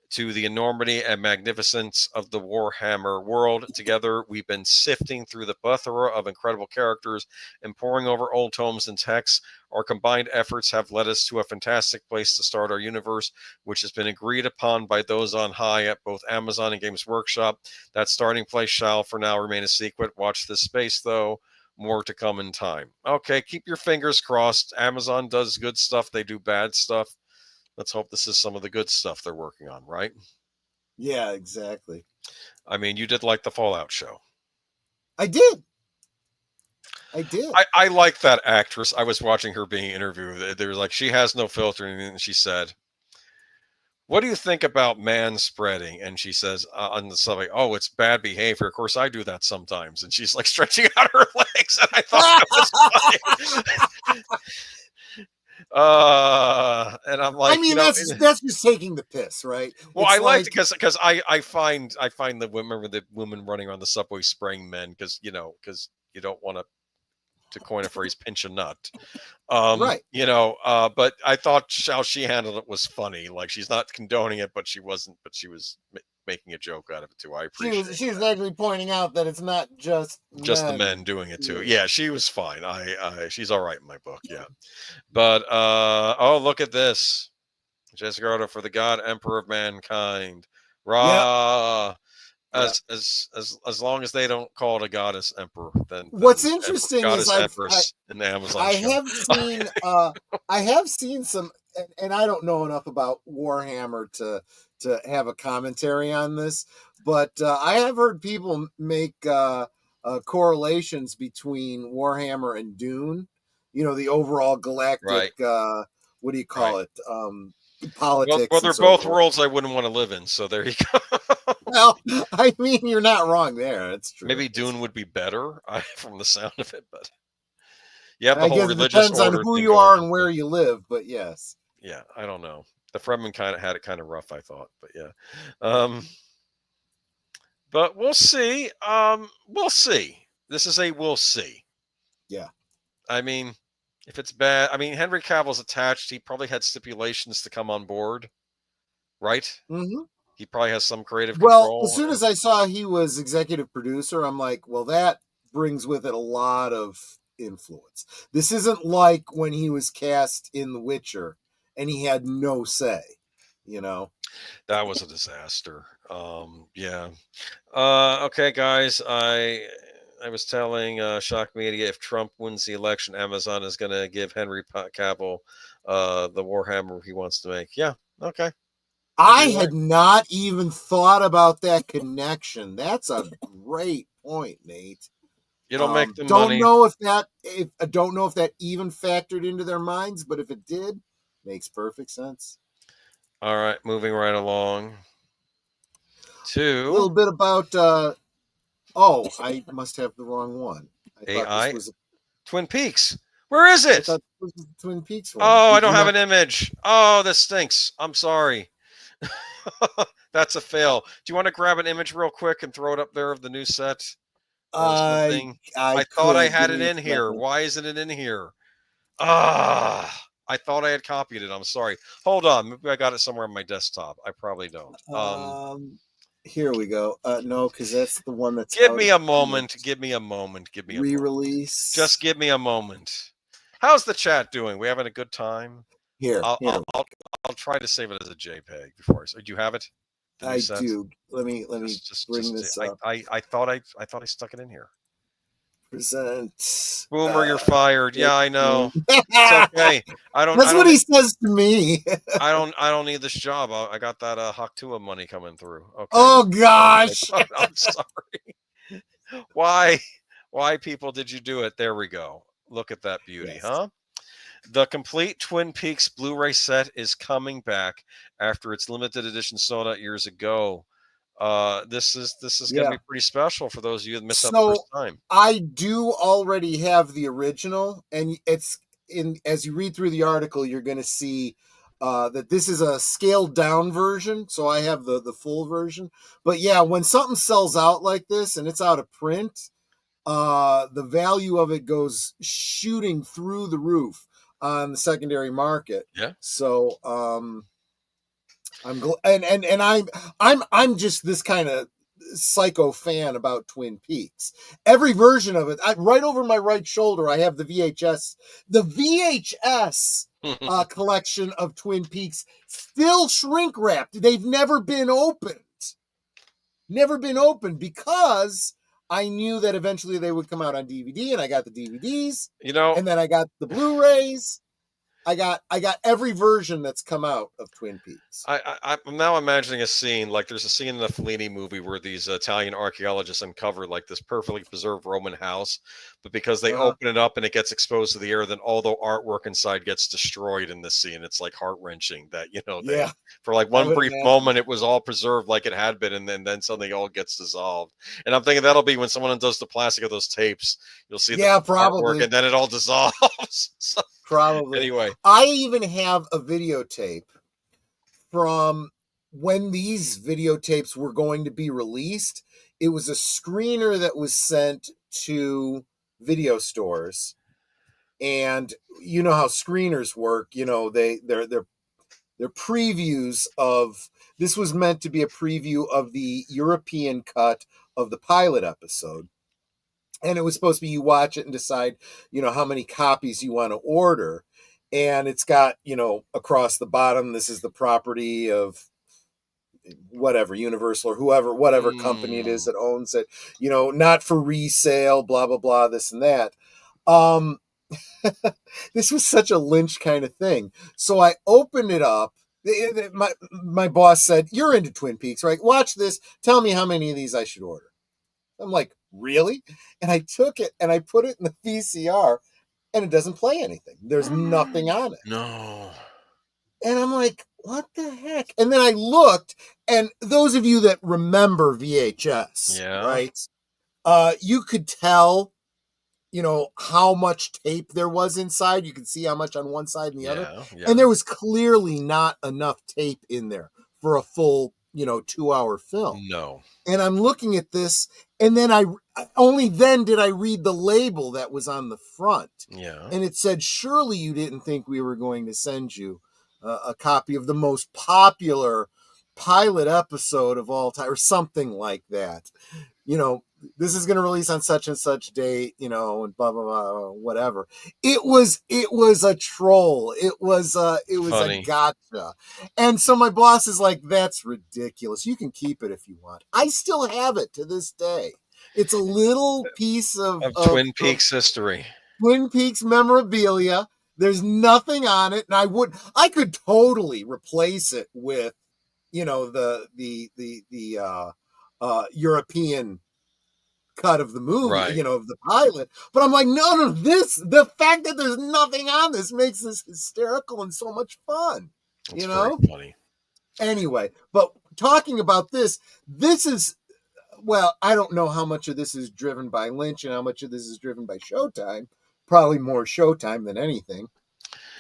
to the enormity and magnificence of the Warhammer world. Together, we've been sifting through the plethora of incredible characters and poring over old tomes and texts. Our combined efforts have led us to a fantastic place to start our universe, which has been agreed upon by those on high at both Amazon and Games Workshop. That starting place shall for now remain a secret. Watch this space, though. More to come in time. Okay, keep your fingers crossed. Amazon does good stuff. They do bad stuff. Let's hope this is some of the good stuff they're working on, right? Yeah, exactly. I mean, you did like the Fallout show. I did. I like that actress. I was watching her being interviewed. They were like, she has no filter. And she said, what do you think about man spreading? And she says on the subway, oh, it's bad behavior. Of course, I do that sometimes. And she's like stretching out her legs. And I thought that was funny. And I'm like, I mean, that's just taking the piss, right? Well, it's I liked it because I find the women running around the subway spraying men because you don't want to coin a phrase, pinch a nut. Right. But I thought how she handled it was funny. Like, she's not condoning it, but she was making a joke out of it too. I appreciate she was actually pointing out that it's not just the men doing it too. Yeah, she was fine. She's all right in my book. Yeah. But oh, look at this. Jessica for the God Emperor of Mankind. Ra. Yep. As long as they don't call it a goddess emperor, then what's interesting is in the Amazon I have seen some, and I don't know enough about Warhammer to have a commentary on this, but I have heard people make correlations between Warhammer and Dune. The overall galactic. Right. What do you call it? Politics. Well, they're both worlds I wouldn't want to live in. So there you go. Well, I mean, you're not wrong there. It's true. Maybe Dune would be better from the sound of it, but you have the I whole guess religious it depends order on who you are and where you live, but yes. Yeah, I don't know. The Fremen kind of had it kind of rough, I thought, but yeah. But we'll see. We'll see. This is a we'll see. Yeah. I mean, if it's bad, I mean, Henry Cavill's attached. He probably had stipulations to come on board, right? Mm-hmm. He probably has some creative control. Well, as soon as I saw he was executive producer, I'm like, well, that brings with it a lot of influence. This isn't like when he was cast in The Witcher and he had no say, That was a disaster. Yeah. Okay, guys, I was telling Shock Media, if Trump wins the election, Amazon is going to give Henry Cavill the Warhammer he wants to make. Yeah, okay. I had not even thought about that connection. That's a great point, Nate. You don't make the money. I don't know if that even factored into their minds, but if it did, makes perfect sense. All right, moving right along to a little bit about. I must have the wrong one. AI Twin Peaks. Where is it? I thought this was the Twin Peaks one. Oh, I don't have an image. Oh, this stinks. I'm sorry. That's a fail. Do you want to grab an image real quick and throw it up there of the new set? I thought I had it in here. Why isn't it in here? I thought I had copied it. I'm sorry. Hold on. Maybe I got it somewhere on my desktop. I probably don't. Here we go. No, because that's the one that's Give out me of a moment. print. Give me a moment. Give me a moment. Re-release. Just give me a moment. How's the chat doing? We having a good time? Here. I'll try to save it as a JPEG before. Do you have it? The new I set? do. Let me bring this up. I thought I stuck it in here. Present. Boomer, you're fired. Yeah, I know. It's okay. That's what he says to me. I don't need this job. I got that Haktua money coming through. Okay. Oh gosh. I'm sorry. Why people did you do it? There we go. Look at that beauty, Yes. huh? The complete Twin Peaks Blu-ray set is coming back after its limited edition sold out years ago. This is going to be pretty special for those of you that missed out the first time. I do already have the original, and it's as you read through the article, you're going to see that this is a scaled down version. So I have the full version. But yeah, when something sells out like this and it's out of print, the value of it goes shooting through the roof on the secondary market. Yeah. So I'm just this kind of psycho fan about Twin Peaks. Every version of it, right over my right shoulder, I have the VHS collection of Twin Peaks, still shrink wrapped. They've never been opened because I knew that eventually they would come out on DVD, and I got the DVDs, and then I got the Blu-rays. I got every version that's come out of Twin Peaks. I'm now imagining a scene, like there's a scene in the Fellini movie where these Italian archaeologists uncover like this perfectly preserved Roman house, but because they open it up and it gets exposed to the air, then all the artwork inside gets destroyed in this scene. It's like heart-wrenching that, for like one brief moment, it was all preserved like it had been, and then suddenly all gets dissolved. And I'm thinking that'll be when someone does the plastic of those tapes, you'll see the artwork, and then it all dissolves. So, probably. Anyway, I even have a videotape from when these videotapes were going to be released. It was a screener that was sent to video stores, and you know how screeners work. They're previews of. This was meant to be a preview of the European cut of the pilot episode. And it was supposed to be you watch it and decide, how many copies you want to order. And it's got, across the bottom, this is the property of whatever, Universal or whatever company it is that owns it, not for resale, blah, blah, blah, this and that. This was such a Lynch kind of thing. So I opened it up. My boss said, "You're into Twin Peaks, right? Watch this. Tell me how many of these I should order." I'm like, really? And I took it and I put it in the VCR, and it doesn't play anything. There's nothing on it. No. And I'm like, what the heck? And then I looked, and those of you that remember VHS, right? You could tell, how much tape there was inside. You could see how much on one side and the other. Yeah. And there was clearly not enough tape in there for a full, 2-hour film. No. And I'm looking at this, and then only then did I read the label that was on the front. Yeah. And it said, "Surely you didn't think we were going to send you a copy of the most popular pilot episode of all time," or something like that. This is going to release on such and such date, and blah, blah, blah, whatever. It was a troll. It was Funny. a gotcha. And so my boss is like, "That's ridiculous. You can keep it if you want." I still have it to this day. It's a little piece of Twin Peaks history. Twin Peaks memorabilia. There's nothing on it. And I could totally replace it with, the European cut of the movie, right. Of the pilot. But I'm like, no, the fact that there's nothing on this makes this hysterical and so much fun. It's very funny. Anyway, but talking about this is, well, I don't know how much of this is driven by Lynch and how much of this is driven by Showtime. Probably more Showtime than anything.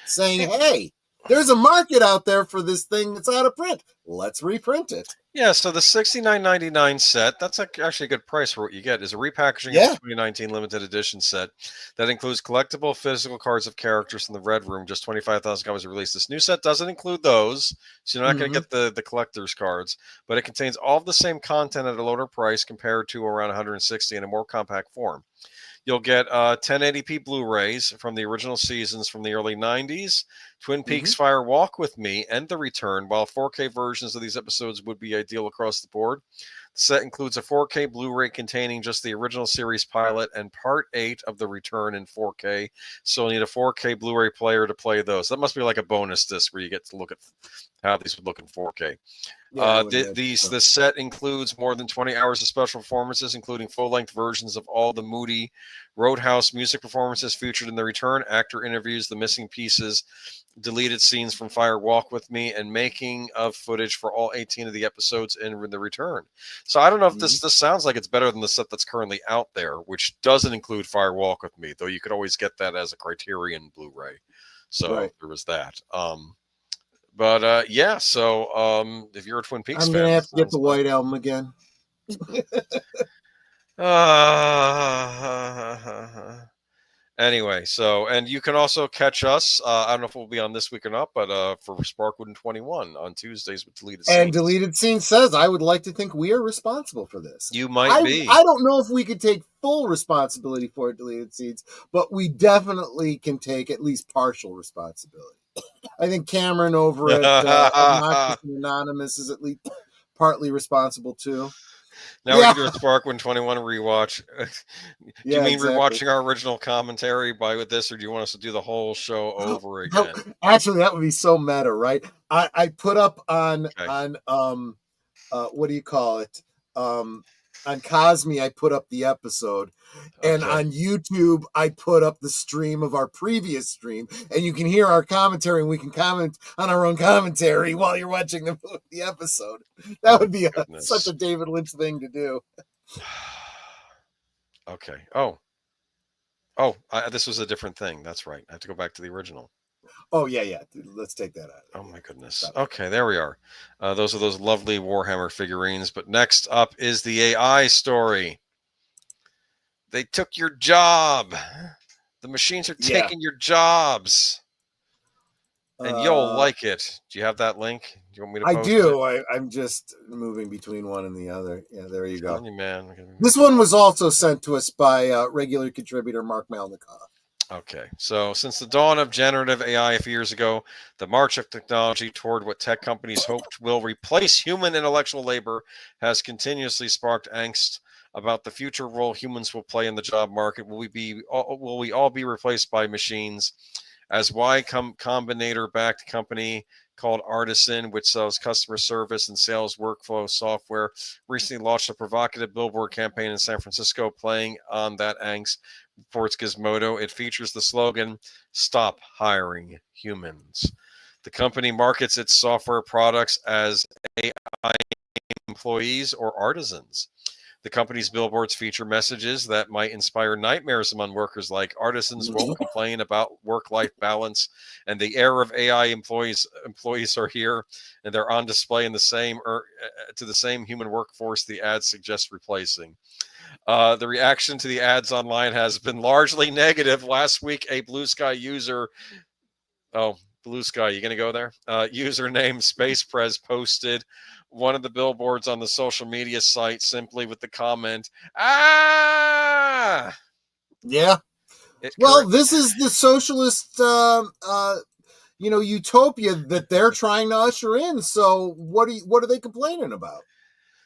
Saying, hey, There's a market out there for this thing that's out of print. Let's reprint it. Yeah, so the $69.99 set, that's actually a good price for what you get, is a repackaging of Yeah. the 2019 limited edition set that includes collectible physical cards of characters from the Red Room. Just 25,000 copies are released. This new set doesn't include those, so you're not going to get the collector's cards, but it contains all of the same content at a lower price compared to around 160 in a more compact form. You'll get 1080p Blu-rays from the original seasons from the early 90s, Twin Peaks Fire Walk with Me, and The Return, while 4K versions of these episodes would be ideal across the board. The set includes a 4K Blu-ray containing just the original series pilot and Part 8 of The Return in 4K, so you'll need a 4K Blu-ray player to play those. That must be like a bonus disc where you get to look at how these would look in 4K. This set includes more than 20 hours of special performances, including full-length versions of all the Moody Roadhouse music performances featured in The Return, actor interviews, the missing pieces, deleted scenes from Fire Walk with Me, and making of footage for all 18 of the episodes in The Return. So I don't know if this sounds like it's better than the set that's currently out there, which doesn't include Fire Walk with Me, though you could always get that as a Criterion Blu-ray. So there was that. But yeah, so if you're a Twin Peaks fan, I'm gonna have to get the White Album again. Anyway, so, and you can also catch us. I don't know if we'll be on this week or not, but for Sparkwood and 21 on Tuesdays with Deleted Scenes. And Deleted Scene says, I would like to think we are responsible for this. You might be. I don't know if we could take full responsibility for Deleted Scenes, but we definitely can take at least partial responsibility. I think Cameron over at Obnoxious and Anonymous is at least partly responsible too. Now we're doing Sparkwood 21 rewatch. Do you mean rewatching our original commentary with this, or do you want us to do the whole show over again? Actually, that would be so meta, right? I put up on what do you call it? On Cosme, I put up the episode, and on YouTube, I put up the stream of our previous stream, and you can hear our commentary, and we can comment on our own commentary while you're watching the episode. That would be such a David Lynch thing to do. Okay. This was a different thing. That's right. I have to go back to the original. Oh, yeah. Let's take that out. Oh, my goodness. Okay, there we are. Those are those lovely Warhammer figurines. But next up is the AI story. They took your job. The machines are taking your jobs. And you'll like it. Do you have that link? Do you want me to post I do. I'm just moving between one and the other. Yeah, there you go. Man. This one was also sent to us by regular contributor Mark Malnikoff. Okay, so since the dawn of generative AI a few years ago, the march of technology toward what tech companies hoped will replace human intellectual labor has continuously sparked angst about the future role humans will play in the job market. Will we all be replaced by machines? As Y Combinator-backed company called Artisan, which sells customer service and sales workflow software, recently launched a provocative billboard campaign in San Francisco playing on that angst. Reports Gizmodo. It features the slogan, "Stop hiring humans." The company markets its software products as AI employees or artisans. The company's billboards feature messages that might inspire nightmares among workers, like artisans won't complain about work-life balance, and the era of AI employees are here, and they're on display in the same human workforce the ads suggest replacing. The reaction to the ads online has been largely negative. Last week, a Blue Sky user, Blue Sky, you going to go there? User named Space Prez posted one of the billboards on the social media site simply with the comment, "Ah!" Yeah. This is the socialist, utopia that they're trying to usher in. So what are they complaining about?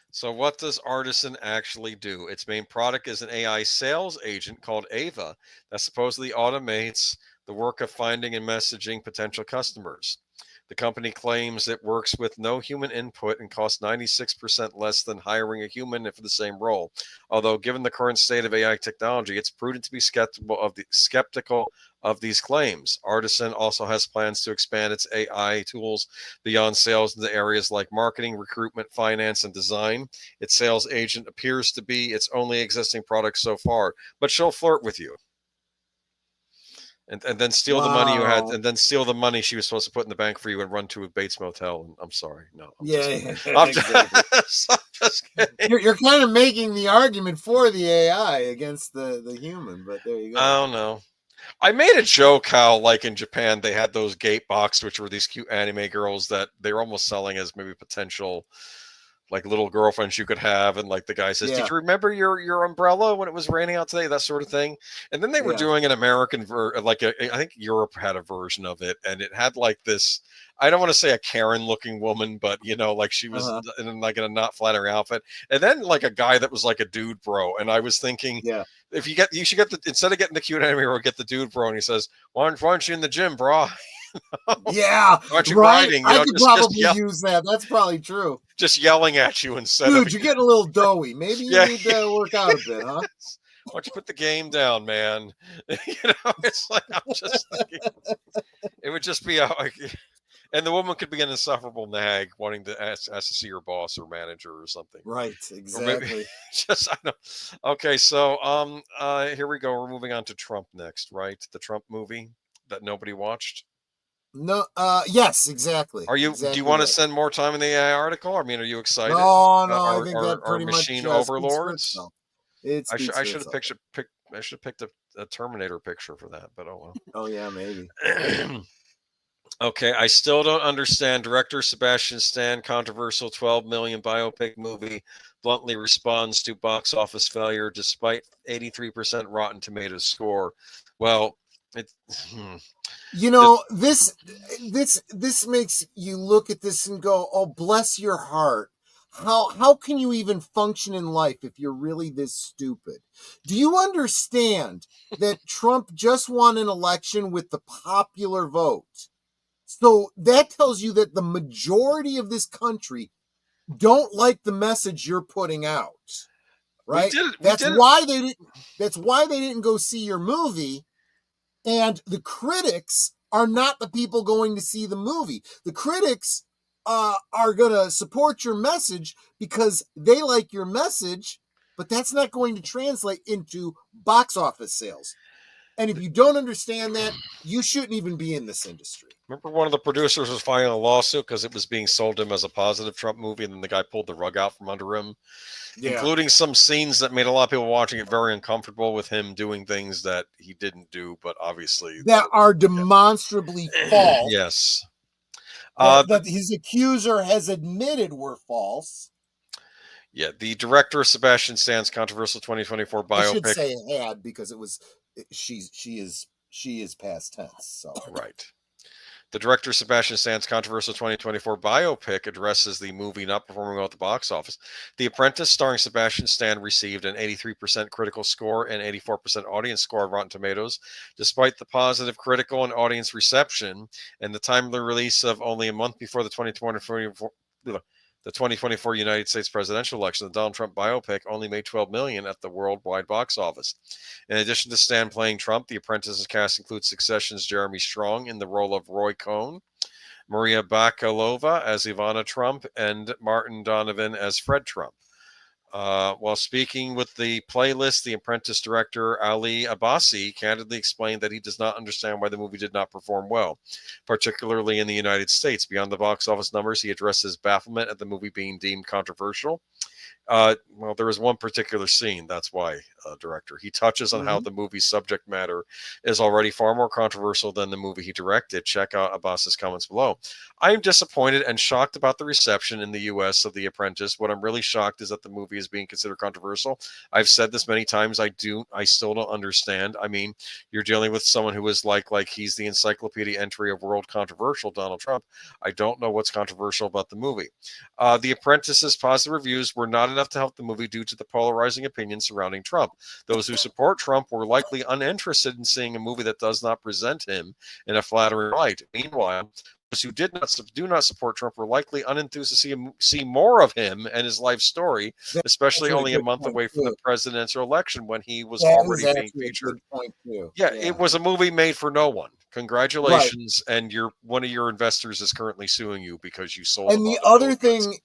So what does Artisan actually do? Its main product is an AI sales agent called Ava that supposedly automates the work of finding and messaging potential customers. The company claims it works with no human input and costs 96% less than hiring a human for the same role. Although, given the current state of AI technology, it's prudent to be skeptical of these claims. Artisan also has plans to expand its AI tools beyond sales into areas like marketing, recruitment, finance, and design. Its sales agent appears to be its only existing product so far, but she'll flirt with you. and then steal the money you had, Wow. and then steal the money she was supposed to put in the bank for you and run to a Bates Motel. And I'm sorry, no, Yeah, I'm exactly. I'm just kidding. You're kind of making the argument for the AI against the human, but there you go. I don't know. I made a joke how, like in Japan, they had those gate box, which were these cute anime girls that they were almost selling as maybe potential, like little girlfriends you could have. And like the guy says, Yeah. "Did you remember your umbrella when it was raining out today?" That sort of thing. And then they were Yeah. doing an American I think Europe had a version of it, and it had like this. I don't want to say a Karen looking woman, but like she was in like in a not flattering outfit. And then like a guy that was like a dude bro. And I was thinking, Yeah. if you should get instead of getting the cute anime, get the dude bro. And he says, why aren't you in the gym, bro? Yeah, Why aren't you right. riding? I could probably use that. That's probably true. Just yelling at you instead Dude, of you're getting a little doughy. Maybe you need to work out a bit, huh? Why don't you put the game down, man? It's like I'm just thinking it would just be and the woman could be an insufferable nag wanting to ask to see her boss or manager or something. Right, exactly. I know. Okay, so here we go. We're moving on to Trump next, right? The Trump movie that nobody watched. No, yes, exactly. Are you? Exactly do you want to right. spend more time in the AI article? I mean, are you excited? No, I think that pretty much machine overlords. I should have picked a Terminator picture for that, but oh well. Oh yeah, maybe. Okay, I still don't understand. Director Sebastian Stan controversial 12 million biopic movie bluntly responds to box office failure despite 83% Rotten Tomatoes score. Well, this makes you look at this and go, "Oh, bless your heart. How can you even function in life if you're really this stupid? Do you understand that Trump just won an election with the popular vote? So that tells you that the majority of this country don't like the message you're putting out, right? That's why they didn't go see your movie. And the critics are not the people going to see the movie. The critics are going to support your message because they like your message, but that's not going to translate into box office sales. And if you don't understand that, you shouldn't even be in this industry. Remember one of the producers was filing a lawsuit because it was being sold to him as a positive Trump movie, and then the guy pulled the rug out from under him, including some scenes that made a lot of people watching it very uncomfortable with him doing things that he didn't do, but obviously that are demonstrably false. Yes. That his accuser has admitted were false. Yeah, the director of Sebastian Stan's controversial 2024 biopic. I should say had because it was she is past tense. So right. The director Sebastian Stan's controversial 2024 biopic addresses the movie not performing well at the box office. The Apprentice, starring Sebastian Stan, received an 83% critical score and 84% audience score on Rotten Tomatoes, despite the positive critical and audience reception and the timely release of only a month before the 2024 United States presidential election. The Donald Trump biopic only made $12 million at the worldwide box office. In addition to Stan playing Trump, The Apprentice's cast includes Succession's Jeremy Strong in the role of Roy Cohn, Maria Bakalova as Ivana Trump, and Martin Donovan as Fred Trump. While speaking with the playlist, The Apprentice director Ali Abbasi candidly explained that he does not understand why the movie did not perform well, particularly in the United States. Beyond the box office numbers, he addresses bafflement at the movie being deemed controversial. Well, there is one particular scene. That's why, director. He touches on how the movie's subject matter is already far more controversial than the movie he directed. Check out Abbas's comments below. I am disappointed and shocked about the reception in the U.S. of The Apprentice. What I'm really shocked is that the movie is being considered controversial. I've said this many times. I still don't understand. I mean, you're dealing with someone who is like he's the encyclopedia entry of world controversial, Donald Trump. I don't know what's controversial about the movie. The Apprentice's positive reviews were not enough to help the movie due to the polarizing opinions surrounding Trump. Those who support Trump were likely uninterested in seeing a movie that does not present him in a flattering light. Meanwhile, those who do not support Trump were likely unenthused to see more of him and his life story, especially only a month away from the presidential election when he was already being featured. It was a movie made for no one. Congratulations, and one of your investors is currently suing you because you sold. And the other thing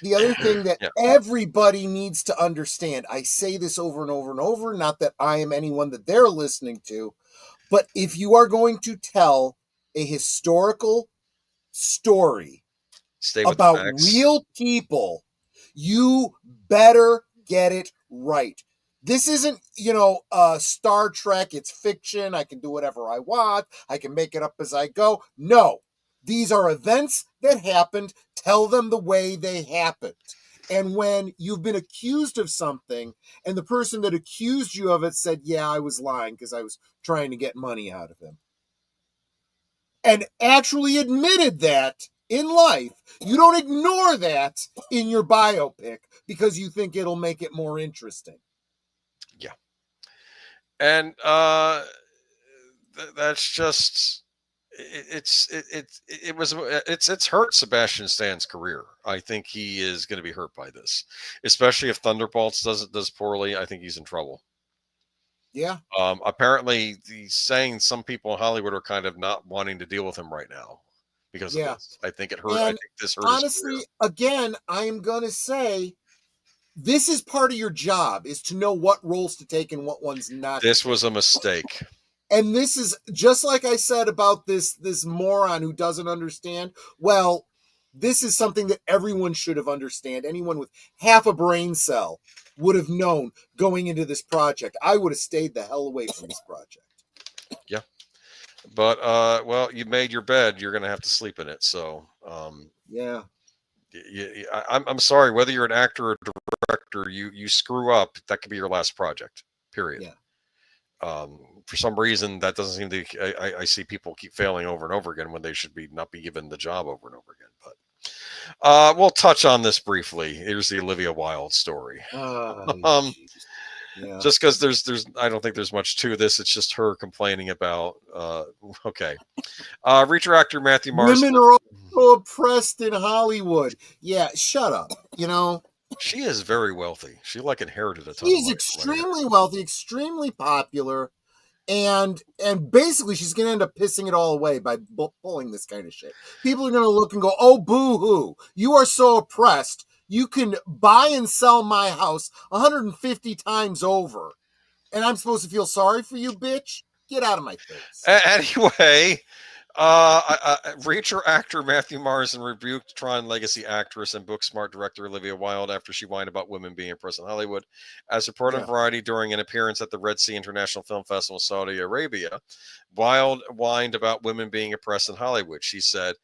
that everybody needs to understand, I say this over and over and over, not that I am anyone that they're listening to, But if you are going to tell a historical story Stay with the about facts. real people, you better get it right. This isn't, Star Trek. It's fiction. I can do whatever I want. I can make it up as I go. No, these are events that happened. Tell them the way they happened. And when you've been accused of something and the person that accused you of it said, yeah, I was lying because I was trying to get money out of him, and actually admitted that in life, you don't ignore that in your biopic because you think it'll make it more interesting. Yeah. And that's just it's hurt Sebastian Stan's career. I think he is going to be hurt by this, especially if Thunderbolts does poorly. I think he's in trouble. Yeah. Apparently he's saying some people in Hollywood are kind of not wanting to deal with him right now because of this. I think it hurt. And I think this hurt honestly, his career. again, I'm going to say this is part of your job, is to know what roles to take and what ones not. This was a mistake. And this is just like I said about this moron who doesn't understand. Well, this is something that everyone should have understand. Anyone with half a brain cell would have known going into this project. I would have stayed the hell away from this project. Yeah. But well, you made your bed, you're going to have to sleep in it. So yeah. I'm sorry, whether you're an actor or director, you screw up, that could be your last project, period. Yeah. For some reason, that doesn't seem to. I see people keep failing over and over again when they should not be given the job over and over again. But we'll touch on this briefly. Here's the Olivia Wilde story. Yeah. Just because there's I don't think there's much to this. It's just her complaining about. Okay. Reacher actor Matthew Marsden. Women are so oppressed in Hollywood. Yeah, shut up. She is very wealthy. She inherited a ton. She's extremely wealthy, extremely popular, and basically she's going to end up pissing it all away by pulling this kind of shit. People are going to look and go, "Oh, boo-hoo! You are so oppressed. You can buy and sell my house 150 times over, and I'm supposed to feel sorry for you, bitch? Get out of my face." Anyway. Reacher actor Matthew Marsden rebuked Tron Legacy actress and Booksmart director Olivia Wilde after she whined about women being oppressed in Hollywood. As reported in Variety during an appearance at the Red Sea International Film Festival in Saudi Arabia, Wilde whined about women being oppressed in Hollywood. She said,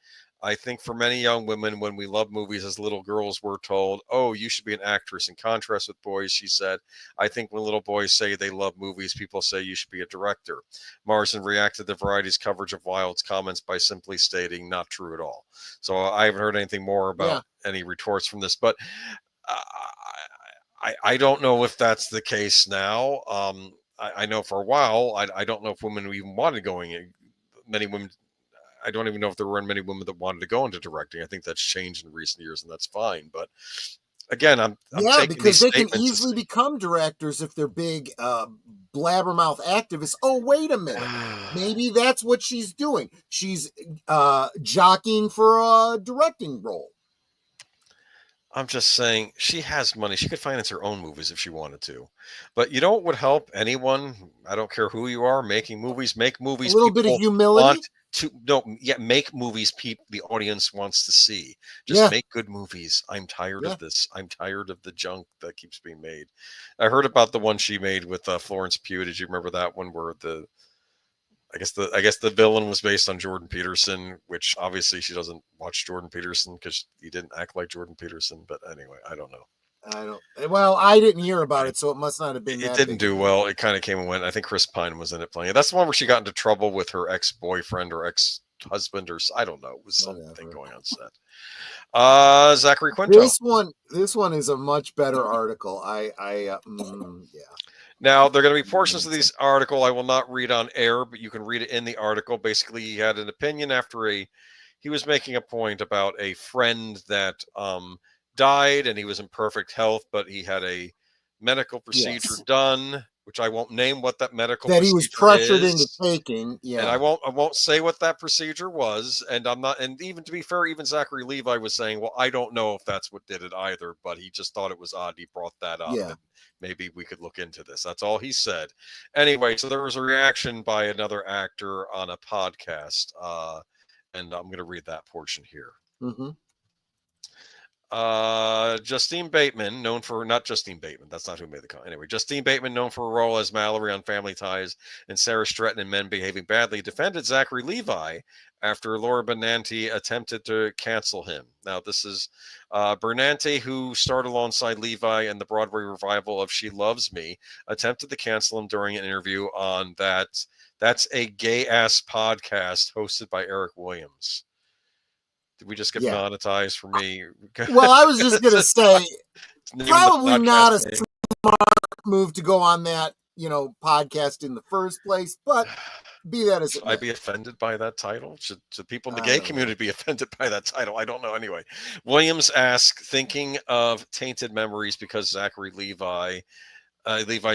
"I think for many young women, when we love movies as little girls, we're told, oh, you should be an actress. In contrast with boys," she said, "I think when little boys say they love movies, people say you should be a director." Marsden reacted to Variety's coverage of Wilde's comments by simply stating, "Not true at all." So I haven't heard anything more about any retorts from this, but I don't know if that's the case now. I know for a while, I don't know if women even wanted going in. Many women, I don't even know if there were many women that wanted to go into directing. I think that's changed in recent years, and that's fine. But again, I'm taking because they can statements easily become directors if they're big blabbermouth activists. Oh, wait a minute. Maybe that's what she's doing. She's jockeying for a directing role. I'm just saying she has money. She could finance her own movies if she wanted to. But you know what would help anyone? I don't care who you are, making movies. Make movies. A little bit of humility. Make movies the audience wants to see. Just make good movies. I'm tired of this. I'm tired of the junk that keeps being made. I heard about the one she made with Florence Pugh. Did you remember that one where I guess the villain was based on Jordan Peterson, which obviously she doesn't watch Jordan Peterson because he didn't act like Jordan Peterson. But anyway, I don't know. Well, I didn't hear about it, so it must not have been. It didn't do well. It kind of came and went. I think Chris Pine was in it playing it. That's the one where she got into trouble with her ex-boyfriend or ex-husband, or I don't know. It was something going on set. Zachary Quinto. This one is a much better article. Now, there are going to be portions of this article I will not read on air, but you can read it in the article. Basically, he had an opinion after he was making a point about a friend that died, and he was in perfect health, but he had a medical procedure done, which I won't name what that medical that he was procedure pressured is. into taking. Yeah. And I won't say what that procedure was. And I'm not, and even to be fair, even Zachary Levi was saying, well, I don't know if that's what did it either, but he just thought it was odd. He brought that up. Yeah. And maybe we could look into this. That's all he said. Anyway, so there was a reaction by another actor on a podcast. And I'm going to read that portion here. Mm-hmm. Justine Bateman, known for not Justine Bateman, that's not who made the comment. Anyway, Justine Bateman, known for a role as Mallory on Family Ties and Sarah Stretton in Men Behaving Badly, defended Zachary Levi after Laura Benanti attempted to cancel him. Now, this is Bernanke, who starred alongside Levi in the Broadway revival of She Loves Me, attempted to cancel him during an interview on That's a Gay Ass podcast hosted by Eric Williams. Did we just get monetized for me? Well, I was just going to say, probably not a smart move to go on that, podcast in the first place, but be that as it may. Should I be offended by that title? Should people in the gay community be offended by that title? I don't know. Anyway, Williams asked, thinking of tainted memories because Zachary Levi's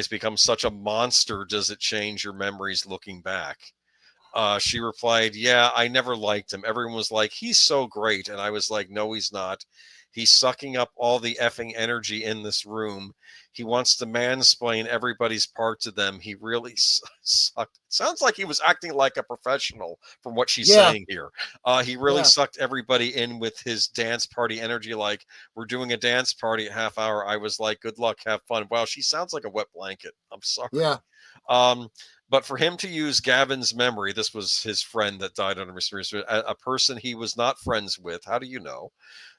become such a monster, does it change your memories looking back? She replied, yeah, I never liked him. Everyone was like, he's so great. And I was like, no, he's not. He's sucking up all the effing energy in this room. He wants to mansplain everybody's part to them. He really sucked. Sounds like he was acting like a professional from what she's saying here. He really sucked everybody in with his dance party energy. Like, we're doing a dance party at half hour. I was like, good luck, have fun. Wow, she sounds like a wet blanket. I'm sorry. Yeah. But for him to use Gavin's memory, this was his friend that died under mysterious, a person he was not friends with. How do you know?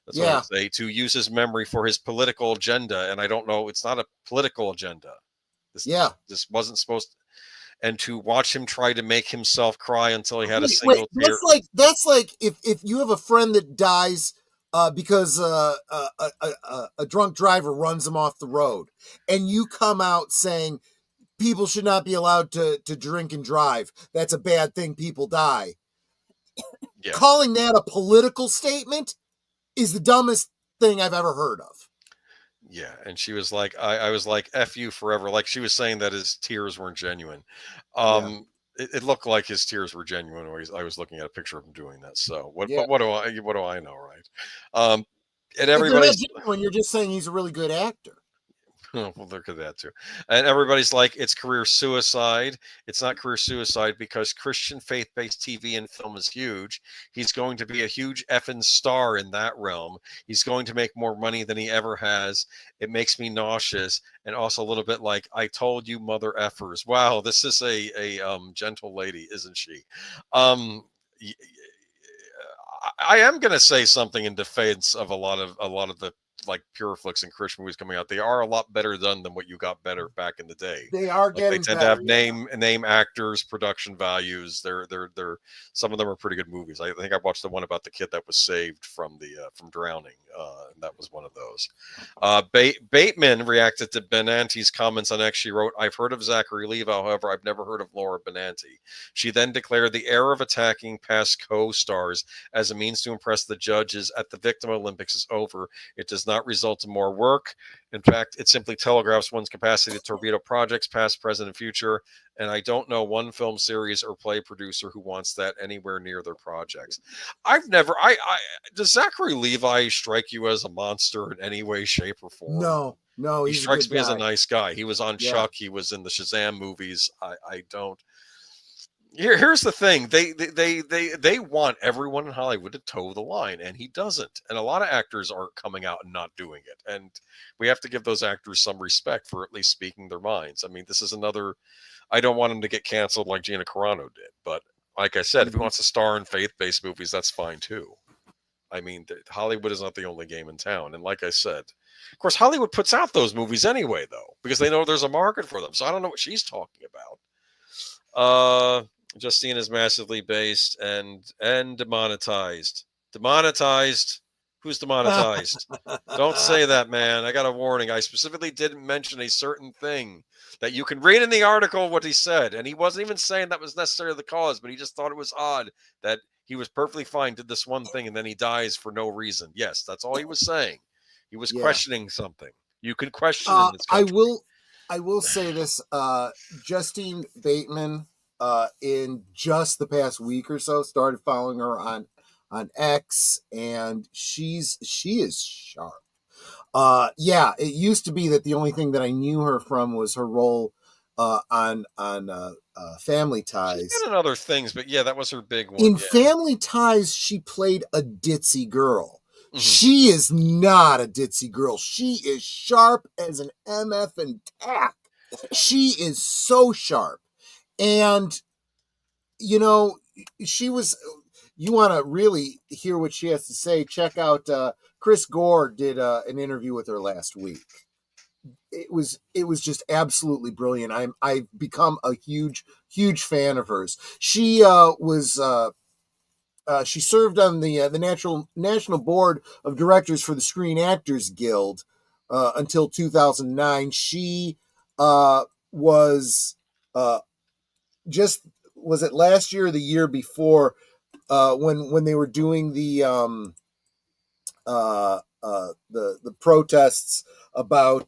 That's what I would say, to use his memory for his political agenda. And I don't know, it's not a political agenda. This wasn't supposed to. And to watch him try to make himself cry until he had a single tear. That's like if you have a friend that dies because a drunk driver runs him off the road, and you come out saying people should not be allowed to drink and drive. That's a bad thing. People die. Yeah. Calling that a political statement is the dumbest thing I've ever heard of. Yeah, and she was like, I was like, F you forever. Like, she was saying that his tears weren't genuine. It looked like his tears were genuine. I was looking at a picture of him doing that. So what do I know, right? And everybody's when you're just saying he's a really good actor. Well, look at that too. And everybody's like, it's career suicide. It's not career suicide because Christian faith-based TV and film is huge. He's going to be a huge effing star in that realm. He's going to make more money than he ever has. It makes me nauseous. And also a little bit like, I told you, mother effers. Wow, this is a gentle lady, isn't she? I am going to say something in defense of a lot of the like Pureflix and Christian movies coming out. They are a lot better done than what you got better back in the day. They are getting they tend better, to have name actors, production values. They're some of them are pretty good movies. I think I watched the one about the kid that was saved from drowning. And that was one of those. Bateman reacted to Benanti's comments on X. She wrote, I've heard of Zachary Levi, however, I've never heard of Laura Benanti. She then declared the era of attacking past co-stars as a means to impress the judges at the Victim Olympics is over. It does not result in more work. In fact, it simply telegraphs one's capacity to torpedo projects, past, present, and future. And I don't know one film series or play producer who wants that anywhere near their projects. Does Zachary Levi strike you as a monster in any way, shape, or form? No, he strikes me as a nice guy. He was on Chuck. He was in the Shazam movies. I don't. Here's the thing. They want everyone in Hollywood to toe the line, and he doesn't. And a lot of actors are coming out and not doing it. And we have to give those actors some respect for at least speaking their minds. I mean, this is another. I don't want him to get canceled like Gina Carano did, but like I said, if he wants to star in faith-based movies, that's fine too. I mean, Hollywood is not the only game in town. And like I said, of course, Hollywood puts out those movies anyway, though, because they know there's a market for them. So I don't know what she's talking about. Justine is massively based and demonetized. Demonetized? Who's demonetized? Don't say that, man. I got a warning. I specifically didn't mention a certain thing that you can read in the article what he said. And he wasn't even saying that was necessarily the cause, but he just thought it was odd that he was perfectly fine, did this one thing, and then he dies for no reason. Yes, that's all he was saying. He was questioning something. You can question in this country. I will say this: Justine Bateman, in just the past week or so, started following her on X, and she is sharp. Yeah, it used to be that the only thing that I knew her from was her role on Family She's Ties. been in other things, but yeah, that was her big one. In Yeah. Family Ties, she played a ditzy girl. Mhm. She is not a ditzy girl. She is sharp as an MF and tack. She is so sharp. And, you know, she was, you want to really hear what she has to say, check out Chris Gore did an interview with her last week. It was just absolutely brilliant. I've become a huge fan of hers. She she served on the national board of directors for the Screen Actors Guild until 2009. She was just was it last year or the year before when they were doing the protests about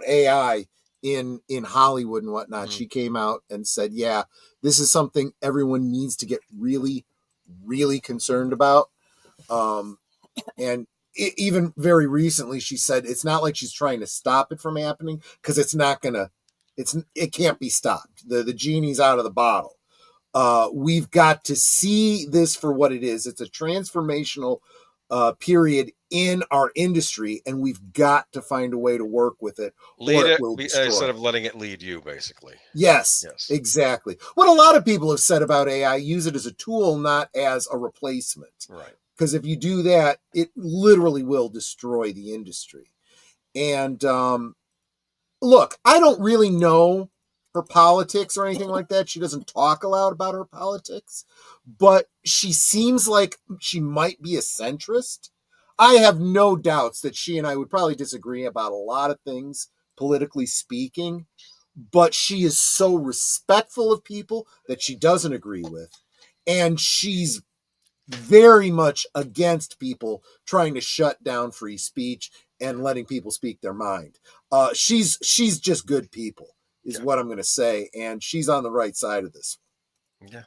AI in Hollywood and whatnot. She came out and said, "Yeah, this is something everyone needs to get really concerned about." And even very recently, she said it's not like she's trying to stop it from happening because it can't be stopped. The genie's out of the bottle. We've got to see this for what it is. It's a transformational period in our industry, and we've got to find a way to work with it, Lead or it will destroy instead it. of letting it lead you, basically. Yes, exactly. What a lot of people have said about AI: use it as a tool, not as a replacement. Right. Because if you do that, it literally will destroy the industry. And look, I don't really know her politics or anything like that. She doesn't talk a lot about her politics, but she seems like she might be a centrist. I have no doubts that she and I would probably disagree about a lot of things, politically speaking, but she is so respectful of people that she doesn't agree with. And she's very much against people trying to shut down free speech and letting people speak their mind. She's just good people, is what I'm going to say, and she's on the right side of this. Yeah.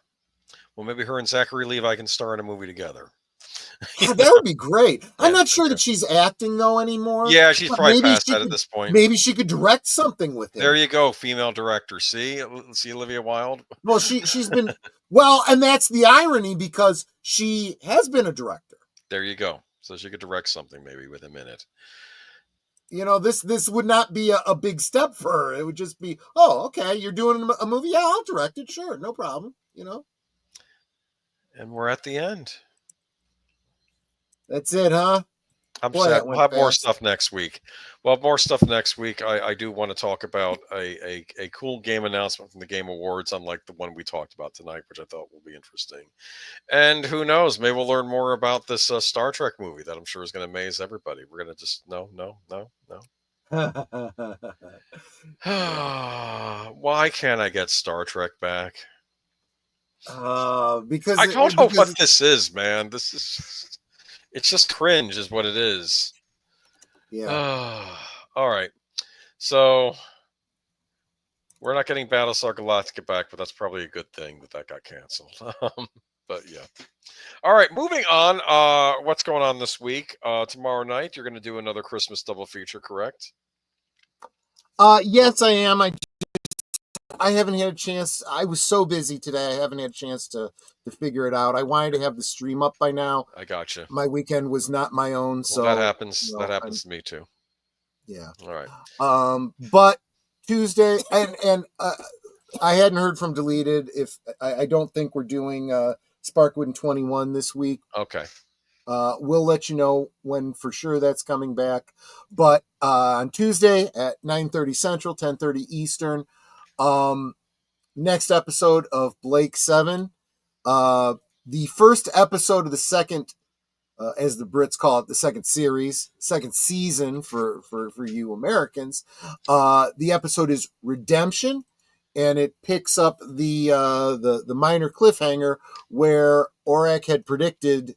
Well, maybe her and Zachary Levi can star in a movie together. That would be great. I'm not sure that she's acting though anymore. Yeah, she's probably past that at this point. Maybe she could direct something with him. There you go, female director. See Olivia Wilde. Well, she's been well, and that's the irony because she has been a director. There you go. So she could direct something maybe with him in it. You know, this would not be a big step for her. It would just be, oh, okay, you're doing a movie? Yeah, I'll direct it. Sure, no problem, you know? And we're at the end. That's it, huh? I'm sad. We'll have more stuff next week. We'll have more stuff next week. I do want to talk about a cool game announcement from the Game Awards, unlike the one we talked about tonight, which I thought will be interesting. And who knows? Maybe we'll learn more about this Star Trek movie that I'm sure is going to amaze everybody. We're going to just no. Why can't I get Star Trek back? Because I don't know what this is, man. This is it's just cringe, is what it is. Yeah. All right. So we're not getting Battlestar Galactica back, but that's probably a good thing that got canceled. But yeah. All right, moving on. What's going on this week? Tomorrow night, you're going to do another Christmas double feature, correct? Yes, I am. I haven't had a chance. I was so busy today. I haven't had a chance to figure it out. I wanted to have the stream up by now. I gotcha. My weekend was not my own, so that happens. That happens to me too. Yeah. All right. But Tuesday, and I hadn't heard from Deleted. If I don't think we're doing Sparkwood 21 this week. Okay. We'll let you know when for sure that's coming back. But on Tuesday at 9:30 Central, 10:30 Eastern. Next episode of Blake 7. The first episode of the second, as the Brits call it, the second season for you Americans. The episode is Redemption, and it picks up the minor cliffhanger where Aurak had predicted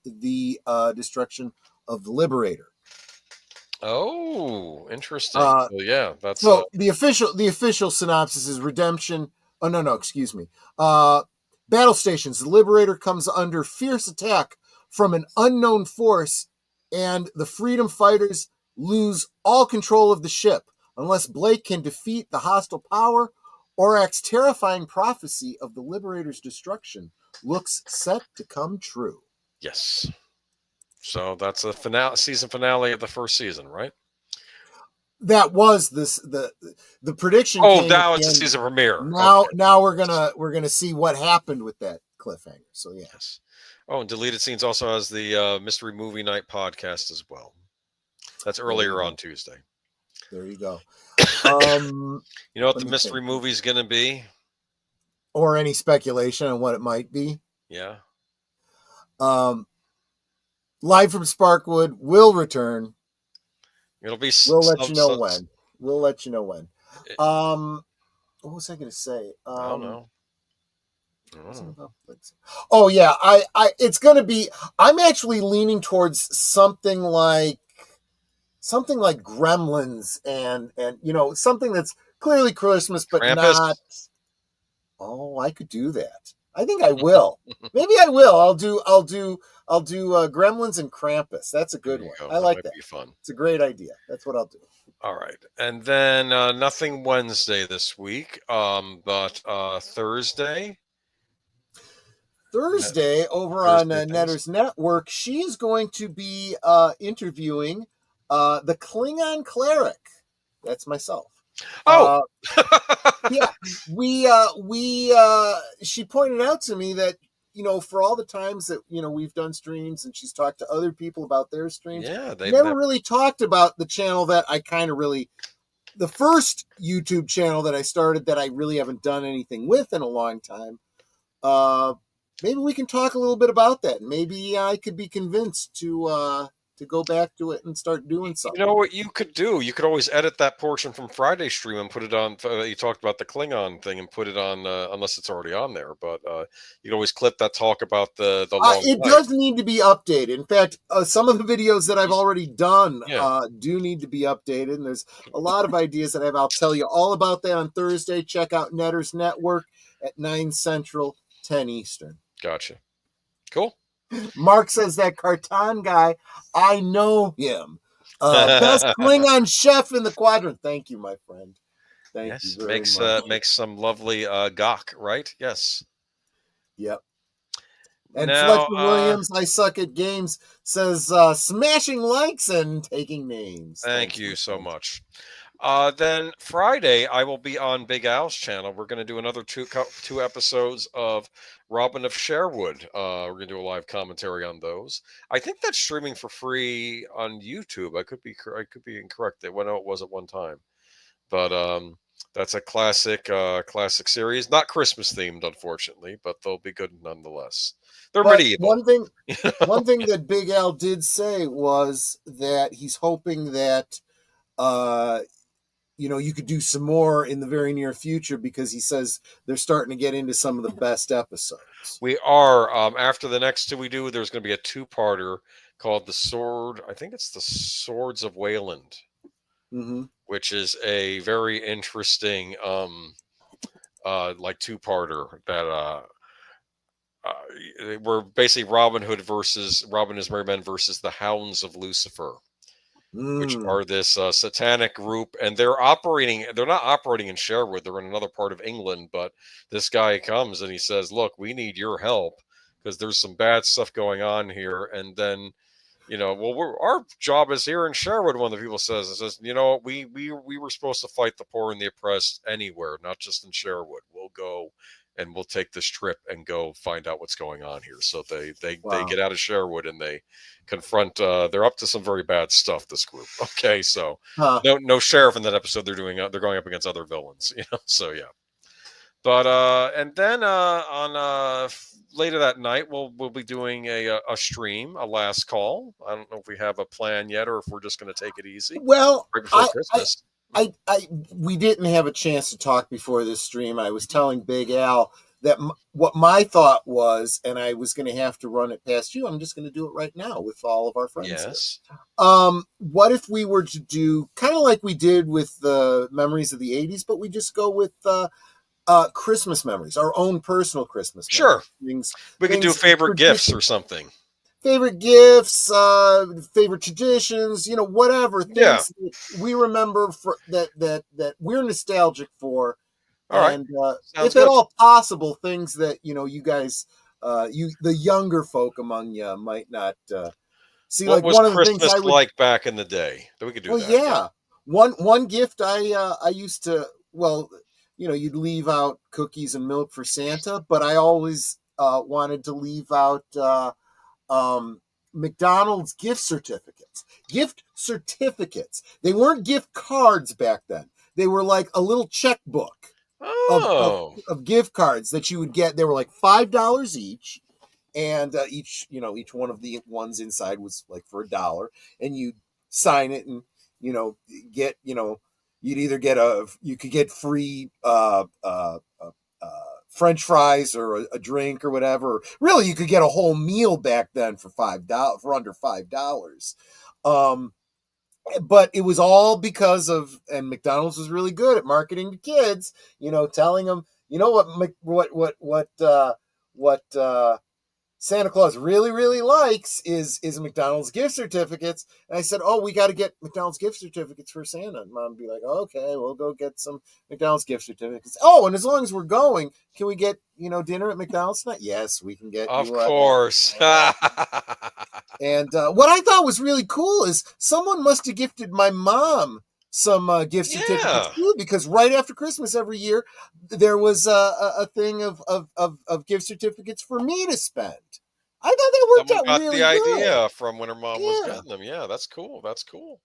the destruction of the Liberator. Oh, interesting. Uh, So yeah, that's so the official synopsis is redemption. Oh no, excuse me. Battle stations. The Liberator comes under fierce attack from an unknown force, and the Freedom Fighters lose all control of the ship unless Blake can defeat the hostile power. Orak's terrifying prophecy of the Liberator's destruction looks set to come true. yes. So that's a season finale of the first season, right? That was the prediction. Oh, came now at it's the a end. season premiere. Now we're gonna see what happened with that cliffhanger. So yeah. Yes. Oh, and Deleted Scenes also has the Mystery Movie Night podcast as well. That's earlier on Tuesday. There you go. You know what the mystery movie is going to be? Or any speculation on what it might be? Yeah. Live from Sparkwood will return. It'll be. We'll let you know when. We'll let you know when. What was I going to say? I don't know. Oh yeah, I it's going to be. I'm actually leaning towards something like Gremlins and something that's clearly Christmas but Krampus? not. Oh, I could do that. I think I will. Maybe I will. I'll do Gremlins and Krampus. That's a good one. I like that. Be fun. It's a great idea. That's what I'll do. All right, and then nothing Wednesday this week, but Thursday. Over on Netter's Network, she's going to be interviewing the Klingon cleric. That's myself. Oh, yeah. She pointed out to me that for all the times that we've done streams and she's talked to other people about their streams, they never really talked about the channel that I kind of really, the first YouTube channel that I started that I really haven't done anything with in a long time. Maybe we can talk a little bit about that. Maybe I could be convinced to go back to it and start doing something. You know what you could do? You could always edit that portion from Friday's stream and put it on. You talked about the Klingon thing and put it on, unless it's already on there. But you can always clip that talk about the long. It does need to be updated. In fact, some of the videos that I've already done do need to be updated. And there's a lot of ideas that I have. I'll tell you all about that on Thursday. Check out Netter's Network at 9 Central, 10 Eastern. Gotcha. Cool. Mark says that Carton guy, I know him. Best Klingon chef in the quadrant. Thank you, my friend. Thank you very much. Makes some lovely gok, right? Yes. Yep. And Fletcher Williams, I suck at games, says smashing likes and taking names. Thank you so much. Then Friday, I will be on Big Al's channel. We're going to do another two episodes of Robin of Sherwood. We're going to do a live commentary on those. I think that's streaming for free on YouTube. I could be incorrect. It was at one time, but that's a classic series. Not Christmas themed, unfortunately, but they'll be good nonetheless. They're medieval. One thing that Big Al did say was that he's hoping that you could do some more in the very near future because he says they're starting to get into some of the best episodes. We are. After the next two we do, there's going to be a two-parter called The Sword. I think it's The Swords of Wayland, which is a very interesting two-parter that we're basically Robin is Merry Men versus the Hounds of Lucifer. Which are this satanic group, and they're not operating in Sherwood. They're in another part of England, but this guy comes and he says, look, we need your help because there's some bad stuff going on here. And then, our job is here in Sherwood. One of the people says, we were supposed to fight the poor and the oppressed anywhere, not just in Sherwood. We'll go and we'll take this trip and go find out what's going on here. So they get out of Sherwood and they confront, they're up to some very bad stuff, this group. Okay. So no sheriff in that episode. They're going up against other villains, so yeah. But, and then, on, later that night, we'll be doing a stream, a last call. I don't know if we have a plan yet, or if we're just going to take it easy. Well, right before Christmas. We didn't have a chance to talk before this stream. I was telling Big Al what my thought was, and I was going to have to run it past you. I'm just going to do it right now with all of our friends. Yes. What if we were to do kind of like we did with the memories of the 80s, but we just go with Christmas memories, our own personal Christmas Sure. memories. We could do favorite gifts or something. Favorite gifts, favorite traditions, whatever things that we remember that we're nostalgic for. All right. And if at all possible, things that you guys, the younger folk among you might not see. What like was one of the Christmas things I would like back in the day? We could do well, that. yeah. One gift I used to, well, you'd leave out cookies and milk for Santa, but I always wanted to leave out McDonald's gift certificates. Gift certificates. They weren't gift cards back then. They were like a little checkbook of gift cards that you would get. They were like $5 each, and each one of the ones inside was like for $1, and you sign it and get you'd either get you could get free French fries or a drink or whatever. Really, you could get a whole meal back then for $5, for under $5. But it was all because of, and McDonald's was really good at marketing to kids, telling them, what Santa Claus really, really likes is McDonald's gift certificates. And I said, oh, we got to get McDonald's gift certificates for Santa. And Mom would be like, oh, okay, we'll go get some McDonald's gift certificates. Oh, and as long as we're going, can we get, dinner at McDonald's tonight? Yes, we can get. Of course. And what I thought was really cool is someone must have gifted my mom some gift certificates too, because right after Christmas every year there was a thing of gift certificates for me to spend. I thought that worked out really good. Someone got the idea from when her mom was getting them. Yeah, that's cool. That's cool.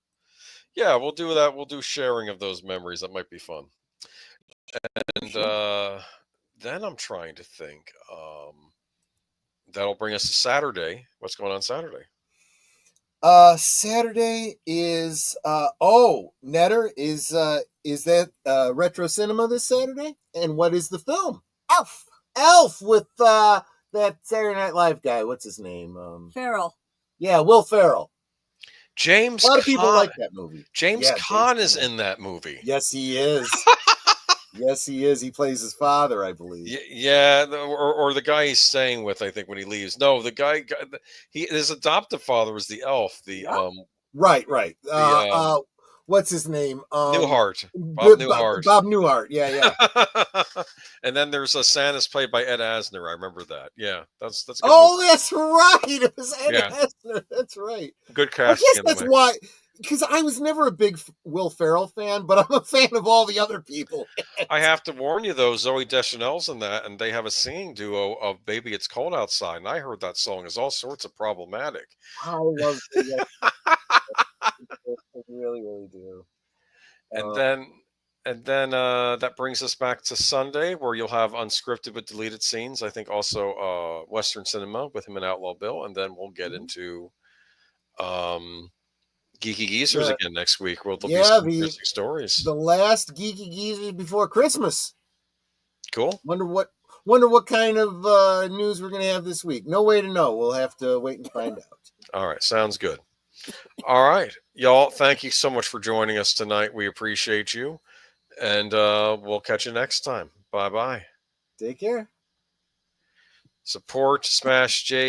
Yeah, we'll do that. We'll do sharing of those memories. That might be fun. And then I'm trying to think. That'll bring us to Saturday. What's going on Saturday? Saturday is Netter is that retro cinema this Saturday? And what is the film? Elf with that Saturday Night Live guy. What's his name? Ferrell. Yeah, Will Ferrell. James. A lot of people like that movie. James Caan is in that movie. Yes, he is. Yes, he is. He plays his father, I believe. Yeah, or the guy he's staying with, I think, when he leaves. No, the guy, his adoptive father was the elf. Right. What's his name? Newhart. Bob Newhart. Bob Newhart. Yeah. And then there's a Santa's played by Ed Asner. I remember that. Yeah, that's. Good movie. That's right. It was Ed Asner. That's right. Good casting. I guess that's why. Because I was never a big Will Ferrell fan, but I'm a fan of all the other people. I have to warn you, though, Zooey Deschanel's in that, and they have a singing duo of "Baby It's Cold Outside," and I heard that song is all sorts of problematic. I love it. I really, really do. And then that brings us back to Sunday, where you'll have unscripted but deleted scenes. I think also Western cinema with him and Outlaw Bill, and then we'll get into Geeky Geezers again next week. There'll be some interesting stories. The last Geeky Geezers before Christmas. Cool. Wonder what kind of news we're gonna have this week. No way to know. We'll have to wait and find out. All right, sounds good. All right, y'all. Thank you so much for joining us tonight. We appreciate you, and we'll catch you next time. Bye. Take care. Support Smash J.